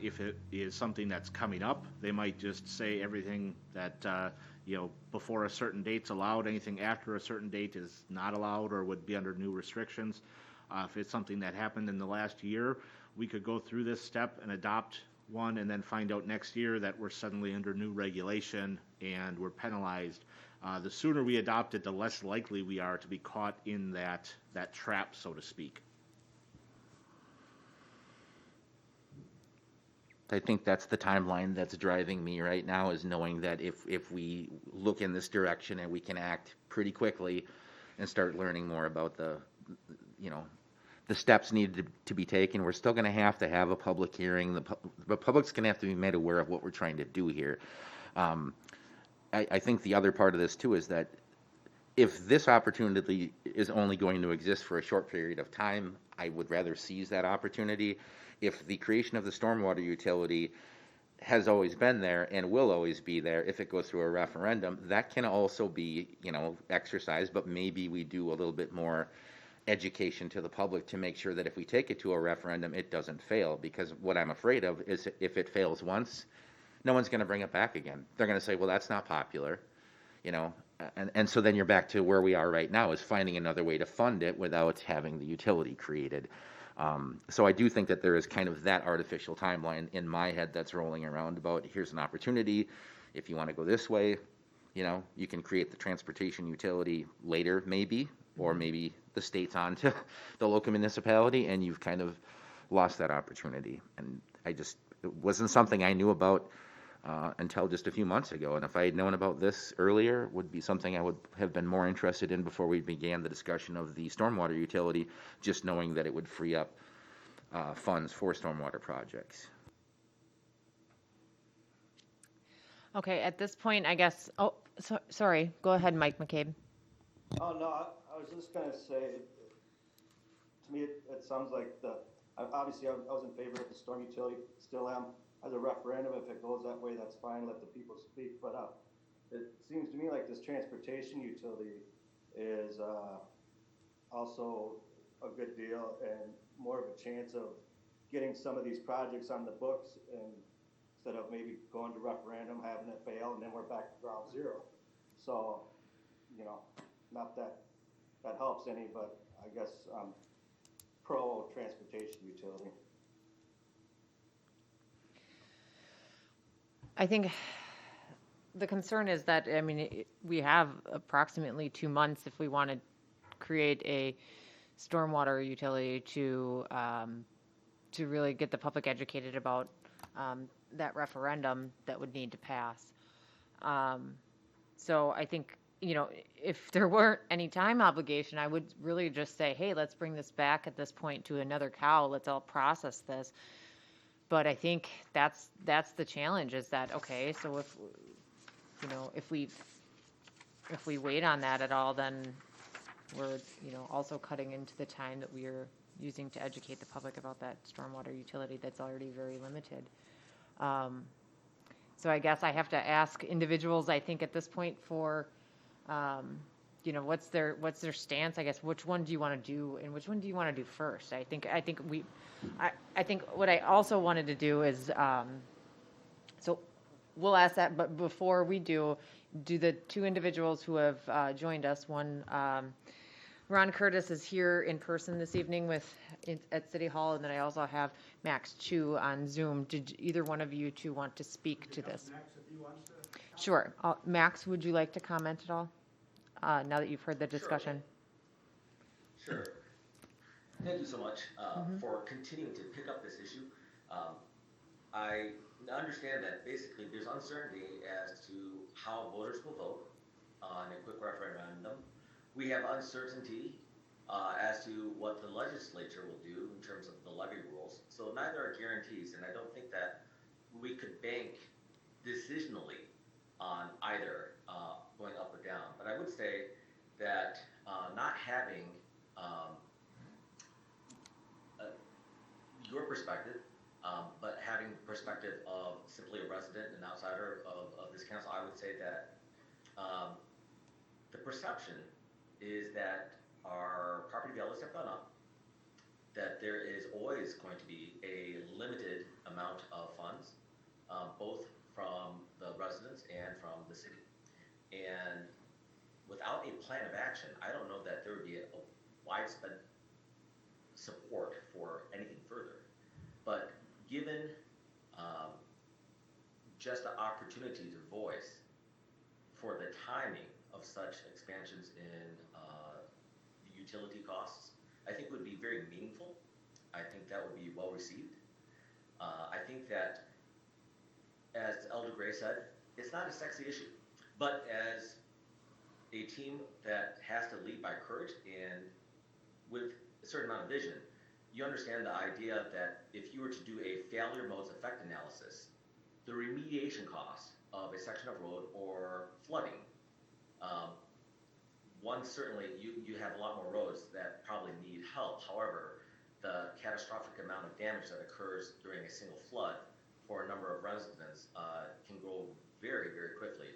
If it is something that's coming up, they might just say everything that before a certain date's allowed. Anything after a certain date is not allowed or would be under new restrictions. If it's something that happened in the last year, we could go through this step and adopt one, and then find out next year that we're suddenly under new regulation and we're penalized. The sooner we adopt it, the less likely we are to be caught in that trap, so to speak. I think that's the timeline that's driving me right now, is knowing that if we look in this direction and we can act pretty quickly and start learning more about the steps needed to be taken, we're still going to have a public hearing. The public's going to have to be made aware of what we're trying to do here. I think the other part of this too is that if this opportunity is only going to exist for a short period of time, I would rather seize that opportunity. If the creation of the stormwater utility has always been there and will always be there, if it goes through a referendum, that can also be, exercised, but maybe we do a little bit more education to the public to make sure that if we take it to a referendum, it doesn't fail. Because what I'm afraid of is if it fails once, no one's going to bring it back again. They're going to say, well, that's not popular, and so then you're back to where we are right now, is finding another way to fund it without having the utility created. So I do think that there is kind of that artificial timeline in my head that's rolling around about, here's an opportunity. If you want to go this way, you can create the transportation utility later, maybe, or maybe the state's on to the local municipality and you've kind of lost that opportunity. And it wasn't something I knew about until just a few months ago. And if I had known about this earlier, would be something I would have been more interested in before we began the discussion of the stormwater utility, just knowing that it would free up funds for stormwater projects. Okay, at this point, I guess, sorry, go ahead, Mike McCabe. Oh, no, I was just gonna say, to me, it sounds like obviously I was in favor of the storm utility, still am. As a referendum, if it goes that way, that's fine, let the people speak, but it seems to me like this transportation utility is also a good deal and more of a chance of getting some of these projects on the books, and instead of maybe going to referendum, having it fail, and then we're back to ground zero. So, not that helps any, but I guess I'm pro transportation utility. I think the concern is that, we have approximately 2 months if we want to create a stormwater utility to really get the public educated about that referendum that would need to pass. So I think, if there weren't any time obligation, I would really just say, hey, let's bring this back at this point to another cow. Let's all process this. But I think that's the challenge, is that, okay, so if we wait on that at all, then we're, also cutting into the time that we are using to educate the public about that stormwater utility that's already very limited. So I guess I have to ask individuals, I think at this point, for, what's their stance? I guess, which one do you want to do and which one do you want to do first? I think what I also wanted to do is, so we'll ask that, but before we do the two individuals who have joined us, one, Ron Curtis is here in person this evening at City Hall, and then I also have Max Chu on Zoom. Did either one of you two want to speak to this? Max, if he wants to. Sure. Max, would you like to comment at all, now that you've heard the discussion? Sure. Thank you so much for continuing to pick up this issue. I understand that basically there's uncertainty as to how voters will vote on a quick referendum. We have uncertainty as to what the legislature will do in terms of the levy rules. So neither are guarantees, and I don't think that we could bank decisionally on either going up or down. But I would say that not having perspective of simply a resident and outsider of this council, I would say that the perception is that our property values have gone up, that there is always going to be a limited amount of funds, both from the residents and from the city. And without a plan of action, I don't know that there would be a widespread support for anything further. But given just the opportunity to voice for the timing of such expansions in the utility costs, I think would be very meaningful. I think that would be well received. I think that, as Elder Gray said, it's not a sexy issue, but as a team that has to lead by courage and with a certain amount of vision, you understand the idea that if you were to do a failure modes effect analysis, the remediation cost of a section of road or flooding, one, certainly you have a lot more roads that probably need help. However, the catastrophic amount of damage that occurs during a single flood for a number of residents can grow very, very quickly.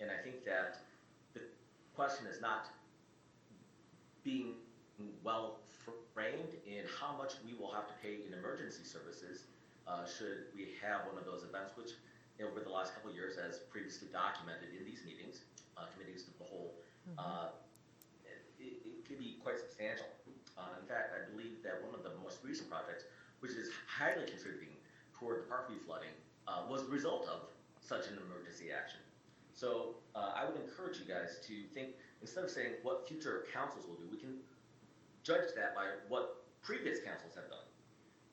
And I think that the question is not being well framed in how much we will have to pay in emergency services should we have one of those events, which over the last couple of years, as previously documented in these meetings, committees of the whole, it could be quite substantial. In fact, I believe that one of the most recent projects, which is highly contributing toward the Parkview flooding, was the result of such an emergency action. So I would encourage you guys to think, instead of saying what future councils will do, we can judge that by what previous councils have done.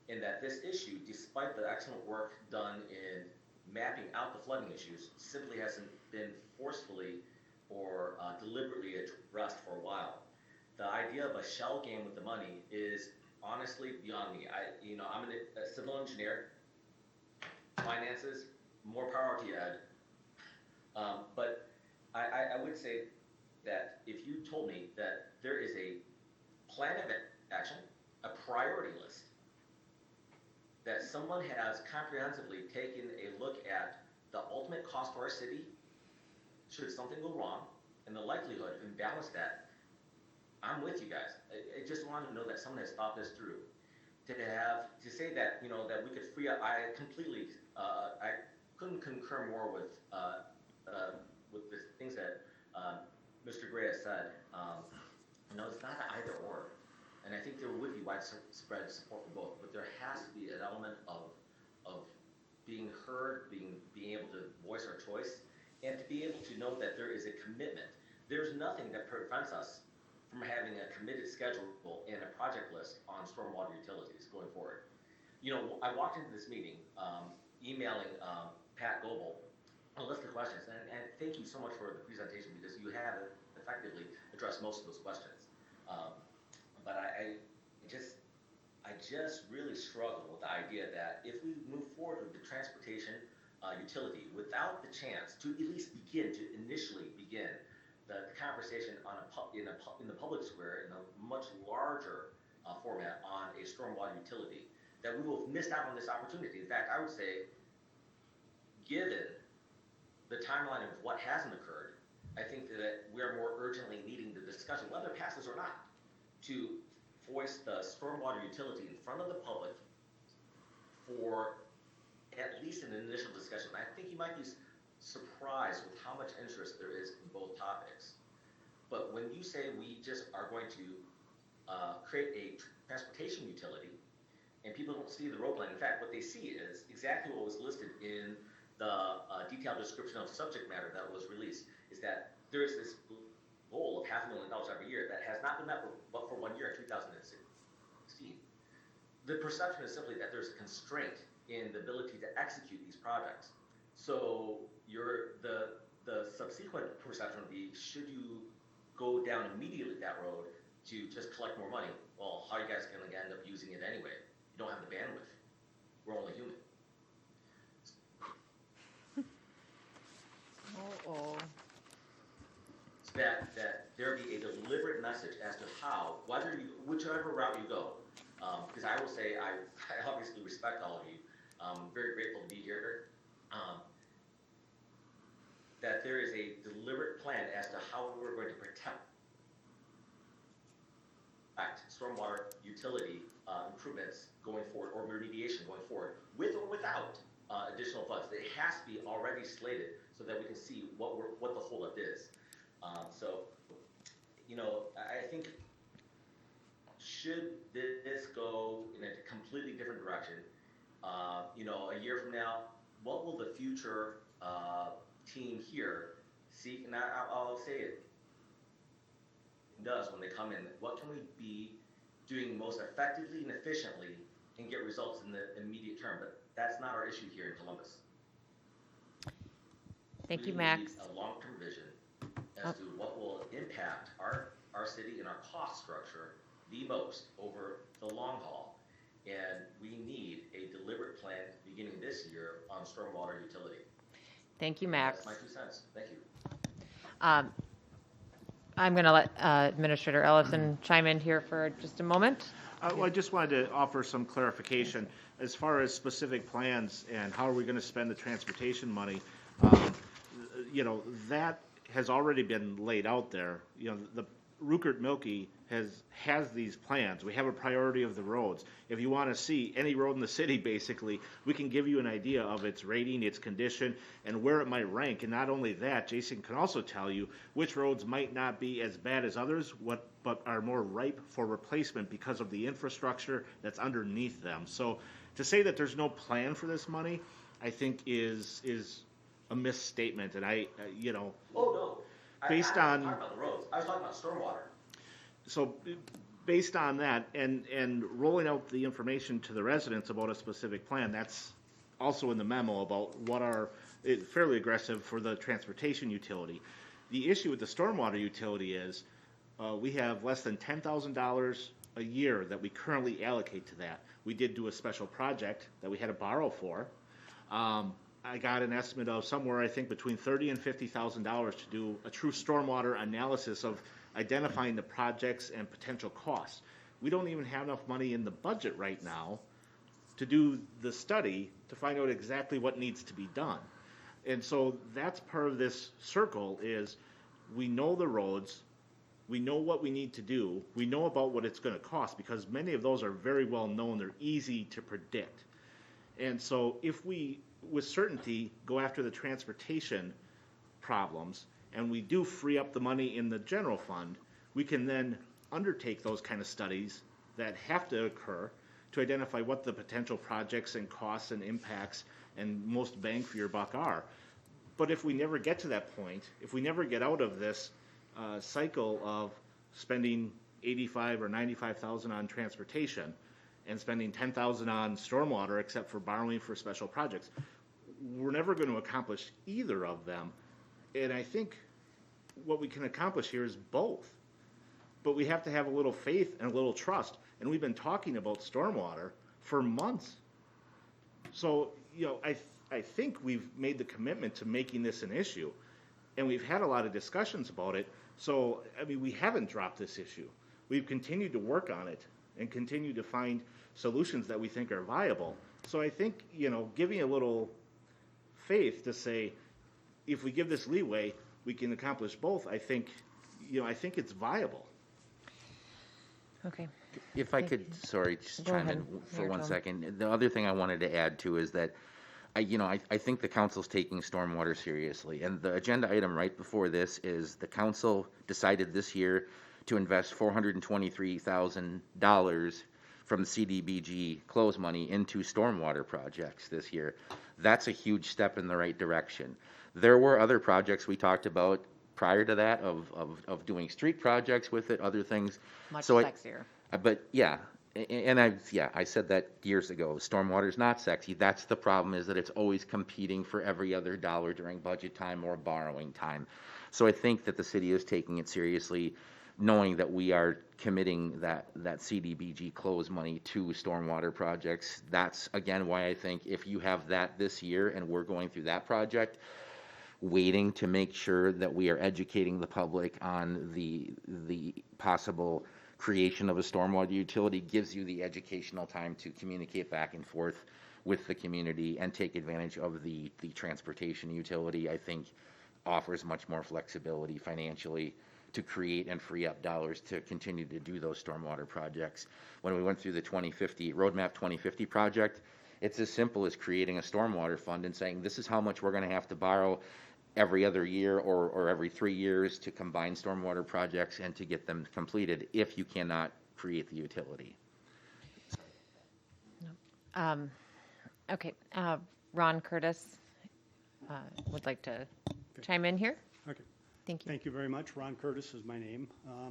And that this issue, despite the excellent work done in mapping out the flooding issues, simply hasn't been forcefully or deliberately addressed for a while. The idea of a shell game with the money is honestly beyond me. I'm a civil engineer, finances, more power to you, Ed. But I would say that if you told me that there is a plan of action, a priority list, that someone has comprehensively taken a look at the ultimate cost to our city should something go wrong, and the likelihood, and balance that, I'm with you guys. I just want to know that someone has thought this through. To say that, that we could free up, I completely, I couldn't concur more with the things that Mr. Gray has said. It's not an either or. And I think there would be widespread support for both, but there has to be an element of being heard, being able to voice our choice, and to be able to know that there is a commitment. There's nothing that prevents us from having a committed schedule and a project list on stormwater utilities going forward. I walked into this meeting emailing Pat Goebel a list of questions, and thank you so much for the presentation, because you have effectively addressed most of those questions. But I just really struggle with the idea that if we move forward with the transportation utility without the chance to at least initially begin the conversation in the public square in a much larger format on a stormwater utility, that we will have missed out on this opportunity. In fact, I would say, given the timeline of what hasn't occurred, I think that we are more urgently needing the discussion, whether it passes or not, to voice the stormwater utility in front of the public for at least an initial discussion. I think you might be surprised with how much interest there is in both topics. But when you say we just are going to create a transportation utility, and people don't see the road plan, in fact, what they see is exactly what was listed in the detailed description of subject matter that was released, is that there is this goal of $500,000 every year that has not been met but for 1 year in 2016. The perception is simply that there's a constraint in the ability to execute these projects. So the subsequent perception would be, should you go down immediately that road to just collect more money? Well, how are you guys going to end up using it anyway? You don't have the bandwidth. We're only human. That there be a deliberate message as to how, whichever route you go, because I will say I obviously respect all of you. very grateful to be here. That there is a deliberate plan as to how we're going to protect stormwater utility improvements going forward, or remediation going forward, with or without additional funds. It has to be already slated so that we can see what the holdup is. So, you know, I think should this go in a completely different direction, you know, a year from now, what will the future team here seek? And I'll say it does when they come in. What can we be doing most effectively and efficiently and get results in the immediate term? But that's not our issue here in Columbus. Thank you, We Max. need a long-term vision as to what will impact our city and our cost structure the most over the long haul. And we need a deliberate plan beginning this year on stormwater utility. Thank you, Max. That's my 2 cents. Thank you. I'm going to let Administrator Ellison chime in here for just a moment. Well, I just wanted to offer some clarification as far as specific plans and how are we going to spend the transportation money. You know, that has already been laid out there. You know, the Rupert Milky has these plans. We have a priority of the roads. If you want to see any road in the city, basically, we can give you an idea of its rating, its condition, and where it might rank. And not only that, Jason can also tell you which roads might not be as bad as others, but are more ripe for replacement because of the infrastructure that's underneath them. So to say that there's no plan for this money, I think is a misstatement. And you know. Oh, no. Based I on. wasn't talking about the roads. I was talking about stormwater. So based on that and rolling out the information to the residents about a specific plan, that's also in the memo about what are fairly aggressive for the transportation utility. The issue with the stormwater utility is we have less than $10,000 a year that we currently allocate to that. We did do a special project that we had to borrow for. I got an estimate of somewhere, I think, between $30,000 and $50,000 to do a true stormwater analysis of identifying the projects and potential costs. We don't even have enough money in the budget right now to do the study to find out exactly what needs to be done. And so that's part of this circle is we know the roads, we know what we need to do, we know about what it's going to cost because many of those are very well known, they're easy to predict. And so if we, with certainty, go after the transportation problems, and we do free up the money in the general fund, we can then undertake those kind of studies that have to occur to identify what the potential projects and costs and impacts and most bang for your buck are. But if we never get to that point, if we never get out of this cycle of spending $85,000 or $95,000 on transportation and spending $10,000 on stormwater, except for borrowing for special projects, we're never going to accomplish either of them. And I think what we can accomplish here is both. But we have to have a little faith and a little trust. And we've been talking about stormwater for months. So, you know, I think we've made the commitment to making this an issue. And we've had a lot of discussions about it. So, I mean, we haven't dropped this issue. We've continued to work on it and continue to find solutions that we think are viable. So I think, you know, giving a little faith to say, if we give this leeway, we can accomplish both. I think, you know, I think it's viable. Okay. If I could, sorry, just Go chime ahead. in for Mayor one Tom. second. The other thing I wanted to add too is that I think the council's taking stormwater seriously. And the agenda item right before this is the council decided this year to invest $423,000 from the CDBG close money into stormwater projects this year. That's a huge step in the right direction. There were other projects we talked about prior to that of doing street projects with it, other things. Much So sexier. But yeah, and I said that years ago. Stormwater's not sexy. That's the problem, is that it's always competing for every other dollar during budget time or borrowing time. So I think that the city is taking it seriously, knowing that we are committing that CDBG close money to stormwater projects. That's again why I think if you have that this year and we're going through that project, waiting to make sure that we are educating the public on the possible creation of a stormwater utility gives you the educational time to communicate back and forth with the community and take advantage of the transportation utility, I think offers much more flexibility financially to create and free up dollars to continue to do those stormwater projects. When we went through the Roadmap 2050 project, it's as simple as creating a stormwater fund and saying, this is how much we're going to have to borrow every other year or every 3 years to combine stormwater projects and to get them completed if you cannot create the utility. Okay, Ron Curtis would like to chime in here. Okay. Thank you. Thank you very much. Ron Curtis is my name.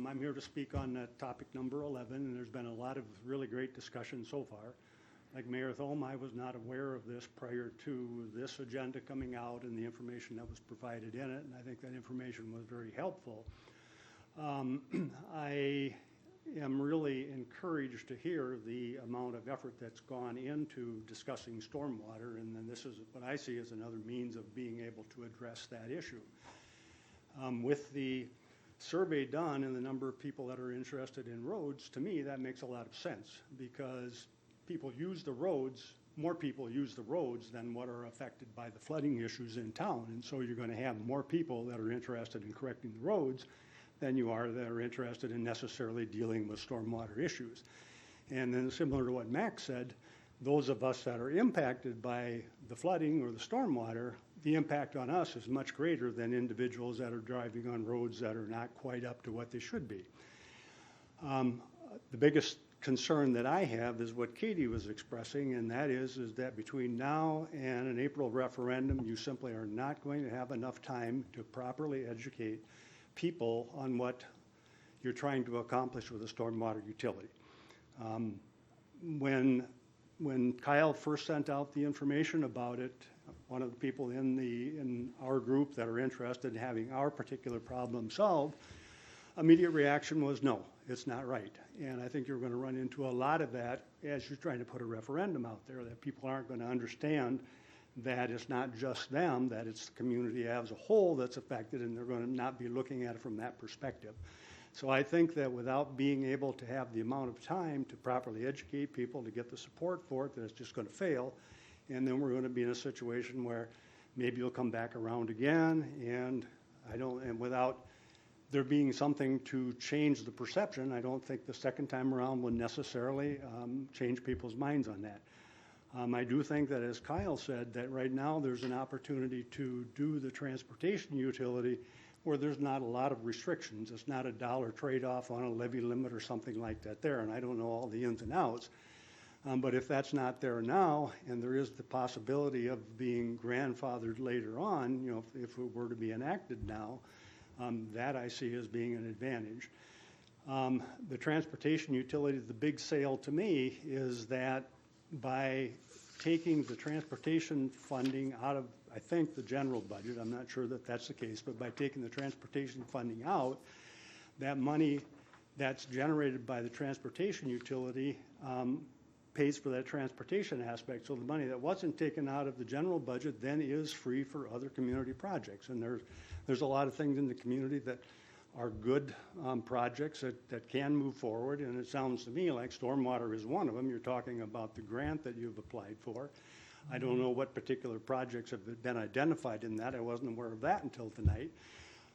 I'm here to speak on topic number 11, and there's been a lot of really great discussion so far. Like Mayor Thome, I was not aware of this prior to this agenda coming out and the information that was provided in it, and I think that information was very helpful. I am really encouraged to hear the amount of effort that's gone into discussing stormwater, and then this is what I see as another means of being able to address that issue. With the survey done and the number of people that are interested in roads, to me, that makes a lot of sense because people use the roads, more people use the roads than what are affected by the flooding issues in town. And so you're going to have more people that are interested in correcting the roads than you are that are interested in necessarily dealing with stormwater issues. And then similar to what Max said, those of us that are impacted by the flooding or the stormwater, the impact on us is much greater than individuals that are driving on roads that are not quite up to what they should be. The biggest concern that I have is what Katie was expressing, and that is that between now and an April referendum, you simply are not going to have enough time to properly educate people on what you're trying to accomplish with a stormwater utility. When Kyle first sent out the information about it, one of the people in our group that are interested in having our particular problem solved, immediate reaction was no, it's not right. And I think you're going to run into a lot of that as you're trying to put a referendum out there, that people aren't going to understand that it's not just them, that it's the community as a whole that's affected, and they're going to not be looking at it from that perspective. So I think that without being able to have the amount of time to properly educate people, to get the support for it, that it's just going to fail. And then we're going to be in a situation where maybe you'll come back around again, and without there being something to change the perception, I don't think the second time around will necessarily change people's minds on that. I do think that, as Kyle said, that right now there's an opportunity to do the transportation utility where there's not a lot of restrictions. It's not a dollar trade-off on a levy limit or something like that there, and I don't know all the ins and outs. But if that's not there now, and there is the possibility of being grandfathered later on, if it were to be enacted now, that I see as being an advantage. The transportation utility, the big sale to me is that by taking the transportation funding out of, I think, the general budget, I'm not sure that that's the case, but by taking the transportation funding out, that money that's generated by the transportation utility pays for that transportation aspect. So the money that wasn't taken out of the general budget then is free for other community projects. And there's a lot of things in the community that are good projects that can move forward. And it sounds to me like stormwater is one of them. You're talking about the grant that you've applied for. I don't know what particular projects have been identified in that. I wasn't aware of that until tonight.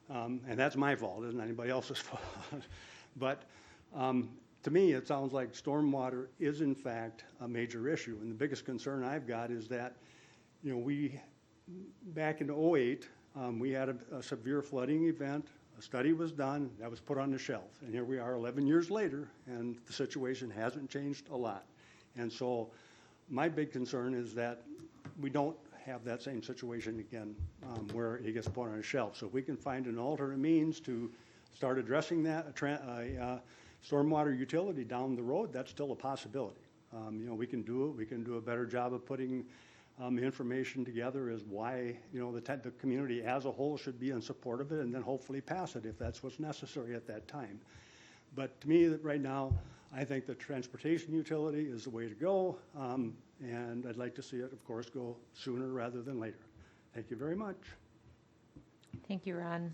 And that's my fault, isn't anybody else's fault. But to me, it sounds like stormwater is in fact a major issue. And the biggest concern I've got is that, we, back in '08, we had a severe flooding event. A study was done, that was put on the shelf. And here we are 11 years later, and the situation hasn't changed a lot. And so my big concern is that we don't have that same situation again where it gets put on a shelf. So if we can find an alternate means to start addressing that, stormwater utility down the road, that's still a possibility. We can do it. We can do a better job of putting information together as why, the community as a whole should be in support of it, and then hopefully pass it if that's what's necessary at that time. But to me, right now, I think the transportation utility is the way to go, and I'd like to see it, of course, go sooner rather than later. Thank you very much. Thank you, Ron.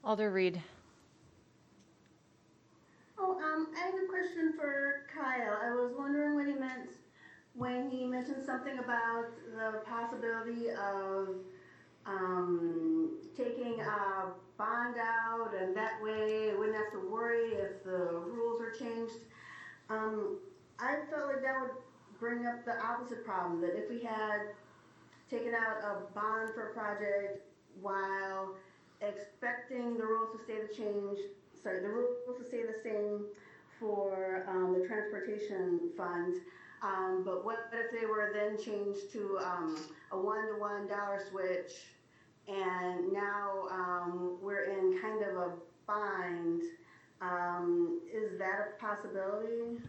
Alder Reed. Oh, I have a question for Kyle. I was wondering what he meant when he mentioned something about the possibility of taking a bond out, and that way we wouldn't have to worry if the rules are changed. Um, I felt like that would bring up the opposite problem, that if we had taken out a bond for a project while expecting the rules to stay the rules to stay the same for the transportation fund. But what if they were then changed to a one-to-one dollar switch, and now we're in kind of a bind? Is that a possibility?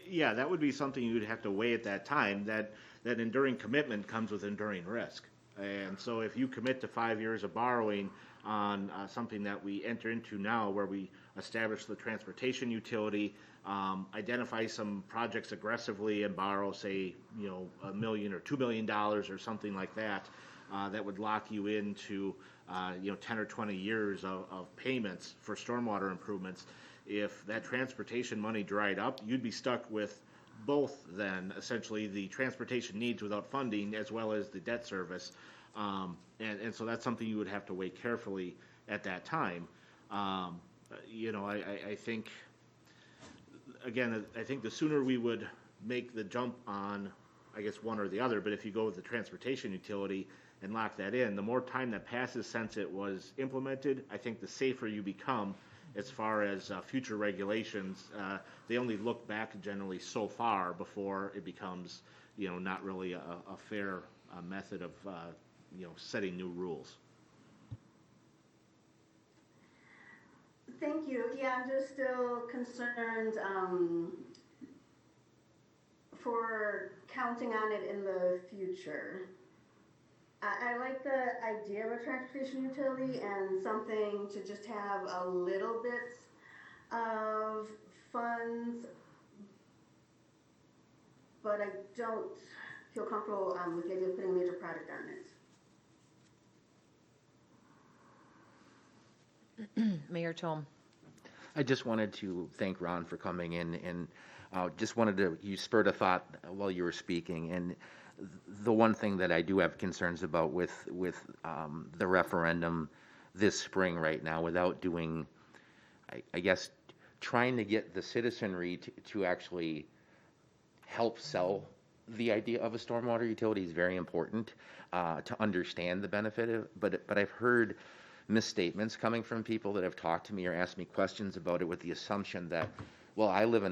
Yeah, that would be something you'd have to weigh at that time, that enduring commitment comes with enduring risk. And so if you commit to 5 years of borrowing on something that we enter into now, where we establish the transportation utility, identify some projects aggressively and borrow, say, $1 million or $2 million or something like that, that would lock you into 10 or 20 years of payments for stormwater improvements. If that transportation money dried up, you'd be stuck with both then, essentially, the transportation needs without funding as well as the debt service. And so that's something you would have to weigh carefully at that time. I think, again, I think the sooner we would make the jump on, I guess, one or the other, but if you go with the transportation utility and lock that in, the more time that passes since it was implemented, I think the safer you become as far as future regulations. They only look back generally so far before it becomes, not really a fair method of, setting new rules. Thank you. Yeah, I'm just still concerned for counting on it in the future. I like the idea of a transportation utility and something to just have a little bit of funds, but I don't feel comfortable with the idea of putting a major project on it. Mayor Tom. I just wanted to thank Ron for coming in, and you spurred a thought while you were speaking, and the one thing that I do have concerns about with the referendum this spring right now, without doing, I guess, trying to get the citizenry to actually help sell the idea of a stormwater utility is very important to understand the benefit of, but I've heard misstatements coming from people that have talked to me or asked me questions about it with the assumption that, well, I live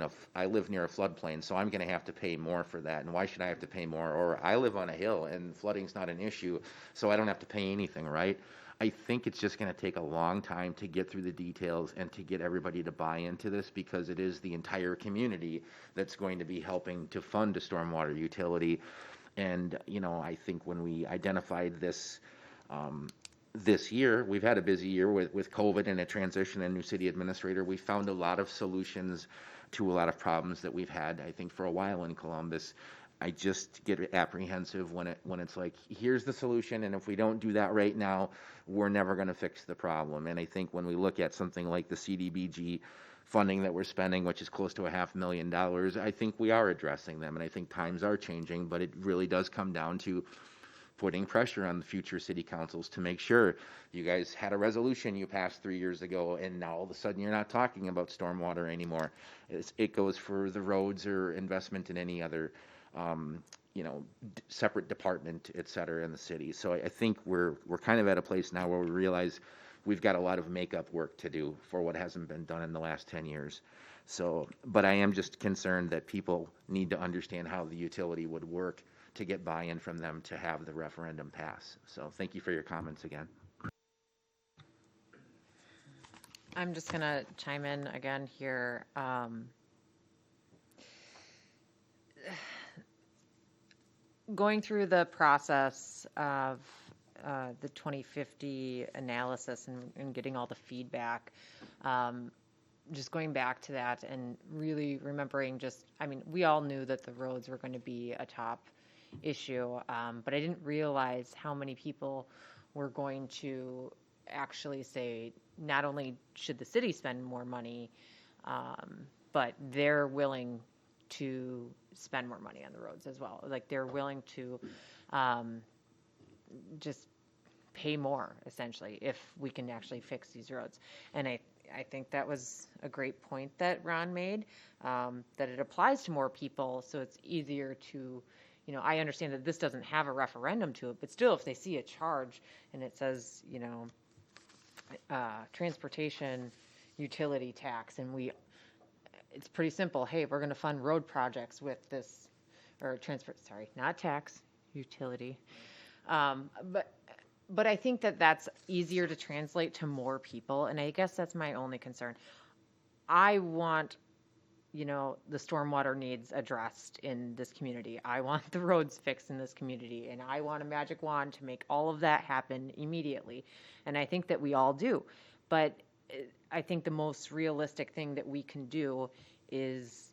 near a floodplain, so I'm going to have to pay more for that, and why should I have to pay more? Or I live on a hill and flooding's not an issue, so I don't have to pay anything, right? I think it's just going to take a long time to get through the details and to get everybody to buy into this, because it is the entire community that's going to be helping to fund a stormwater utility. And, I think when we identified this this year, we've had a busy year with COVID and a transition and new city administrator. We found a lot of solutions to a lot of problems that we've had, I think, for a while in Columbus. I just get apprehensive when it's like, here's the solution, and if we don't do that right now, we're never going to fix the problem. And I think when we look at something like the CDBG funding that we're spending, which is close to $500,000, I think we are addressing them, and I think times are changing, but it really does come down to putting pressure on the future city councils to make sure. You guys had a resolution you passed 3 years ago, and now all of a sudden you're not talking about stormwater anymore. It goes for the roads or investment in any other separate department, et cetera, in the city. So I think we're kind of at a place now where we realize we've got a lot of makeup work to do for what hasn't been done in the last 10 years. So, but I am just concerned that people need to understand how the utility would work to get buy-in from them to have the referendum pass. So thank you for your comments again. I'm just going to chime in again here. Going through the process of the 2050 analysis and getting all the feedback, just going back to that and really remembering we all knew that the roads were going to be a top issue, but I didn't realize how many people were going to actually say not only should the city spend more money But they're willing to spend more money on the roads as well. Like, they're willing to just pay more, essentially, if we can actually fix these roads. And I think that was a great point that Ron made, that it applies to more people, so it's easier to, I understand that this doesn't have a referendum to it, but still, if they see a charge and it says, transportation utility tax, and it's pretty simple. Hey, we're going to fund road projects with this, or not tax, utility. But I think that that's easier to translate to more people, and I guess that's my only concern. I want, the stormwater needs addressed in this community. I want the roads fixed in this community, and I want a magic wand to make all of that happen immediately. And I think that we all do. But I think the most realistic thing that we can do is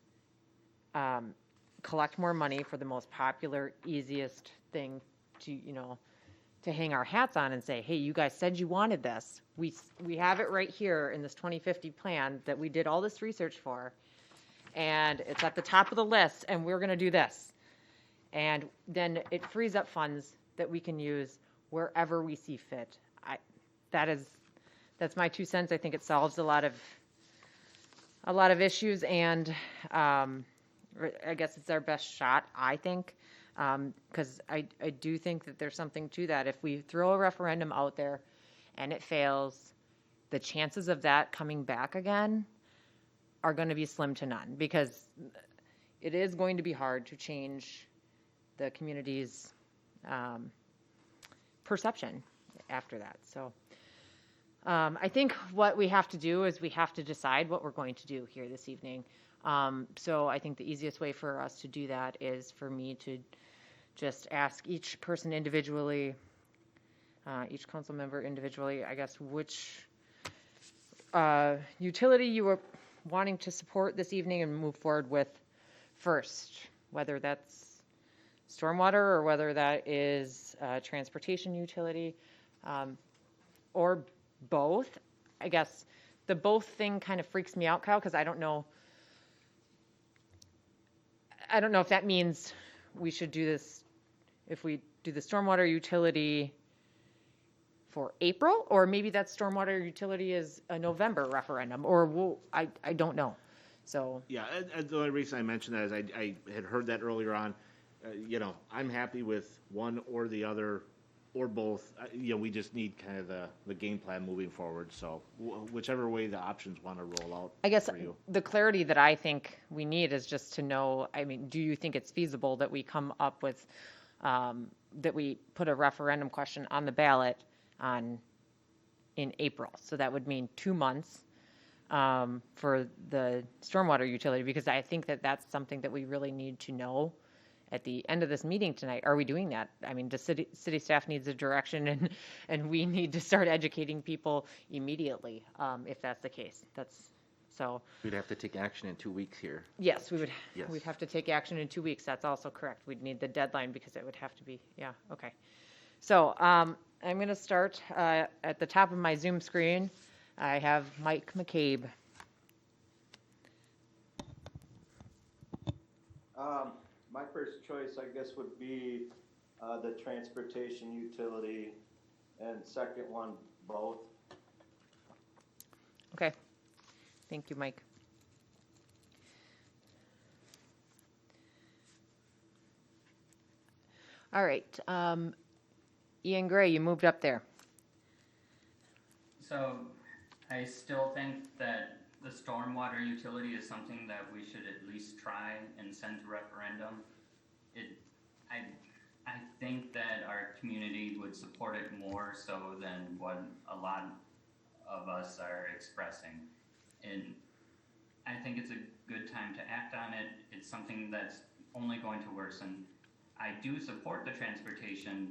collect more money for the most popular, easiest thing to hang our hats on and say, hey, you guys said you wanted this. We have it right here in this 2050 plan that we did all this research for, and it's at the top of the list, and we're going to do this. And then it frees up funds that we can use wherever we see fit. That's my 2 cents. I think it solves a lot of issues, and I guess it's our best shot, I think. Because I do think that there's something to that. If we throw a referendum out there and it fails, the chances of that coming back again are going to be slim to none, because it is going to be hard to change the community's perception after that. So I think what we have to do is we have to decide what we're going to do here this evening. So I think the easiest way for us to do that is for me to just ask each person individually, each council member individually, I guess, which utility you were wanting to support this evening and move forward with first, whether that's stormwater or whether that is transportation utility, or both. I guess the both thing kind of freaks me out, Kyle, because I don't know if that means we should do this, if we do the stormwater utility for April, or maybe that stormwater utility is a November referendum, or I don't know. So Yeah, and the only reason I mentioned that is I had heard that earlier on. I'm happy with one or the other or both. We just need kind of the game plan moving forward. So whichever way the options want to roll out. I guess for you. the clarity that I think we need is just to know, do you think it's feasible that we come up with, that we put a referendum question on the ballot in April? So that would mean 2 months for the stormwater utility, because I think that that's something that we really need to know at the end of this meeting tonight. Are we doing that? The city staff needs a direction, and we need to start educating people immediately, if that's the case. We'd have to take action in 2 weeks here. Yes, we would. Yes. We'd have to take action in 2 weeks. That's also correct. We'd need the deadline, because it would have to be, yeah, okay. So I'm going to start at the top of my Zoom screen. I have Mike McCabe. My first choice, I guess, would be the transportation utility, and second one, both. Okay. Thank you, Mike. All right. Ian Gray, you moved up there. So I still think that the stormwater utility is something that we should at least try and send to referendum. I think that our community would support it more so than what a lot of us are expressing. And I think it's a good time to act on it. It's something that's only going to worsen. I do support the transportation